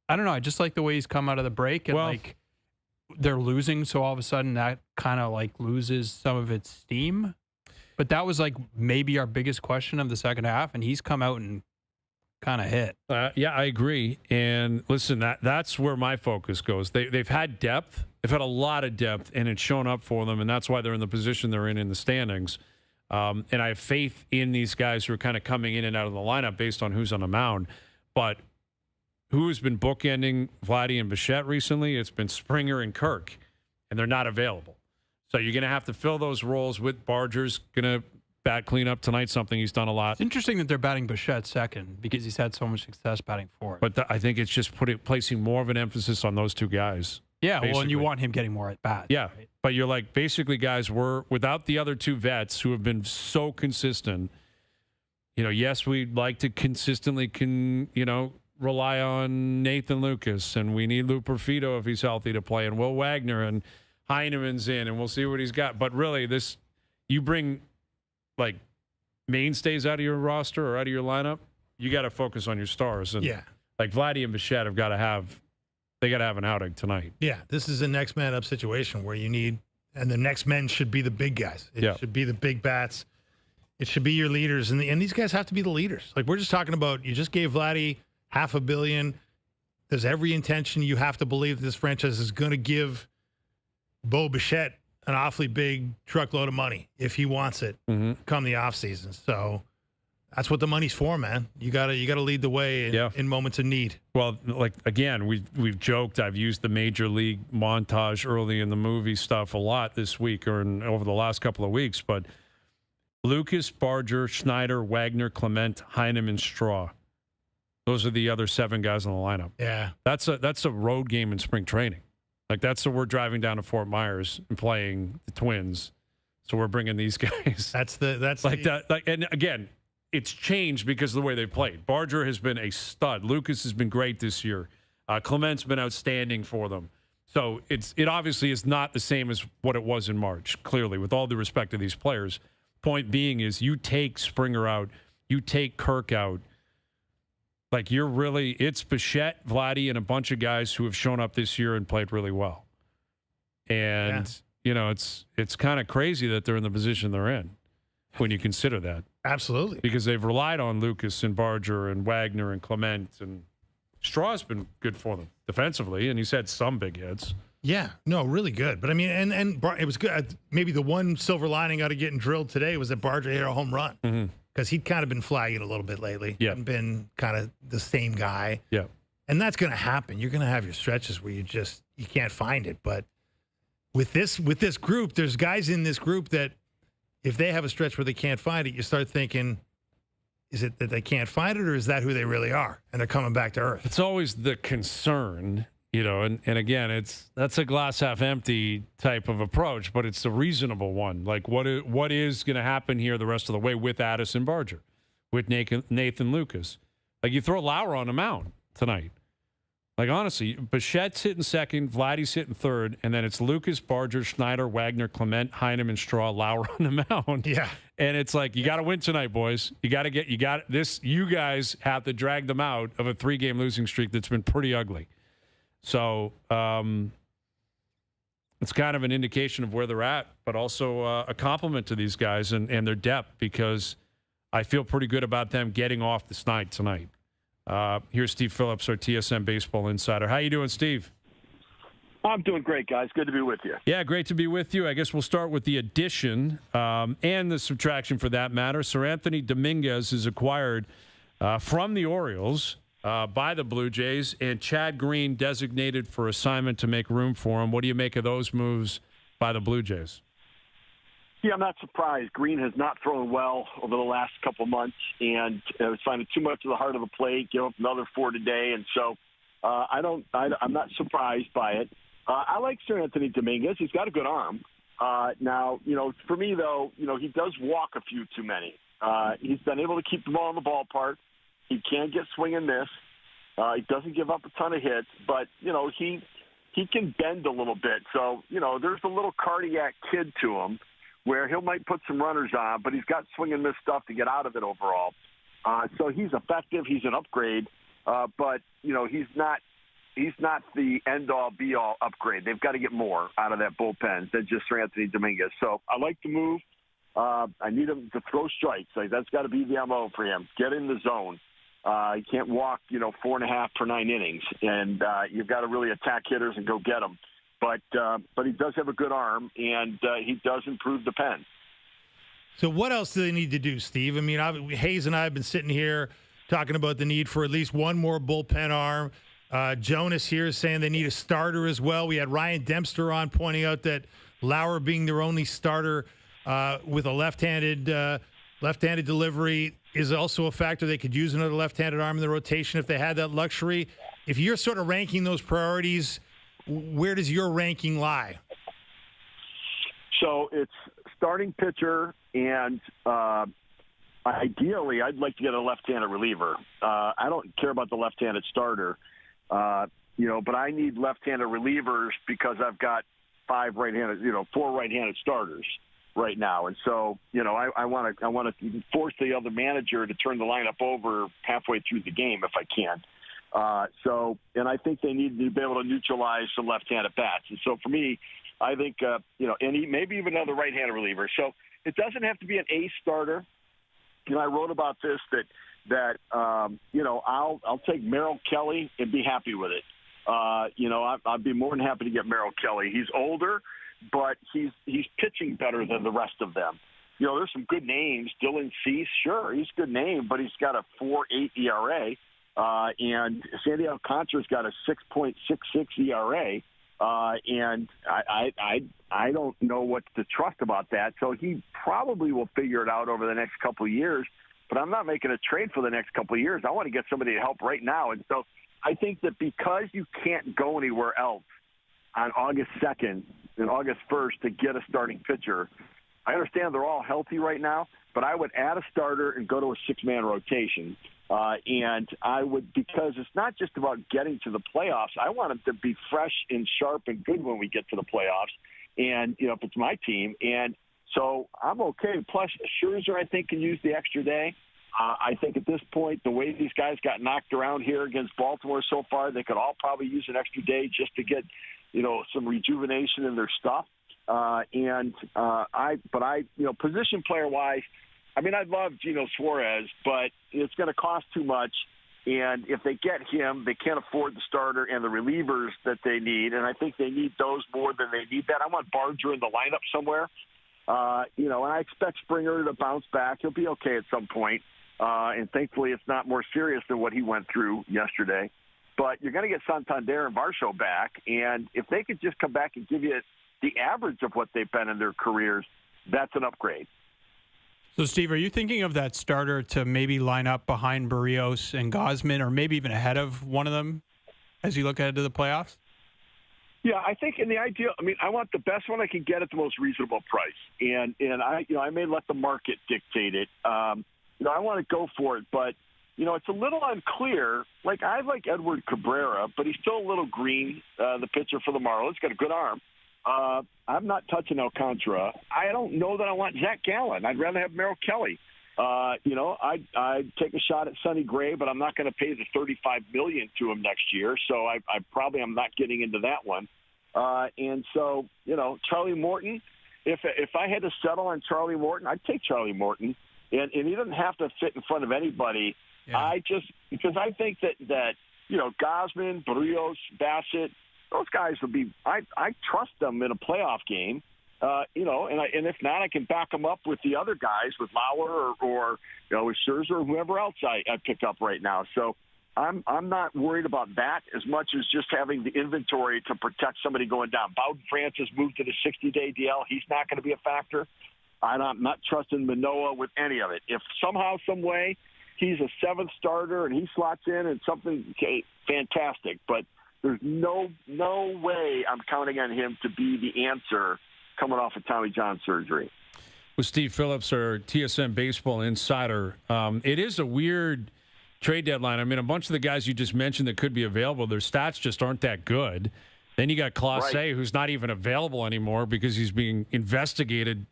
I don't know. I just like the way he's come out of the break, and they're losing, so all of a sudden that kind of loses some of its steam. But that was maybe our biggest question of the second half, and he's come out and kind of hit. Yeah, I agree. And listen, that's where my focus goes. They've had depth. They've had a lot of depth, and it's shown up for them, and that's why they're in the position they're in the standings. And I have faith in these guys who are kind of coming in and out of the lineup based on who's on the mound. But who has been bookending Vladdy and Bichette recently? It's been Springer and Kirk, and they're not available. So you're going to have to fill those roles with Barger's going to bat cleanup tonight, something he's done a lot. It's interesting that they're batting Bichette second because he's had so much success batting fourth. But I think it's just placing more of an emphasis on those two guys. Yeah, basically. Well, and you want him getting more at bats. Yeah, right? But you're basically guys were without the other two vets who have been so consistent. Yes, we'd like to consistently rely on Nathan Lucas, and we need Lou Perfito if he's healthy to play, and Will Wagner, and Heineman's in, and we'll see what he's got. But really, you bring mainstays out of your roster or out of your lineup, you got to focus on your stars. And Vladdy and Bichette have got to have an outing tonight. Yeah, this is a next man up situation where you need, and the next men should be the big guys. It should be the big bats. It should be your leaders, and these guys have to be the leaders. We're just talking about, you just gave Vladdy $500 million. There's every intention you have to believe that this franchise is going to give Bo Bichette an awfully big truckload of money if he wants it come the offseason. So that's what the money's for, man. You gotta lead the way in moments of need. Well, again, we've joked. I've used the Major League montage early in the movie stuff a lot this week or over the last couple of weeks. But Lucas, Barger, Schneider, Wagner, Clement, Heineman, Straw. Those are the other 7 guys on the lineup. Yeah, that's a road game in spring training. We're driving down to Fort Myers and playing the Twins, so we're bringing these guys. And again, it's changed because of the way they've played. Barger has been a stud. Lucas has been great this year. Clement's been outstanding for them. So it obviously is not the same as what it was in March. Clearly, with all due respect to these players, point being is you take Springer out, you take Kirk out. It's Bichette, Vladdy, and a bunch of guys who have shown up this year and played really well. And, it's kind of crazy that they're in the position they're in when you consider that. Absolutely. Because they've relied on Lucas and Barger and Wagner and Clement, and Straw's been good for them defensively, and he's had some big hits. Yeah, no, really good. But I mean, and it was good. Maybe the one silver lining out of getting drilled today was that Barger hit a home run because he'd kind of been flagging a little bit lately. Yeah, and been kind of the same guy. Yeah, and that's going to happen. You're going to have your stretches where you can't find it. But with this group, there's guys in this group that if they have a stretch where they can't find it, you start thinking, is it that they can't find it, or is that who they really are and they're coming back to earth? It's always the concern. And again, that's a glass half empty type of approach, but it's a reasonable one. Like what is going to happen here the rest of the way with Addison Barger, with Nathan Lucas? Like you throw Lauer on the mound tonight. Like honestly, Bichette's hitting second, Vladdy's hitting third, and then it's Lucas, Barger, Schneider, Wagner, Clement, Heineman, Straw, Lauer on the mound. Yeah, and it's like you got to win tonight, boys. You got this. You guys have to drag them out of a 3-game losing streak that's been pretty ugly. So it's kind of an indication of where they're at, but also a compliment to these guys and their depth, because I feel pretty good about them getting off the snide tonight. Here's Steve Phillips, our TSN baseball insider. How you doing, Steve? I'm doing great, guys. Good to be with you. Yeah, great to be with you. I guess we'll start with the addition and the subtraction for that matter. Sir Anthony Dominguez is acquired from the Orioles by the Blue Jays, and Chad Green designated for assignment to make room for him. What do you make of those moves by the Blue Jays? Yeah, I'm not surprised. Green has not thrown well over the last couple of months, and was finding too much of the heart of the plate, give up another 4 today, and so I'm not surprised by it. I like Sir Anthony Dominguez. He's got a good arm. Now, for me, though, he does walk a few too many. He's been able to keep the ball in the ballpark. He can get swing and miss. He doesn't give up a ton of hits, but, he can bend a little bit. So, there's a little cardiac kid to him where he might put some runners on, but he's got swing and miss stuff to get out of it overall. So he's effective. He's an upgrade, but, he's not the end-all, be-all upgrade. They've got to get more out of that bullpen than just Sir Anthony Dominguez. So I like the move. I need him to throw strikes. Like, that's got to be the MO for him. Get in the zone. He can't walk, 4.5 per 9 innings, and you've got to really attack hitters and go get them. But he does have a good arm, and he does improve the pen. So what else do they need to do, Steve? I mean, Hayes and I have been sitting here talking about the need for at least one more bullpen arm. Jonas here is saying they need a starter as well. We had Ryan Dempster on pointing out that Lauer being their only starter with a left-handed delivery is also a factor. They could use another left-handed arm in the rotation if they had that luxury. If you're sort of ranking those priorities, where does your ranking lie? So it's starting pitcher, and ideally I'd like to get a left-handed reliever. I don't care about the left-handed starter, but I need left-handed relievers because I've got 4 right-handed starters right now. And so, I want to force the other manager to turn the lineup over halfway through the game if I can. And I think they need to be able to neutralize some left-handed bats. And so for me, I think, maybe even another right-handed reliever. So it doesn't have to be an ace starter. I wrote about this that I'll take Merrill Kelly and be happy with it. I'd be more than happy to get Merrill Kelly. He's older, but he's pitching better than the rest of them. There's some good names. Dylan Cease, sure, he's a good name, but he's got a 4.8 ERA. And Sandy Alcantara's got a 6.66 ERA. And I don't know what to trust about that. So he probably will figure it out over the next couple of years. But I'm not making a trade for the next couple of years. I want to get somebody to help right now. And so I think that because you can't go anywhere else on August 2nd and August 1st to get a starting pitcher, I understand they're all healthy right now, but I would add a starter and go to a 6-man rotation. And I would, because it's not just about getting to the playoffs. I want them to be fresh and sharp and good when we get to the playoffs. And, if it's my team. And so I'm okay. Plus, Scherzer, I think, can use the extra day. I think at this point, the way these guys got knocked around here against Baltimore so far, they could all probably use an extra day just to get, some rejuvenation in their stuff. Position player-wise, I mean, I'd love Geno Suarez, but it's going to cost too much. And if they get him, they can't afford the starter and the relievers that they need. And I think they need those more than they need that. I want Barger in the lineup somewhere. And I expect Springer to bounce back. He'll be okay at some point. And thankfully it's not more serious than what he went through yesterday. But you're going to get Santander and Varsho back. And if they could just come back and give you the average of what they've been in their careers, that's an upgrade. So, Steve, are you thinking of that starter to maybe line up behind Barrios and Gausman, or maybe even ahead of one of them as you look ahead to the playoffs? Yeah, I think in the ideal, I want the best one I can get at the most reasonable price, and I may let the market dictate it. I want to go for it, but it's a little unclear. Like I like Edward Cabrera, but he's still a little green. The pitcher for the Marlins, got a good arm. I'm not touching Alcantara. I don't know that I want Zach Gallen. I'd rather have Merrill Kelly. I'd take a shot at Sonny Gray, but I'm not going to pay the $35 million to him next year. So I probably am not getting into that one. And so Charlie Morton. If I had to settle on Charlie Morton, I'd take Charlie Morton, and he doesn't have to fit in front of anybody. Yeah. Because I think that Gausman, Barrios, Bassett. Those guys would be. I trust them in a playoff game, and if not, I can back them up with the other guys, with Lauer or with Scherzer or whoever else I pick up right now. So I'm not worried about that as much as just having the inventory to protect somebody going down. Bowden Francis moved to the 60-day DL. He's not going to be a factor. I'm not trusting Manoah with any of it. If somehow, some way, he's a seventh starter and he slots in and something, okay, fantastic, but there's no way I'm counting on him to be the answer coming off of Tommy John surgery. With Steve Phillips, our TSN baseball insider, it is a weird trade deadline. A bunch of the guys you just mentioned that could be available, their stats just aren't that good. Then you got Clase, right, who's not even available anymore because he's being investigated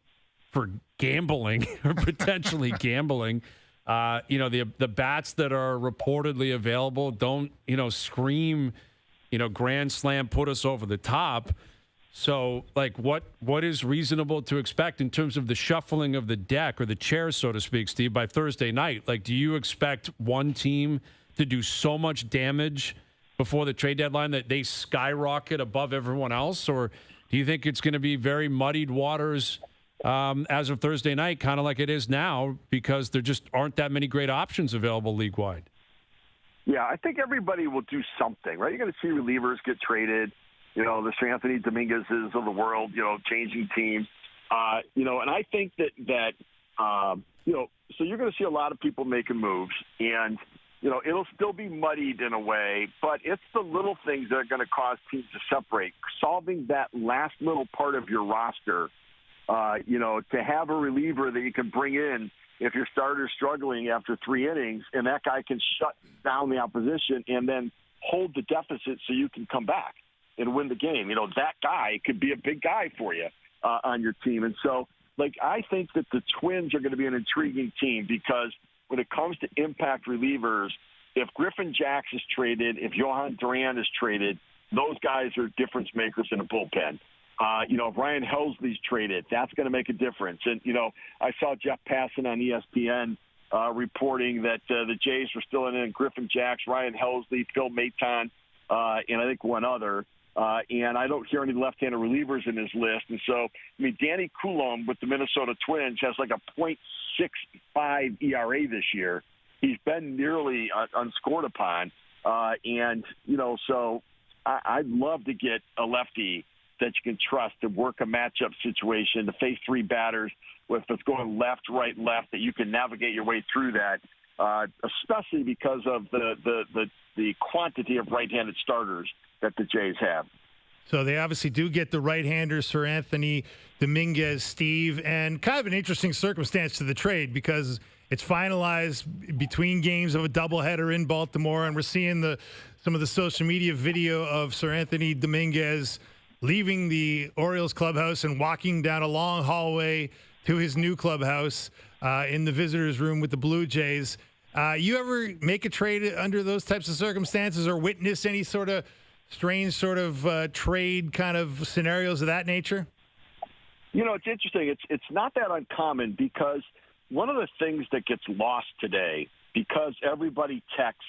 for gambling or potentially gambling. The bats that are reportedly available don't, scream, grand slam, put us over the top. So, what is reasonable to expect in terms of the shuffling of the deck or the chairs, so to speak, Steve, by Thursday night? Do you expect one team to do so much damage before the trade deadline that they skyrocket above everyone else? Or do you think it's going to be very muddied waters as of Thursday night, kind of like it is now, because there just aren't that many great options available league-wide? Yeah, I think everybody will do something, right? You're going to see relievers get traded, the Sir Anthony Dominguez's of the world, changing teams, and I think that so you're going to see a lot of people making moves, and, it'll still be muddied in a way, but it's the little things that are going to cause teams to separate. Solving that last little part of your roster, to have a reliever that you can bring in if your starter's struggling after 3 innings, and that guy can shut down the opposition and then hold the deficit so you can come back and win the game. That guy could be a big guy for you on your team. And so, I think that the Twins are going to be an intriguing team because when it comes to impact relievers, if Griffin Jax is traded, if Johan Duran is traded, those guys are difference makers in a bullpen. If Ryan Helsley's traded, that's going to make a difference. And, I saw Jeff Passan on ESPN reporting that the Jays were still in Griffin Jax, Ryan Helsley, Phil Maton, and I think one other. And I don't hear any left-handed relievers in his list. And so, Danny Coulomb with the Minnesota Twins has a .65 ERA this year. He's been nearly unscored upon. So I'd love to get a lefty that you can trust to work a matchup situation, to face 3 batters with it's going left, right, left, that you can navigate your way through that, especially because of the quantity of right-handed starters that the Jays have. So they obviously do get the right-hander, Sir Anthony Dominguez, Steve, and kind of an interesting circumstance to the trade because it's finalized between games of a doubleheader in Baltimore, and we're seeing some of the social media video of Sir Anthony Dominguez leaving the Orioles clubhouse and walking down a long hallway to his new clubhouse in the visitors' room with the Blue Jays. You ever make a trade under those types of circumstances or witness any sort of strange trade kind of scenarios of that nature? It's interesting. It's not that uncommon because one of the things that gets lost today, because everybody texts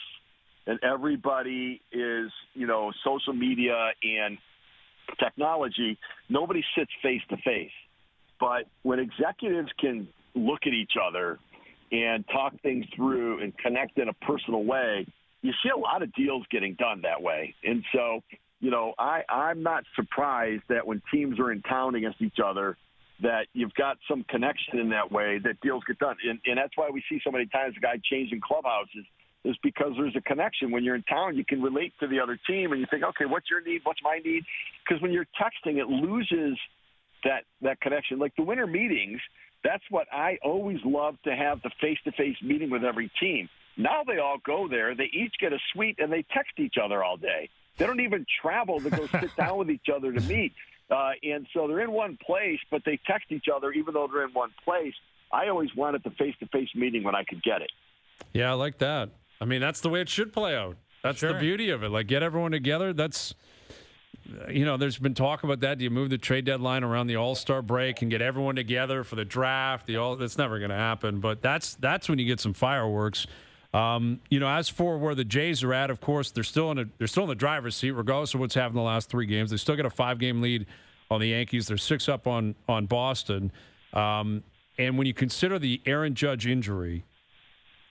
and everybody is, social media and technology, nobody sits face to face. But when executives can look at each other and talk things through and connect in a personal way, you see a lot of deals getting done that way. And so, I'm not surprised that when teams are in town against each other, that you've got some connection in that way, that deals get done. And that's why we see so many times a guy changing clubhouses, is because there's a connection. When you're in town, you can relate to the other team, and you think, okay, what's your need? What's my need? Because when you're texting, it loses that connection. Like the winter meetings, that's what I always love, to have the face-to-face meeting with every team. Now they all go there. They each get a suite, and they text each other all day. They don't even travel to go sit down with each other to meet. And so they're in one place, but they text each other even though they're in one place. I always wanted the face-to-face meeting when I could get it. Yeah, I like that. I mean, that's the way it should play out. That's the beauty of it. Like, get everyone together. That's, there's been talk about that. Do you move the trade deadline around the All-Star break and get everyone together for the draft? That's never going to happen. But that's when you get some fireworks. As for where the Jays are at, of course, they're still in the driver's seat, regardless of what's happened in the last 3 games. They still got a 5-game lead on the Yankees. They're 6 up on Boston. And when you consider the Aaron Judge injury,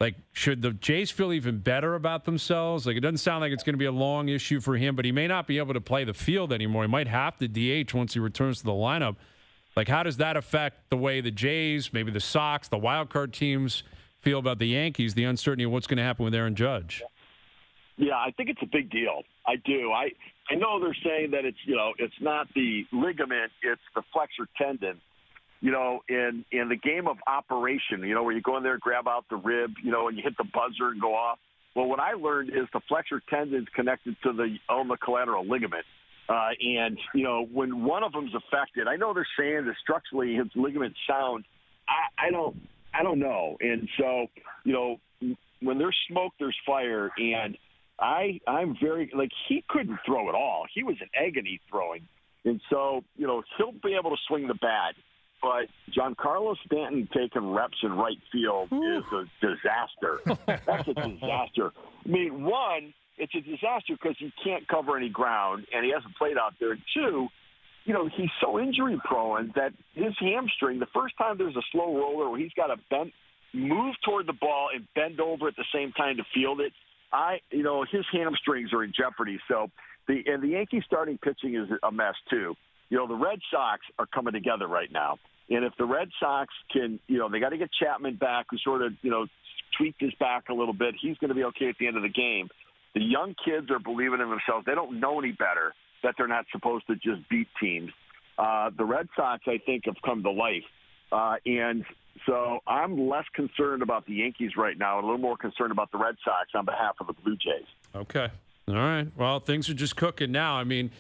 like, should the Jays feel even better about themselves? Like, it doesn't sound like it's going to be a long issue for him, but he may not be able to play the field anymore. He might have to DH once he returns to the lineup. Like, how does that affect the way the Jays, maybe the Sox, the wild card teams feel about the Yankees, the uncertainty of what's going to happen with Aaron Judge? Yeah, I think it's a big deal. I do. I know they're saying that it's, it's not the ligament, it's the flexor tendon. In the game of operation, where you go in there and grab out the rib, and you hit the buzzer and go off. Well, what I learned is the flexor tendon is connected to the ulnar collateral ligament. And when one of them's affected, I know they're saying that structurally his ligaments sound. I don't know. And so, when there's smoke, there's fire. And I'm very, he couldn't throw at all. He was in agony throwing. And so, he'll be able to swing the bat. But Giancarlo Stanton taking reps in right field is a disaster. That's a disaster. I mean, one, it's a disaster because he can't cover any ground, and he hasn't played out there. Two, he's so injury prone that his hamstring, the first time there's a slow roller where he's got to move toward the ball and bend over at the same time to field it, his hamstrings are in jeopardy. So the Yankees starting pitching is a mess too. The Red Sox are coming together right now. And if the Red Sox can, they got to get Chapman back, who sort of, tweaked his back a little bit. He's going to be okay at the end of the game. The young kids are believing in themselves. They don't know any better, that they're not supposed to just beat teams. The Red Sox, I think, have come to life. And so I'm less concerned about the Yankees right now and a little more concerned about the Red Sox on behalf of the Blue Jays. Okay. All right. Well, things are just cooking now. I mean,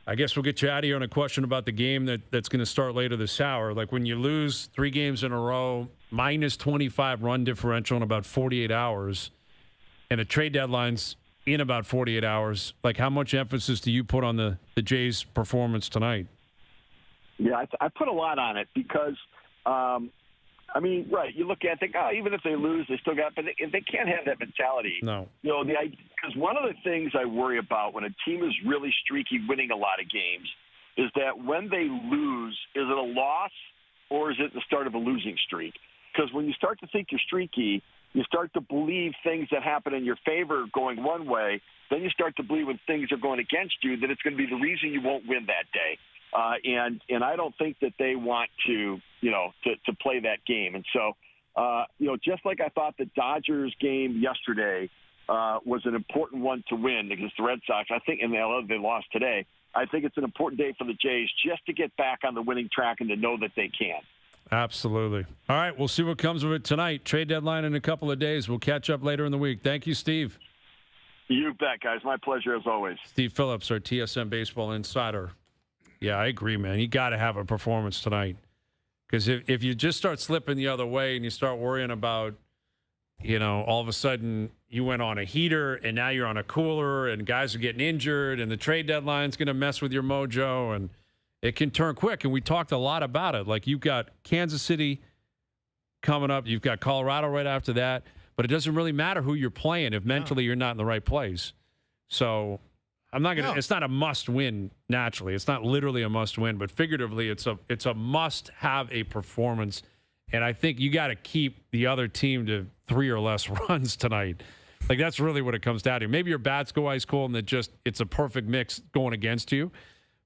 I guess we'll get you out of here on a question about the game that's going to start later this hour. Like, when you lose 3 games in a row, minus 25 run differential in about 48 hours, and the trade deadline's in about 48 hours, like, how much emphasis do you put on the Jays' performance tonight? Yeah, I put a lot on it because, right, you look at it, think, even if they lose, they still got, but they can't have that mentality. No. Because one of the things I worry about when a team is really streaky, winning a lot of games, is that when they lose, is it a loss or is it the start of a losing streak? Because when you start to think you're streaky, you start to believe things that happen in your favor going one way, then you start to believe when things are going against you that it's going to be the reason you won't win that day. And I don't think that they want to play that game. And so, just like I thought the Dodgers game yesterday was an important one to win against the Red Sox, I think, and they lost today, I think it's an important day for the Jays just to get back on the winning track and to know that they can. Absolutely. All right, we'll see what comes of it tonight. Trade deadline in a couple of days. We'll catch up later in the week. Thank you, Steve. You bet, guys. My pleasure as always. Steve Phillips, our TSN Baseball Insider. Yeah, I agree, man. You got to have a performance tonight. Because if you just start slipping the other way and you start worrying about, all of a sudden you went on a heater and now you're on a cooler and guys are getting injured and the trade deadline's going to mess with your mojo and it can turn quick. And we talked a lot about it. Like, you've got Kansas City coming up. You've got Colorado right after that. But it doesn't really matter who you're playing if mentally you're not in the right place. So I'm not gonna. It's not a must win. Naturally, it's not literally a must win, but figuratively, it's a must have a performance. And I think you got to keep the other team to 3 or less runs tonight. Like, that's really what it comes down to. Maybe your bats go ice cold and it's a perfect mix going against you.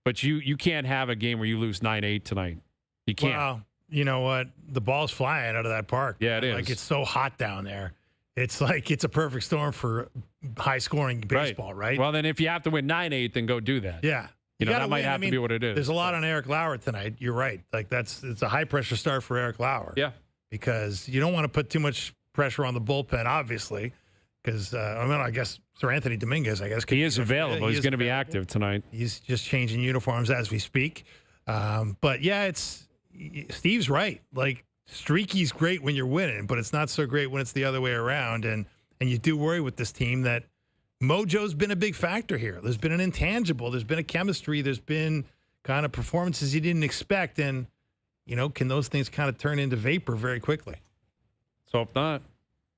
But you can't have a game where you lose 9-8 tonight. You can't. Well, you know what? The ball's flying out of that park. Yeah, it is. Like, it's so hot down there. It's like it's a perfect storm for high-scoring baseball, right? Well, then if you have to win 9-8, then go do that. Yeah. You know, that might have to be what it is. There's a lot on Eric Lauer tonight. You're right. Like, it's a high-pressure start for Eric Lauer. Yeah. Because you don't want to put too much pressure on the bullpen, obviously. Because, I guess Sir Anthony Dominguez, he is available. He's going to be active tonight. He's just changing uniforms as we speak. But, yeah, Steve's right. Like, streaky's great when you're winning, but it's not so great when it's the other way around. And you do worry with this team that mojo's been a big factor here. There's been an intangible. There's been a chemistry. There's been kind of performances you didn't expect. And, can those things kind of turn into vapor very quickly? Let's hope not.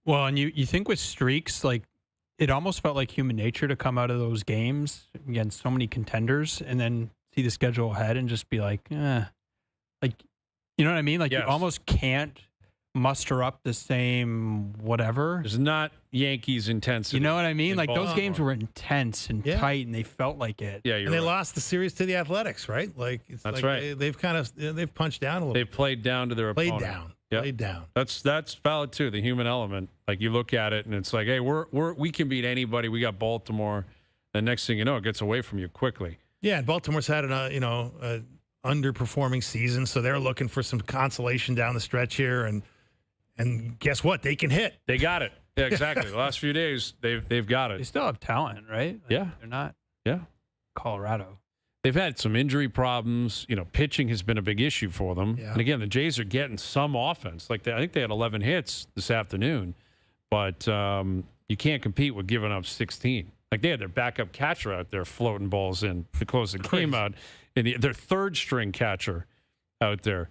Well, and you think with streaks, like, it almost felt like human nature to come out of those games against so many contenders and then see the schedule ahead and just be like, like, you know what I mean? Like, yes. You almost can't muster up the same whatever. There's not Yankees intensity. You know what I mean? Like, Baltimore. those games were intense and tight, and they felt like it. Yeah, and they lost the series to the Athletics, right? Like, That's right. They've punched down a little. They've played down to their opponent. Played down. That's valid too. The human element. Like, you look at it and it's like, hey, we can beat anybody. We got Baltimore. The next thing you know, it gets away from you quickly. Yeah, and Baltimore's had an underperforming season, so they're looking for some consolation down the stretch here. And guess what? They can hit. They got it. Yeah, exactly. The last few days, they've got it. They still have talent, right? Like, yeah, they're not. Yeah, Colorado. They've had some injury problems. Pitching has been a big issue for them. Yeah. And again, the Jays are getting some offense. Like, I think they had 11 hits this afternoon, but you can't compete with giving up 16. Like, they had their backup catcher out there floating balls in to close the game out, and their third string catcher out there,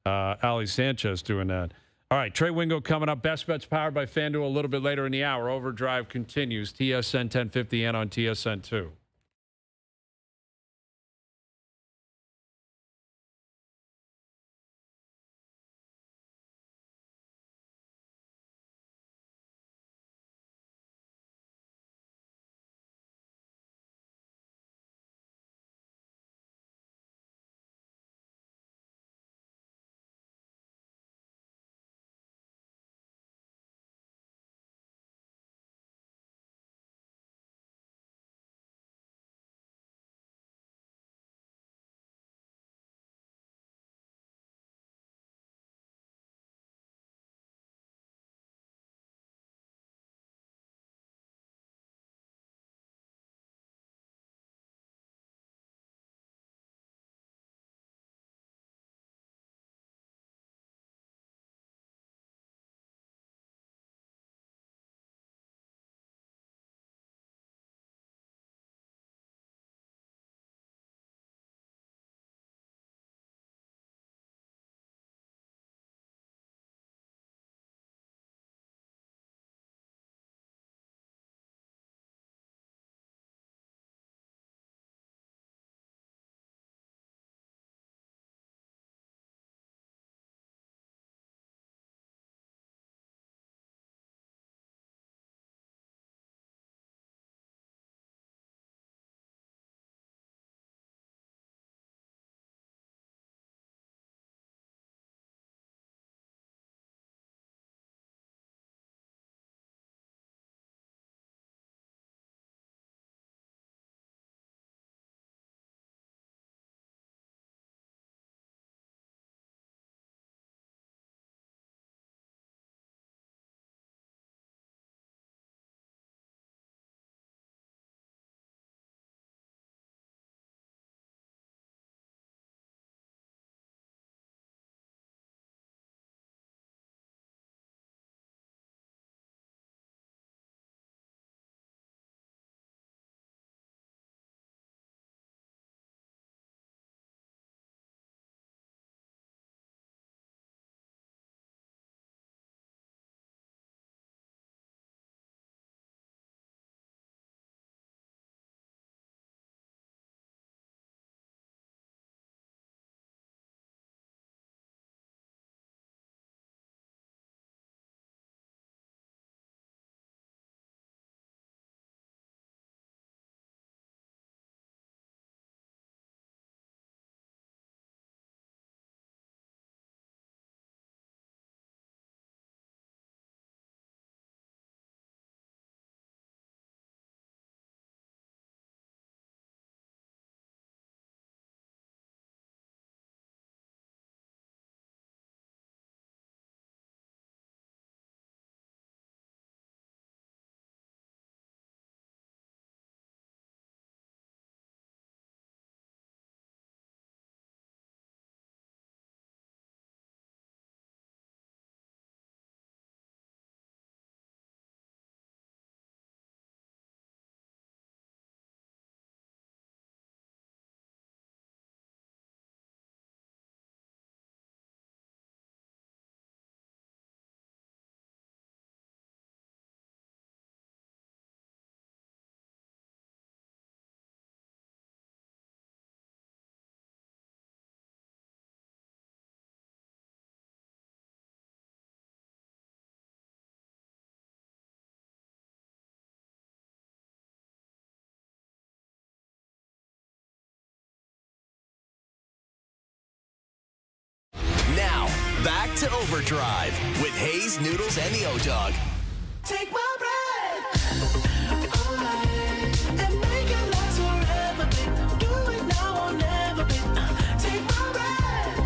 Ali Sanchez, doing that. All right, Trey Wingo coming up. Best Bets powered by FanDuel a little bit later in the hour. Overdrive continues. TSN 1050 and on TSN 2. Back to Overdrive with Hayes, Noodles, and the O-Dog. Take my breath away and make it last forever, babe. Do it now or never, babe. Take my breath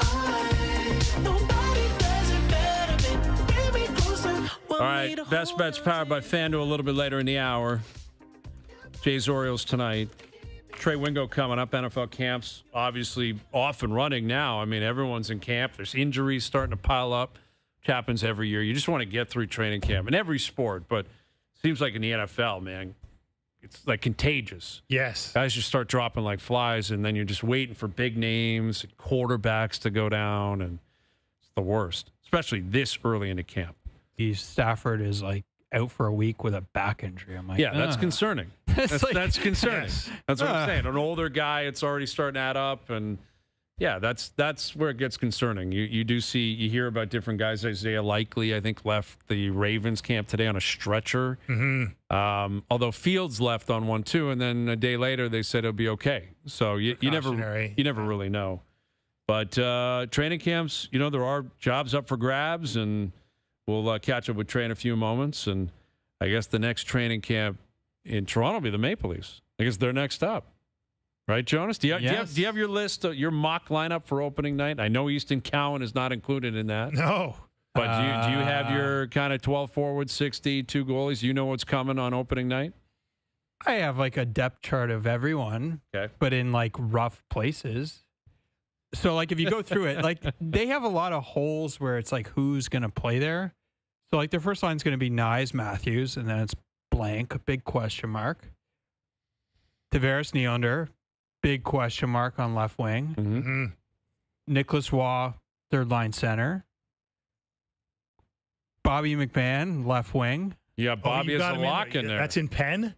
away. Nobody does it better, babe. Bring me closer. All right, Best Bets powered by FanDuel a little bit later in the hour. Jays Orioles tonight. Trey Wingo coming up. NFL camps obviously off and running now. I mean, everyone's in camp. There's injuries starting to pile up, which happens every year. You just want to get through training camp in every sport, but it seems like in the NFL, man, it's like contagious. Yes. Guys just start dropping like flies, and then you're just waiting for big names and quarterbacks to go down, and it's the worst, especially this early into camp. Stafford is like out for a week with a back injury. I'm like, yeah, that's concerning. That's concerning. Yes. That's what I'm saying. An older guy, it's already starting to add up, and yeah, that's where it gets concerning. You hear about different guys. Isaiah Likely, I think, left the Ravens camp today on a stretcher. Mm-hmm. Although Fields left on one too, and then a day later they said it'll be okay. So you never really know. But training camps, there are jobs up for grabs, and we'll catch up with Trey in a few moments. And I guess the next training camp in Toronto will be the Maple Leafs. I guess they're next up. Right, Jonas? Do you have your list, your mock lineup for opening night? I know Easton Cowan is not included in that. No. But do you have your kind of 12 forwards, 60, 2 goalies? You know what's coming on opening night? I have like a depth chart of everyone, but in like rough places. So like if you go through it, like they have a lot of holes where it's like who's going to play there. So like their first line is going to be Nyes Matthews, and then it's blank, a big question mark. Tavares Nylander, big question mark on left wing. Mm-hmm. Nicholas Waugh, third line center. Bobby McMahon, left wing. Yeah, Bobby has a lock in there. That's in pen?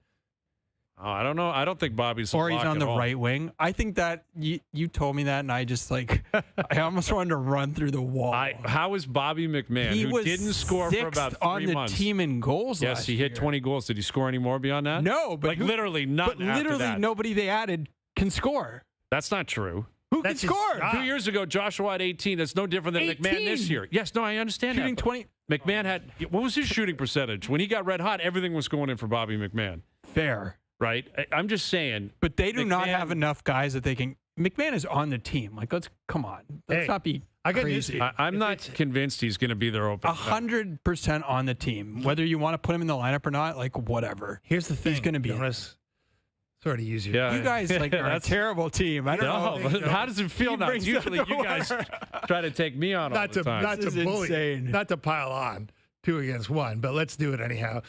Oh, I don't know. I don't think Bobby's or he's on the all. right wing. I think that you told me that, and I just like I almost wanted to run through the wall. How is Bobby McMahon, he who didn't score for about 3 on the months, team in goals? Yes, he hit 20 goals. Did he score any more beyond that? No, but literally nothing. But literally after that. nobody they added can score. That's not true. Who can score? 2 years ago, Joshua had 18. That's no different than 18. McMahon this year. Yes, no, I understand Shooting that. 20. McMahon had, what was his shooting percentage? When he got red hot, everything was going in for Bobby McMahon. Fair. Right? I'm just saying. But they do not have enough guys that they can. McMahon is on the team. Like, come on. Let's not be crazy. I'm not convinced he's going to be their opener. 100% on the team. Whether you want to put him in the lineup or not, like, whatever. Here's the thing. He's going to be. Jonas, sorry to use you. Yeah. You guys are a terrible team. I don't know. How does it feel now? Usually you guys try to take me on all the time. Not to bully, insane. Not to pile on 2 against 1, but let's do it anyhow.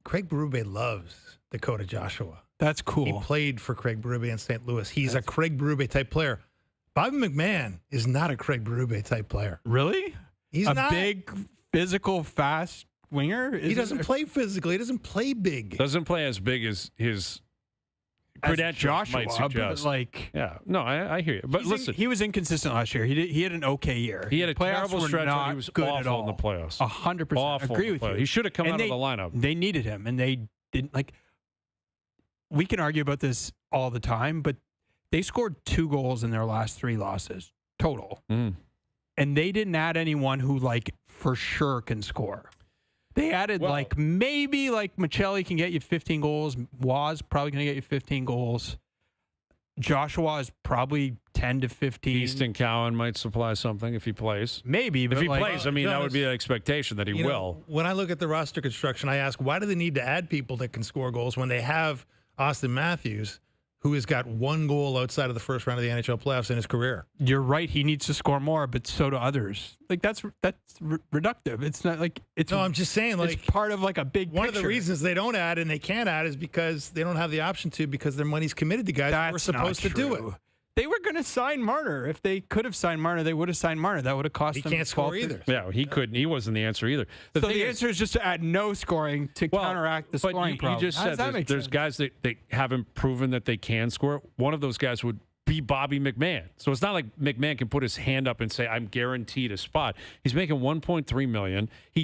Craig Berube loves Dakota Joshua. That's cool. He played for Craig Berube in St. Louis. He's a Craig Berube type player. Bobby McMahon is not a Craig Berube type player. Really? He's a not. Big, physical, fast winger? He doesn't play physically. He doesn't play big. Doesn't play as big as his credentials might suggest. But like, yeah, no, I hear you. But listen, he was inconsistent last year. He had an okay year. He had a terrible stretch when he was awful in the playoffs. 100%. Agree with you. He should have come out of the lineup. They needed him, and they didn't. Like, we can argue about this all the time, but they scored 2 goals in their last 3 losses total, and they didn't add anyone who like for sure can score. They added maybe Michelli can get you 15 goals. Waz probably going to get you 15 goals. Joshua is probably 10 to 15. Easton Cowan might supply something if he plays. Maybe, but if he plays, I mean, that would be an expectation that he will. When I look at the roster construction, I ask, why do they need to add people that can score goals when they have Austin Matthews, who has got 1 goal outside of the first round of the NHL playoffs in his career? You're right. He needs to score more, but so do others. Like that's reductive. It's not like it's. No, I'm just saying, like, it's part of like a big. One picture. of the reasons they don't add and they can't add is because they don't have the option to, because their money's committed to guys who are supposed to do it. They were going to sign Marner. If they could have signed Marner, they would have signed Marner. That would have cost them. He can't score either. Yeah, he couldn't. He wasn't the answer either. The answer is just to add no scoring to counteract the scoring problem. You just said there's guys that they haven't proven that they can score. One of those guys would be Bobby McMahon. So it's not like McMahon can put his hand up and say, "I'm guaranteed a spot." He's making $1.3 million. He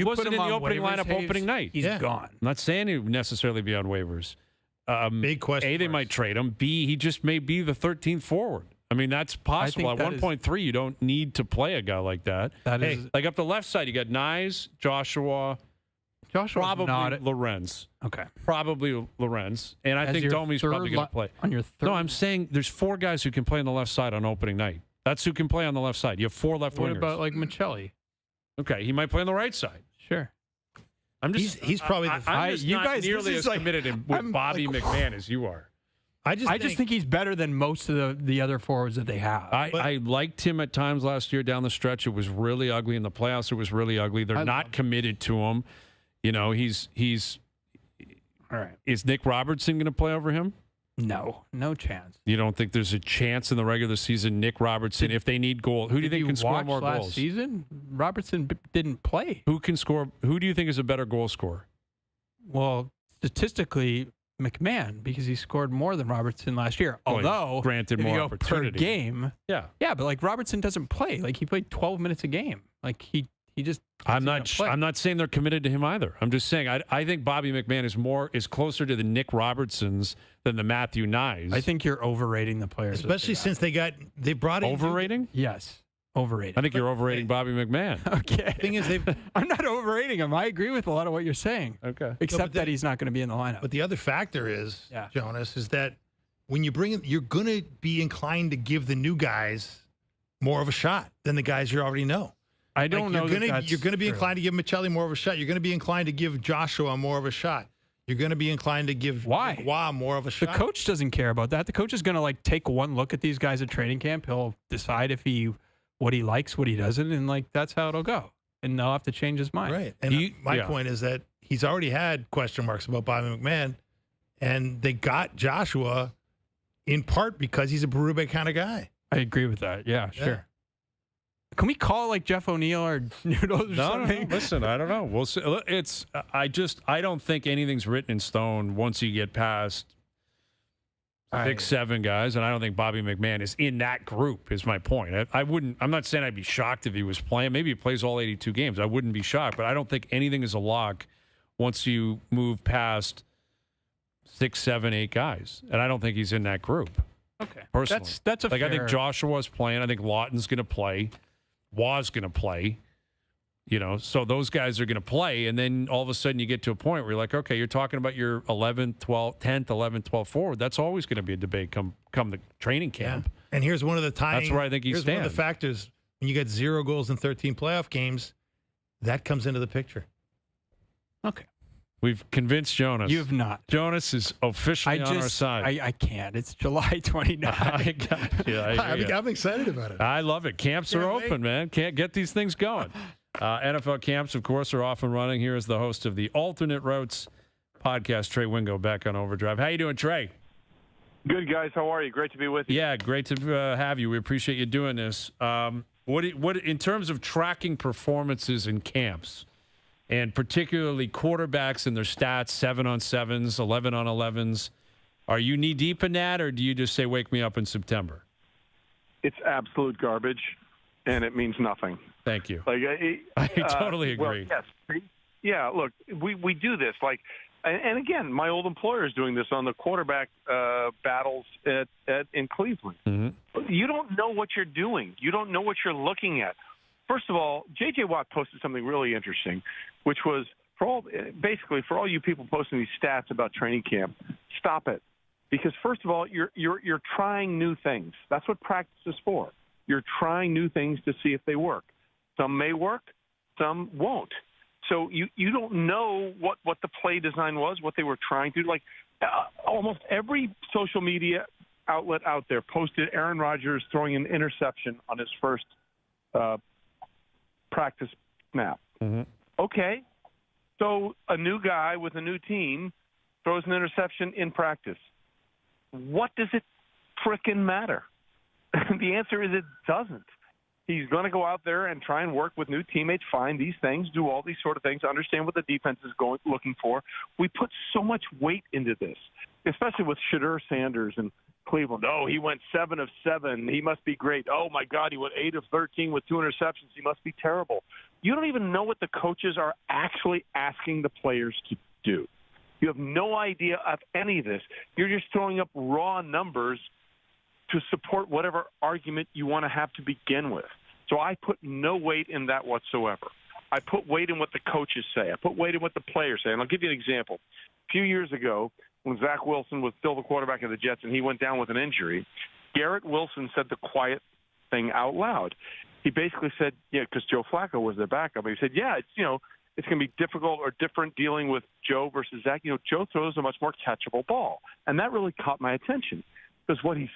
wasn't in the opening lineup opening night. He's gone. I'm not saying he would necessarily be on waivers. Big question. A, they might trade him. B, he just may be the 13th forward. I mean, that's possible. At 1.3, you don't need to play a guy like that. That is like up the left side, you got Nyes, Joshua, probably Lorenz. Okay. Probably Lorenz. And I think Domi's probably going to play. On your third. No, I'm saying there's 4 guys who can play on the left side on opening night. That's who can play on the left side. You have 4 left wingers. What about like Michelli? Okay, he might play on the right side. Sure. I'm just. He's probably. I'm just not nearly as committed with Bobby McMahon as you are. I just think he's better than most of the other forwards that they have. I liked him at times last year down the stretch. It was really ugly in the playoffs. It was really ugly. They're not committed to him. You know, he's all right. Is Nick Robertson going to play over him? No chance. You don't think there's a chance in the regular season, Nick Robertson, if they need goal? Who do you think can score more last goals? Season, Robertson didn't play. Who can score? Who do you think is a better goal scorer? Well, statistically, McMahon, because he scored more than Robertson last year. Although, granted more opportunity per game. Yeah, but like Robertson doesn't play. Like he played 12 minutes a game. Like he just. I'm not saying they're committed to him either. I'm just saying I think Bobby McMahon is closer to the Nick Robertsons than the Matthew Nyes. I think you're overrating the players, especially since they brought in overrating. Yes. Overrated. I think you're overrating Bobby McMahon. Okay. Thing is, I'm not overrating him. I agree with a lot of what you're saying. Okay. Except that he's not going to be in the lineup. But the other factor is, Jonas, is that when you bring in, you're going to be inclined to give the new guys more of a shot than the guys you already know. I don't know. You're going to be inclined to give Michelli more of a shot. You're going to be inclined to give Joshua more of a shot. You're going to be inclined to give Wah more of a shot. The coach doesn't care about that. The coach is going to like take one look at these guys at training camp. He'll decide what he likes, what he doesn't, and like that's how it'll go. And they'll have to change his mind. Right. And my point is that he's already had question marks about Bobby McMahon, and they got Joshua in part because he's a Berube kind of guy. I agree with that. Yeah, sure. Can we call like Jeff O'Neill or Noodles or something? No, listen, I don't know. We'll see. I don't think anything's written in stone once you get past 6, 7 guys, and I don't think Bobby McMahon is in that group, is my point. I'm not saying I'd be shocked if he was playing. Maybe he plays all 82 games. I wouldn't be shocked, but I don't think anything is a lock once you move past 6, 7, 8 guys. And I don't think he's in that group. Okay. Personally. That's a fair... I think Joshua's playing. I think Lawton's going to play. Wah's going to play. You know, so those guys are going to play, and then all of a sudden you get to a point where you're like, okay, you're talking about your 11th, 12th, 10th, 11th, 12th forward. That's always going to be a debate come the training camp. And here's one of the That's where I think he stands. One of the factors when you get 0 goals in 13 playoff games, that comes into the picture. Okay. We've convinced Jonas. You have not. Jonas is officially on our side. I can't. It's July 29th. I'm excited about it. I love it. Camps are open, man. Can't get these things going. NFL camps, of course, are off and running. Here is the host of the Alternate Routes podcast, Trey Wingo, back on OverDrive. How you doing, Trey? Good, guys. How are you? Great to be with you. Yeah, great to have you. We appreciate you doing this. What in terms of tracking performances in camps, and particularly quarterbacks and their stats, 7-on-7s, 11-on-11s, are you knee-deep in that, or do you just say, wake me up in September? It's absolute garbage, and it means nothing. Thank you. Like I totally agree. Well, yes. Yeah, look, we do this. Like, and again, my old employer is doing this on the quarterback battles in Cleveland. Mm-hmm. You don't know what you're doing. You don't know what you're looking at. First of all, J.J. Watt posted something really interesting, which was for all you people posting these stats about training camp, stop it. Because first of all, you're trying new things. That's what practice is for. You're trying new things to see if they work. Some may work, some won't. So you don't know what the play design was, what they were trying to do. Like almost every social media outlet out there posted Aaron Rodgers throwing an interception on his first practice snap. Mm-hmm. Okay, so a new guy with a new team throws an interception in practice. What does it frickin' matter? The answer is it doesn't. He's going to go out there and try and work with new teammates, find these things, do all these sort of things, understand what the defense is looking for. We put so much weight into this, especially with Shadur Sanders and Cleveland. Oh, he went 7 of 7. He must be great. Oh, my God, he went 8 of 13 with 2 interceptions. He must be terrible. You don't even know what the coaches are actually asking the players to do. You have no idea of any of this. You're just throwing up raw numbers to support whatever argument you want to have to begin with. So I put no weight in that whatsoever. I put weight in what the coaches say. I put weight in what the players say. And I'll give you an example. A few years ago, when Zach Wilson was still the quarterback of the Jets and he went down with an injury, Garrett Wilson said the quiet thing out loud. He basically said, yeah, because Joe Flacco was their backup. And he said, yeah, it's going to be difficult or different dealing with Joe versus Zach. Joe throws a much more catchable ball. And that really caught my attention because what he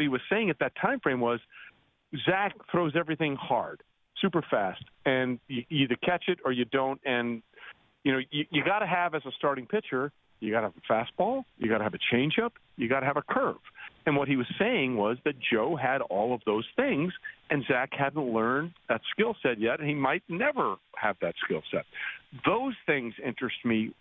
was saying at that time frame was Zach throws everything hard, super fast, and you either catch it or you don't. And, you got to have as a starting pitcher, you got to have a fastball, you got to have a changeup, you got to have a curve. And what he was saying was that Joe had all of those things, and Zach hadn't learned that skill set yet, and he might never have that skill set. Those things interest me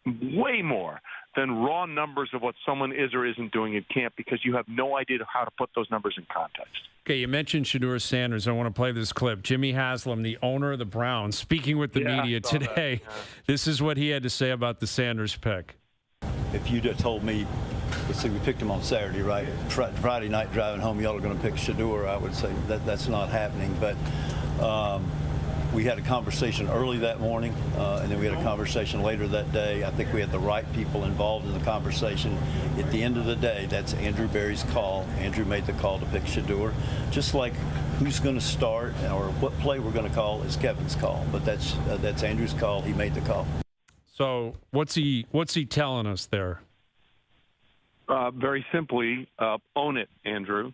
way more than raw numbers of what someone is or isn't doing in camp because you have no idea how to put those numbers in context. Okay, you mentioned Shedeur Sanders. I want to play this clip. Jimmy Haslam, the owner of the Browns, speaking with the media today. This is what he had to say about the Sanders pick. If you'd have told me, let's see, we picked him on Saturday, right? Friday night driving home, y'all are going to pick Shedeur, I would say that's not happening. But we had a conversation early that morning, and then we had a conversation later that day. I think we had the right people involved in the conversation. At the end of the day, that's Andrew Berry's call. Andrew made the call to pick Shedeur. Just like who's going to start or what play we're going to call is Kevin's call. But that's Andrew's call. He made the call. So what's he telling us there? Very simply, own it, Andrew.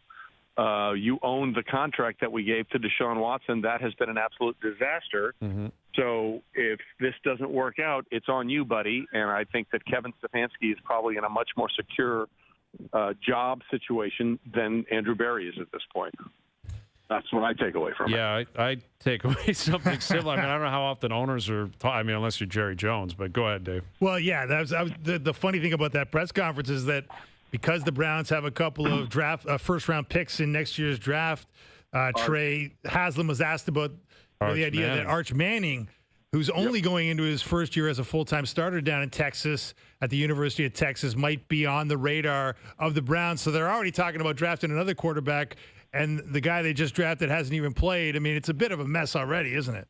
You own the contract that we gave to Deshaun Watson. That has been an absolute disaster. Mm-hmm. So if this doesn't work out, it's on you, buddy. And I think that Kevin Stefanski is probably in a much more secure job situation than Andrew Berry is at this point. That's what I take away from it. Yeah, I take away something similar. I don't know how often owners are unless you're Jerry Jones, but go ahead, Dave. Well, yeah, the funny thing about that press conference is that because the Browns have a couple of first-round picks in next year's draft, Trey Haslam was asked about the idea that Arch Manning, who's only going into his first year as a full-time starter down in Texas at the University of Texas, might be on the radar of the Browns. So they're already talking about drafting another quarterback, and the guy they just drafted hasn't even played. I mean, it's a bit of a mess already, isn't it?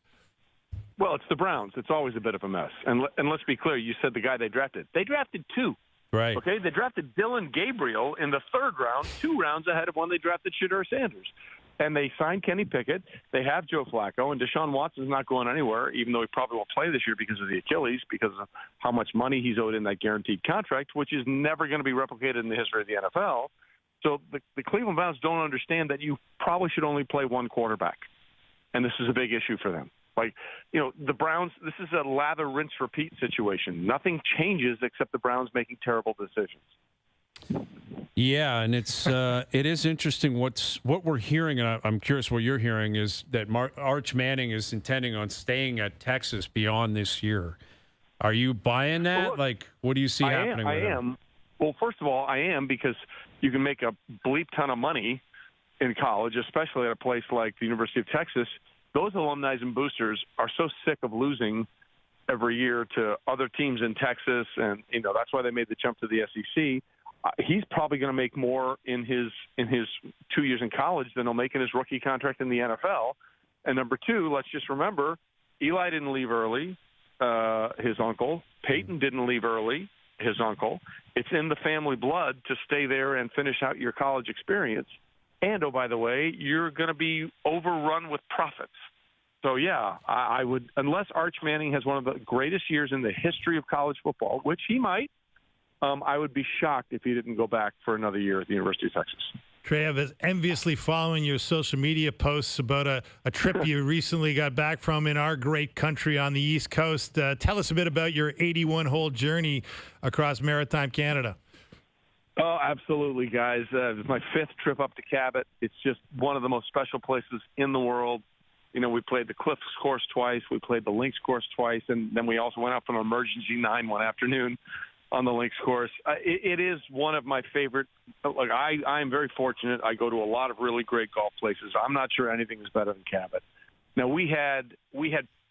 Well, it's the Browns. It's always a bit of a mess. And let's be clear, you said the guy they drafted. They drafted two. Right. Okay, they drafted Dylan Gabriel in the third round, 2 rounds ahead of when they drafted Shedeur Sanders. And they signed Kenny Pickett. They have Joe Flacco, and Deshaun Watson's not going anywhere, even though he probably won't play this year because of the Achilles, because of how much money he's owed in that guaranteed contract, which is never going to be replicated in the history of the NFL. So the Cleveland Browns don't understand that you probably should only play one quarterback. And this is a big issue for them. The Browns, this is a lather, rinse, repeat situation. Nothing changes except the Browns making terrible decisions. Yeah, and it is interesting what we're hearing, and I'm curious what you're hearing, is that Arch Manning is intending on staying at Texas beyond this year. Are you buying that? Well, look, what do you see happening with him? I am. Well, first of all, I am because you can make a bleep ton of money in college, especially at a place like the University of Texas. Those alumni and boosters are so sick of losing every year to other teams in Texas, and that's why they made the jump to the SEC. He's probably going to make more in his 2 years in college than he'll make in his rookie contract in the NFL. And number two, let's just remember, Eli didn't leave early, his uncle. Peyton didn't leave early, his uncle. It's in the family blood to stay there and finish out your college experience. And, oh, by the way, you're going to be overrun with profits. So, yeah, I would, unless Arch Manning has one of the greatest years in the history of college football, which he might, I would be shocked if he didn't go back for another year at the University of Texas. Trey, I was enviously following your social media posts about a trip you recently got back from in our great country on the East Coast. Tell us a bit about your 81-hole journey across maritime Canada. Oh, absolutely, guys. It was my 5th trip up to Cabot. It's just one of the most special places in the world. We played the Cliffs course twice. We played the Links course twice. And then we also went up on an emergency 9 one afternoon on the Links course. It is one of my favorite. I'm very fortunate. I go to a lot of really great golf places. I'm not sure anything is better than Cabot. Now, we had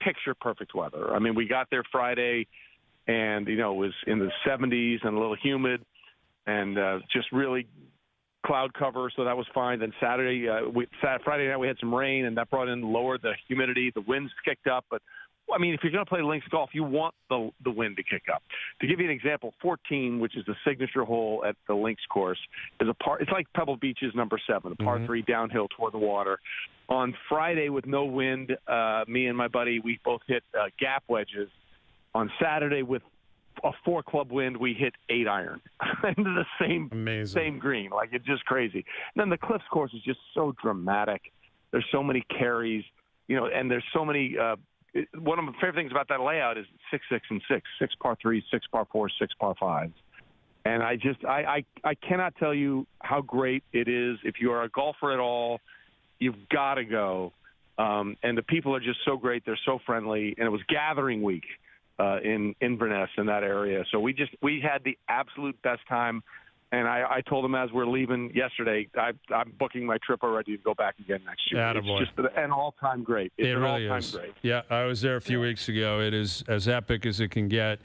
picture-perfect weather. I mean, we got there Friday, and, it was in the 70s and a little humid. And just really cloud cover, so that was fine. Then Friday night we had some rain, and that lowered the humidity. The winds kicked up, but I mean, if you're going to play links golf, you want the wind to kick up. To give you an example, 14, which is the signature hole at the links course, is it's like Pebble Beach's number 7, a par 3 downhill toward the water. On Friday with no wind, me and my buddy, we both hit gap wedges. On Saturday with a 4-club wind, we hit 8-iron into the same green. Like, it's just crazy. And then the Cliffs course is just so dramatic. There's so many carries, and there's so many. One of my favorite things about that layout is 6, 6, and 6. 6 par 3s, 6 par 4s, 6 par 5s. And I cannot tell you how great it is. If you are a golfer at all, you've got to go. And the people are just so great. They're so friendly. And it was gathering week in Inverness, in that area. So we had the absolute best time. And I told them as we're leaving yesterday, I'm booking my trip already to go back again next year. Attaboy. It's just an all-time great. It's an really all-time is. great. Yeah, I was there a few weeks ago. It is as epic as it can get.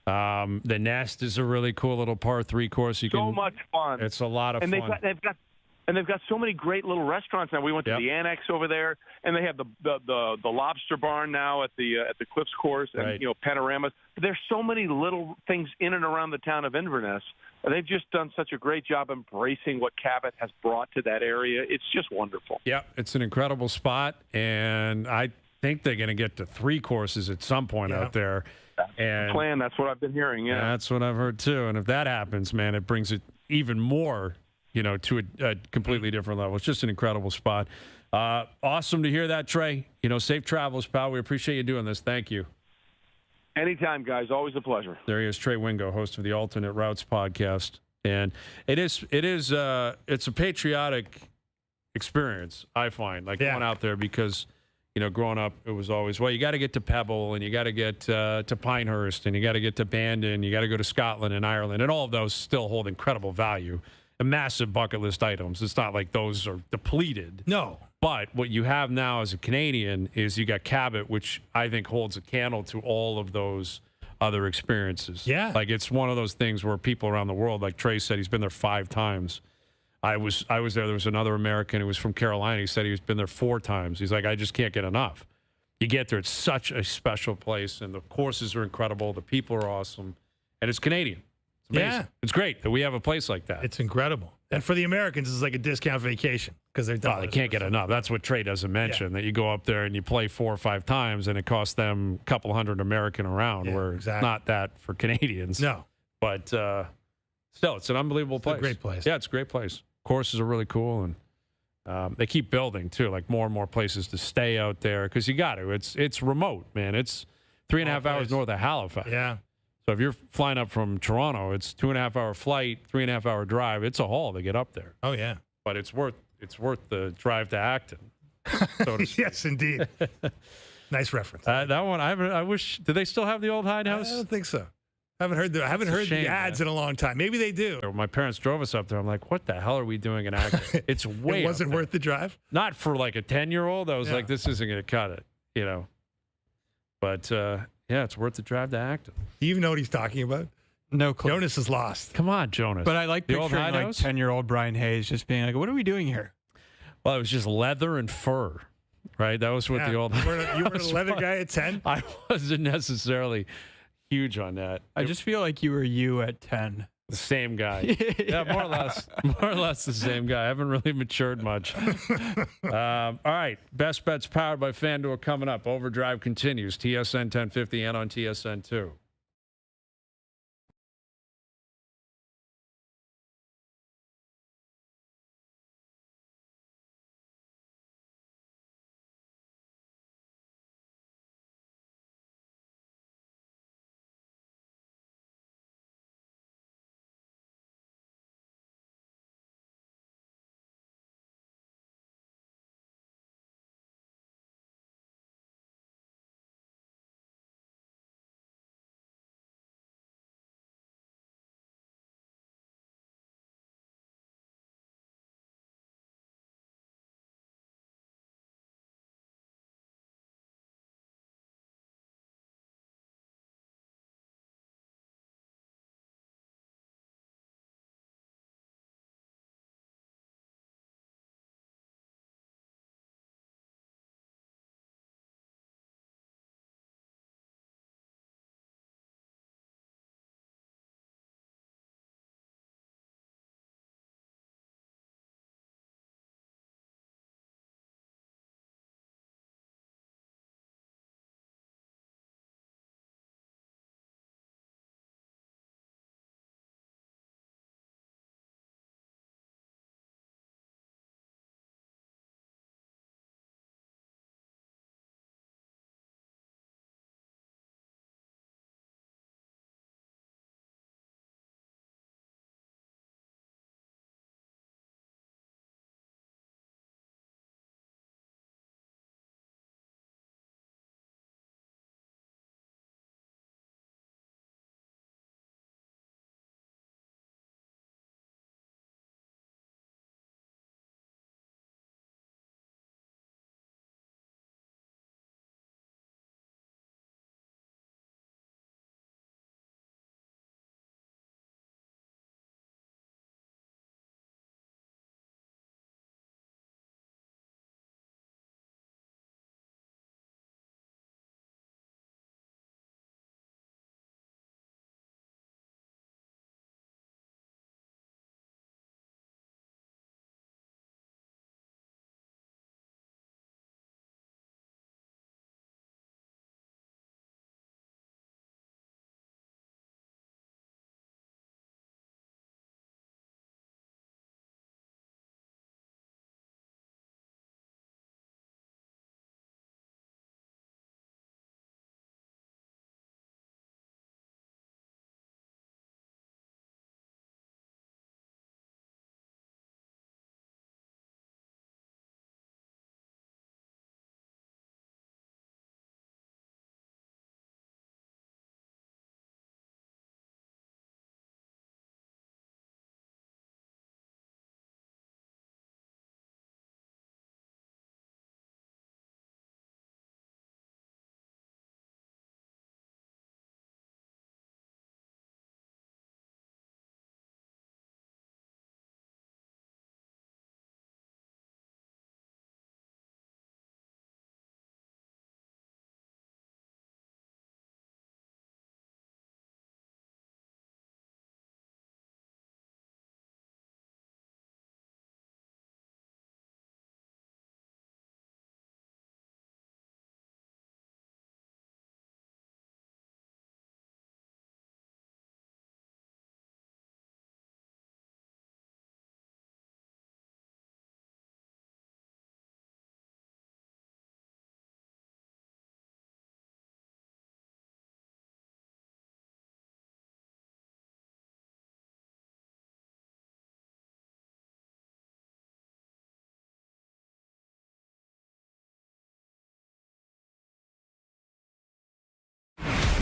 The Nest is a really cool little par 3 course. So much fun. It's a lot of fun. They've got so many great little restaurants now. We went to the Annex over there, and they have the lobster barn now at the Cliffs course, and panoramas. There's so many little things in and around the town of Inverness. They've just done such a great job embracing what Cabot has brought to that area. It's just wonderful. Yeah, it's an incredible spot, and I think they're going to get to 3 courses at some point out there. And plan. That's what I've been hearing. Yeah, that's what I've heard too. And if that happens, man, it brings it even more. To a completely different level. It's just an incredible spot. Awesome to hear that, Trey. Safe travels, pal. We appreciate you doing this. Thank you. Anytime, guys. Always a pleasure. There he is, Trey Wingo, host of the Alternate Routes podcast. And it's a patriotic experience, I find, going out there because, growing up, it was always, you got to get to Pebble and you got to get to Pinehurst and you got to get to Bandon. You got to go to Scotland and Ireland. And all of those still hold incredible value. Massive bucket list items. It's not like those are depleted. No. But what you have now as a Canadian is you got Cabot, which I think holds a candle to all of those other experiences. Yeah. Like, it's one of those things where people around the world, like Trey said, he's been there 5 times. I was there. There was another American who was from Carolina. He said he's been there 4 times. He's like, I just can't get enough. You get there. It's such a special place, and the courses are incredible. The people are awesome, and it's Canadian. Yeah, it's great that we have a place like that. It's incredible. And for the Americans, it's like a discount vacation because they're they can't get enough. That's what Trey doesn't mention, that you go up there and you play 4 or 5 times and it costs them a couple hundred American a round, where it's not that for Canadians. No. But still, it's an unbelievable place. It's a great place. Yeah, it's a great place. Courses are really cool, and they keep building, too, like more and more places to stay out there because you got to. It's remote, man. It's 3.5 hours north of Halifax. Yeah. So if you're flying up from Toronto, it's 2.5-hour flight, 3.5-hour drive. It's a haul to get up there. Oh yeah, but it's worth the drive to Acton. So to speak. Yes, indeed. Nice reference. That one, I wish. Do they still have the old Hide House? I don't think so. I haven't heard the ads in a long time. Maybe they do. My parents drove us up there. I'm like, what the hell are we doing in Acton? It's way. It wasn't worth the drive. Not for like a 10-year-old. I was like, this isn't going to cut it, But. Yeah, it's worth the drive to Acton. Do you even know what he's talking about? No clue. Jonas is lost. Come on, Jonas. But I like the picturing old like 10-year-old Brian Hayes just being like, what are we doing here? Well, it was just leather and fur, right? That was what the old... You were a leather guy at 10? I wasn't necessarily huge on that. I just feel like you were you at 10. The same guy. Yeah, more or less the same guy. I haven't really matured much. All right. Best Bets powered by FanDuel coming up. Overdrive continues. TSN 1050 and on TSN 2.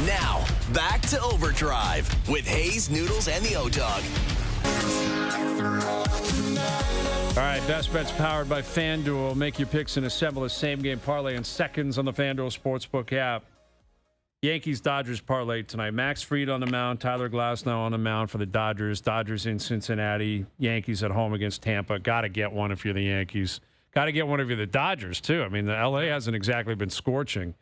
Now, back to Overdrive with Hayes, Noodles, and the O-Dog. All right, Best Bets powered by FanDuel. Make your picks and assemble a same-game parlay in seconds on the FanDuel Sportsbook app. Yankees-Dodgers parlay tonight. Max Fried on the mound. Tyler Glasnow on the mound for the Dodgers. Dodgers in Cincinnati. Yankees at home against Tampa. Got to get one if you're the Yankees. Got to get one if you're the Dodgers, too. I mean, the LA hasn't exactly been scorching.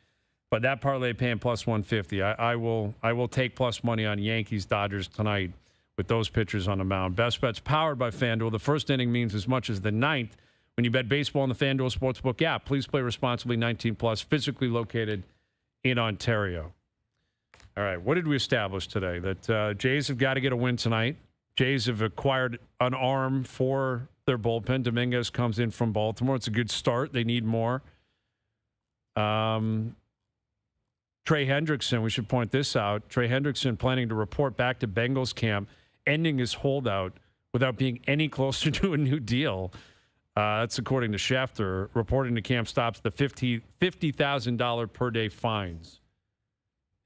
But that parlay paying plus 150. I will take plus money on Yankees-Dodgers tonight with those pitchers on the mound. Best Bets powered by FanDuel. The first inning means as much as the ninth. When you bet baseball on the FanDuel Sportsbook app, please play responsibly, 18+, physically located in Ontario. All right, what did we establish today? That Jays have got to get a win tonight. Jays have acquired an arm for their bullpen. Dominguez comes in from Baltimore. It's a good start. They need more. Trey Hendrickson, we should point this out. Trey Hendrickson planning to report back to Bengals camp, ending his holdout without being any closer to a new deal. That's according to Schefter. Reporting to camp stops the $50,000 per day fines.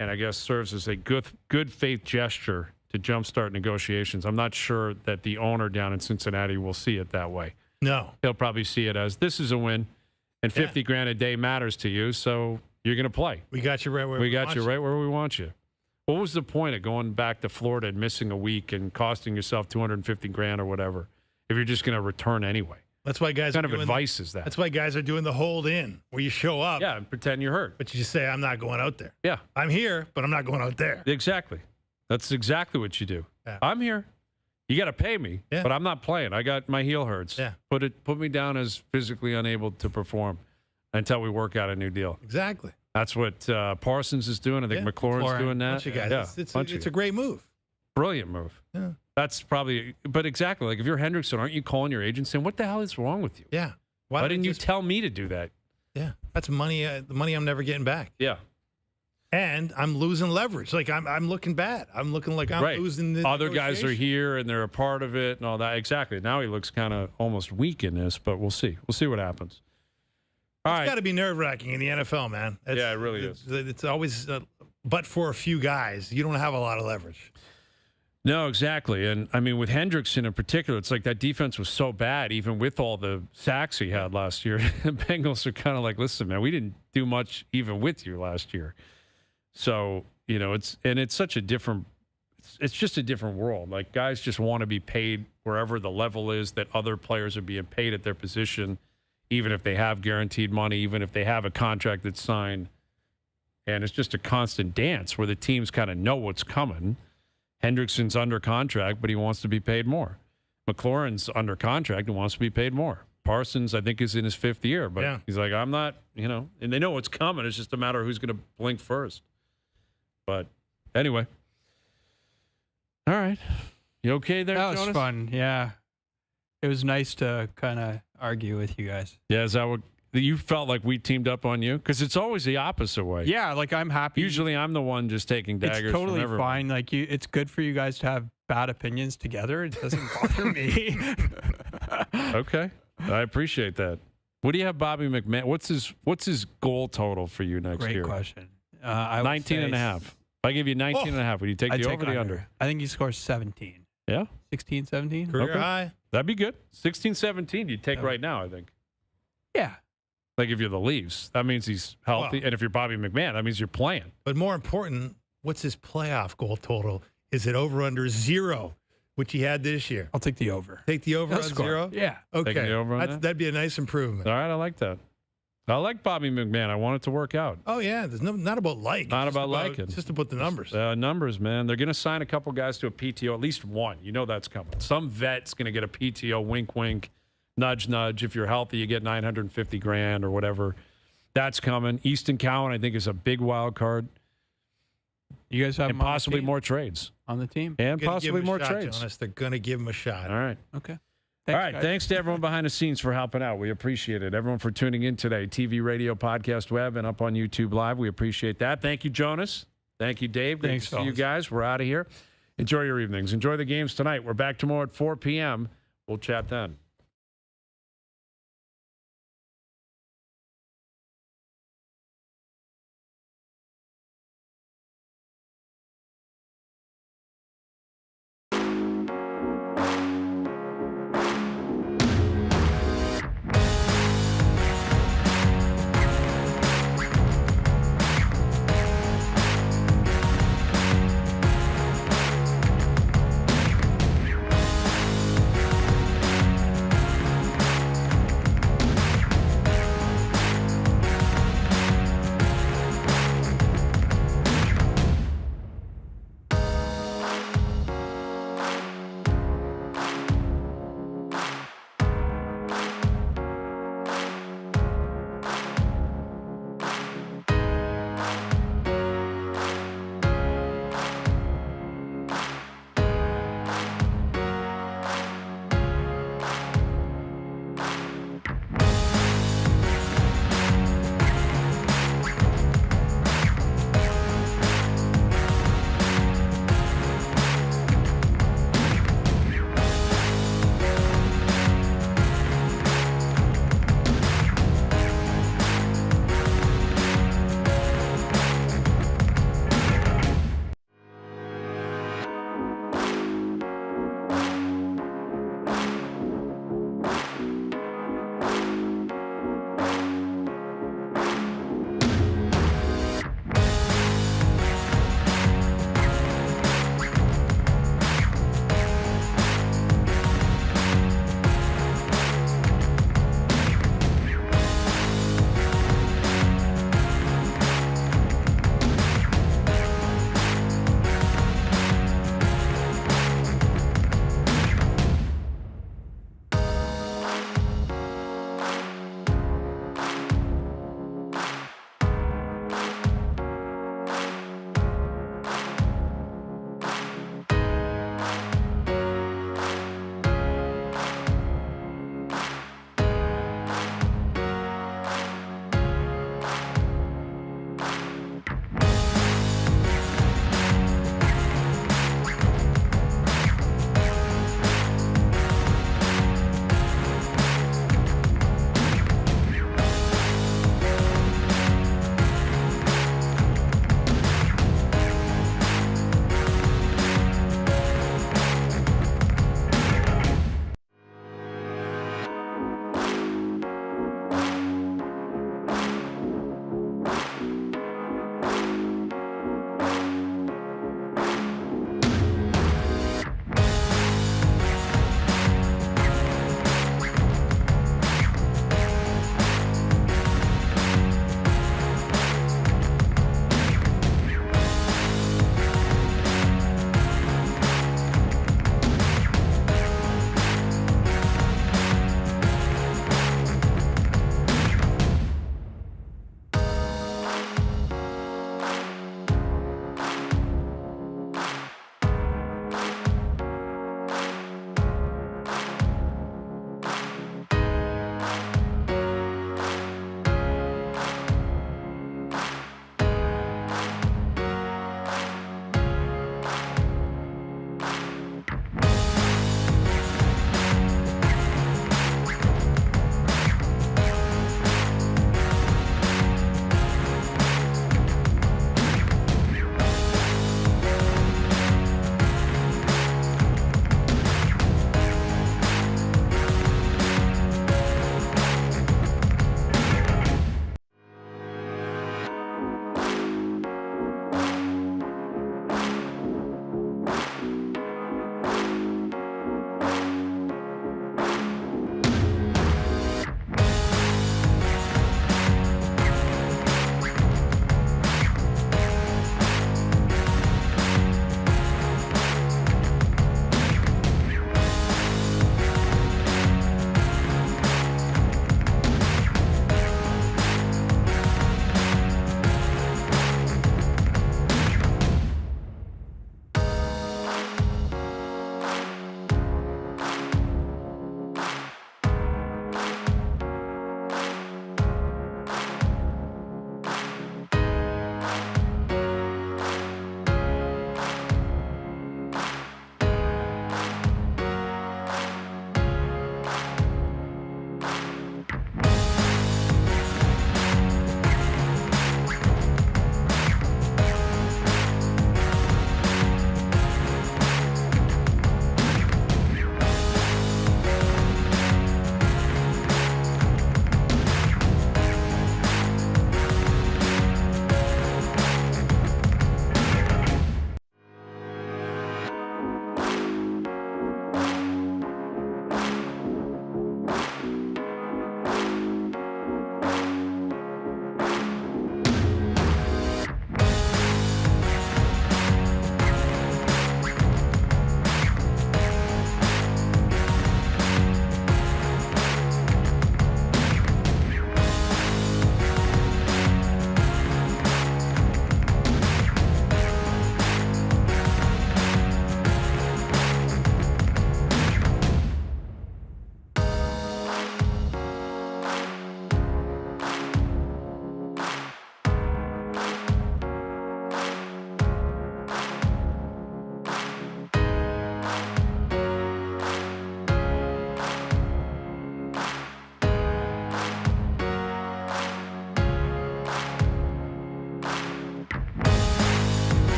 And I guess serves as a good faith gesture to jumpstart negotiations. I'm not sure that the owner down in Cincinnati will see it that way. No. He'll probably see it as this is a win, and $50,000 a day matters to you, so you're going to play. We got you right where we want you. right where we want you. What was the point of going back to Florida and missing a week and costing yourself $250,000 or whatever if you're just going to return anyway? That's why guys. What kind of advice is that? That's why guys are doing the hold in, where you show up. Yeah, and pretend you're hurt. But you just say, I'm not going out there. Yeah. I'm here, but I'm not going out there. Exactly. That's exactly what you do. Yeah. I'm here. You got to pay me, but I'm not playing. I got my heel hurts. Yeah. Put me down as physically unable to perform until we work out a new deal. Exactly. That's what Parsons is doing. I think McLaurin's doing that. Bunch of guys. It's a great move. Brilliant move. Yeah. That's probably, but exactly. Like if you're Hendrickson, aren't you calling your agent saying, what the hell is wrong with you? Yeah. Why didn't you tell me to do that? Yeah. That's money. The money I'm never getting back. Yeah. And I'm losing leverage. Like I'm looking bad. I'm looking like I'm losing the other guys are here and they're a part of it and all that. Exactly. Now he looks kind of almost weak in this, but we'll see. We'll see what happens. It's got to be nerve-wracking in the NFL, man. It really is. It's always, but for a few guys, you don't have a lot of leverage. No, exactly. And, I mean, with Hendrickson in particular, it's like that defense was so bad, even with all the sacks he had last year. The Bengals are kind of like, listen, man, we didn't do much even with you last year. So, you know, it's such a different – it's just a different world. Like, guys just want to be paid wherever the level is that other players are being paid at their position, even if they have guaranteed money, even if they have a contract that's signed. And it's just a constant dance where the teams kind of know what's coming. Hendrickson's under contract, but he wants to be paid more. McLaurin's under contract and wants to be paid more. Parsons, I think, is in his 5th year, but he's like, I'm not, you know, and they know what's coming. It's just a matter of who's going to blink first. But anyway. All right. You okay there, That was Jonas? fun, yeah. It was nice to kind of argue with you guys. Yeah, is that what you felt like we teamed up on you? Because it's always the opposite way. Yeah, like I'm happy. Usually I'm the one just taking daggers It's totally from everyone. fine. Like it's good for you guys to have bad opinions together. It doesn't bother me. Okay. I appreciate that. What do you have Bobby McMahon? What's his goal total for you next year? Great question. I would 19 say and a half. If I give you 19 and a half, would you take I'd the take over or the under? I think he scores 17. Yeah? 16, 17. Career high. That'd be good. 16, 17 you'd take right now, I think. Yeah. Like if you're the Leafs, that means he's healthy. Well, and if you're Bobby McMahon, that means you're playing. But more important, what's his playoff goal total? Is it over under 0, which he had this year? I'll take the over. Take the over He'll on score. 0? Yeah. Okay. Taking the over on that? That'd be a nice improvement. All right, I like that. I like Bobby McMahon. I want it to work out. Oh, yeah. There's not about like. Not It's about liking. It's just about the numbers. Numbers, man. They're going to sign a couple guys to a PTO, at least one. You know that's coming. Some vet's going to get a PTO, wink, wink, nudge, nudge. If you're healthy, you get $950,000 or whatever. That's coming. Easton Cowan, I think, is a big wild card. You guys have and possibly more trades. On the team? And Gonna possibly give him a more shot, trades. Jonas. They're going to give him a shot. All right. Okay. All right. Thanks to everyone behind the scenes for helping out. We appreciate it. Everyone for tuning in today. TV, radio, podcast, web, and up on YouTube Live. We appreciate that. Thank you, Jonas. Thank you, Dave. Great Thanks, to see you fellas. guys. We're out of here. Enjoy your evenings. Enjoy the games tonight. We're back tomorrow at 4 p.m. We'll chat then.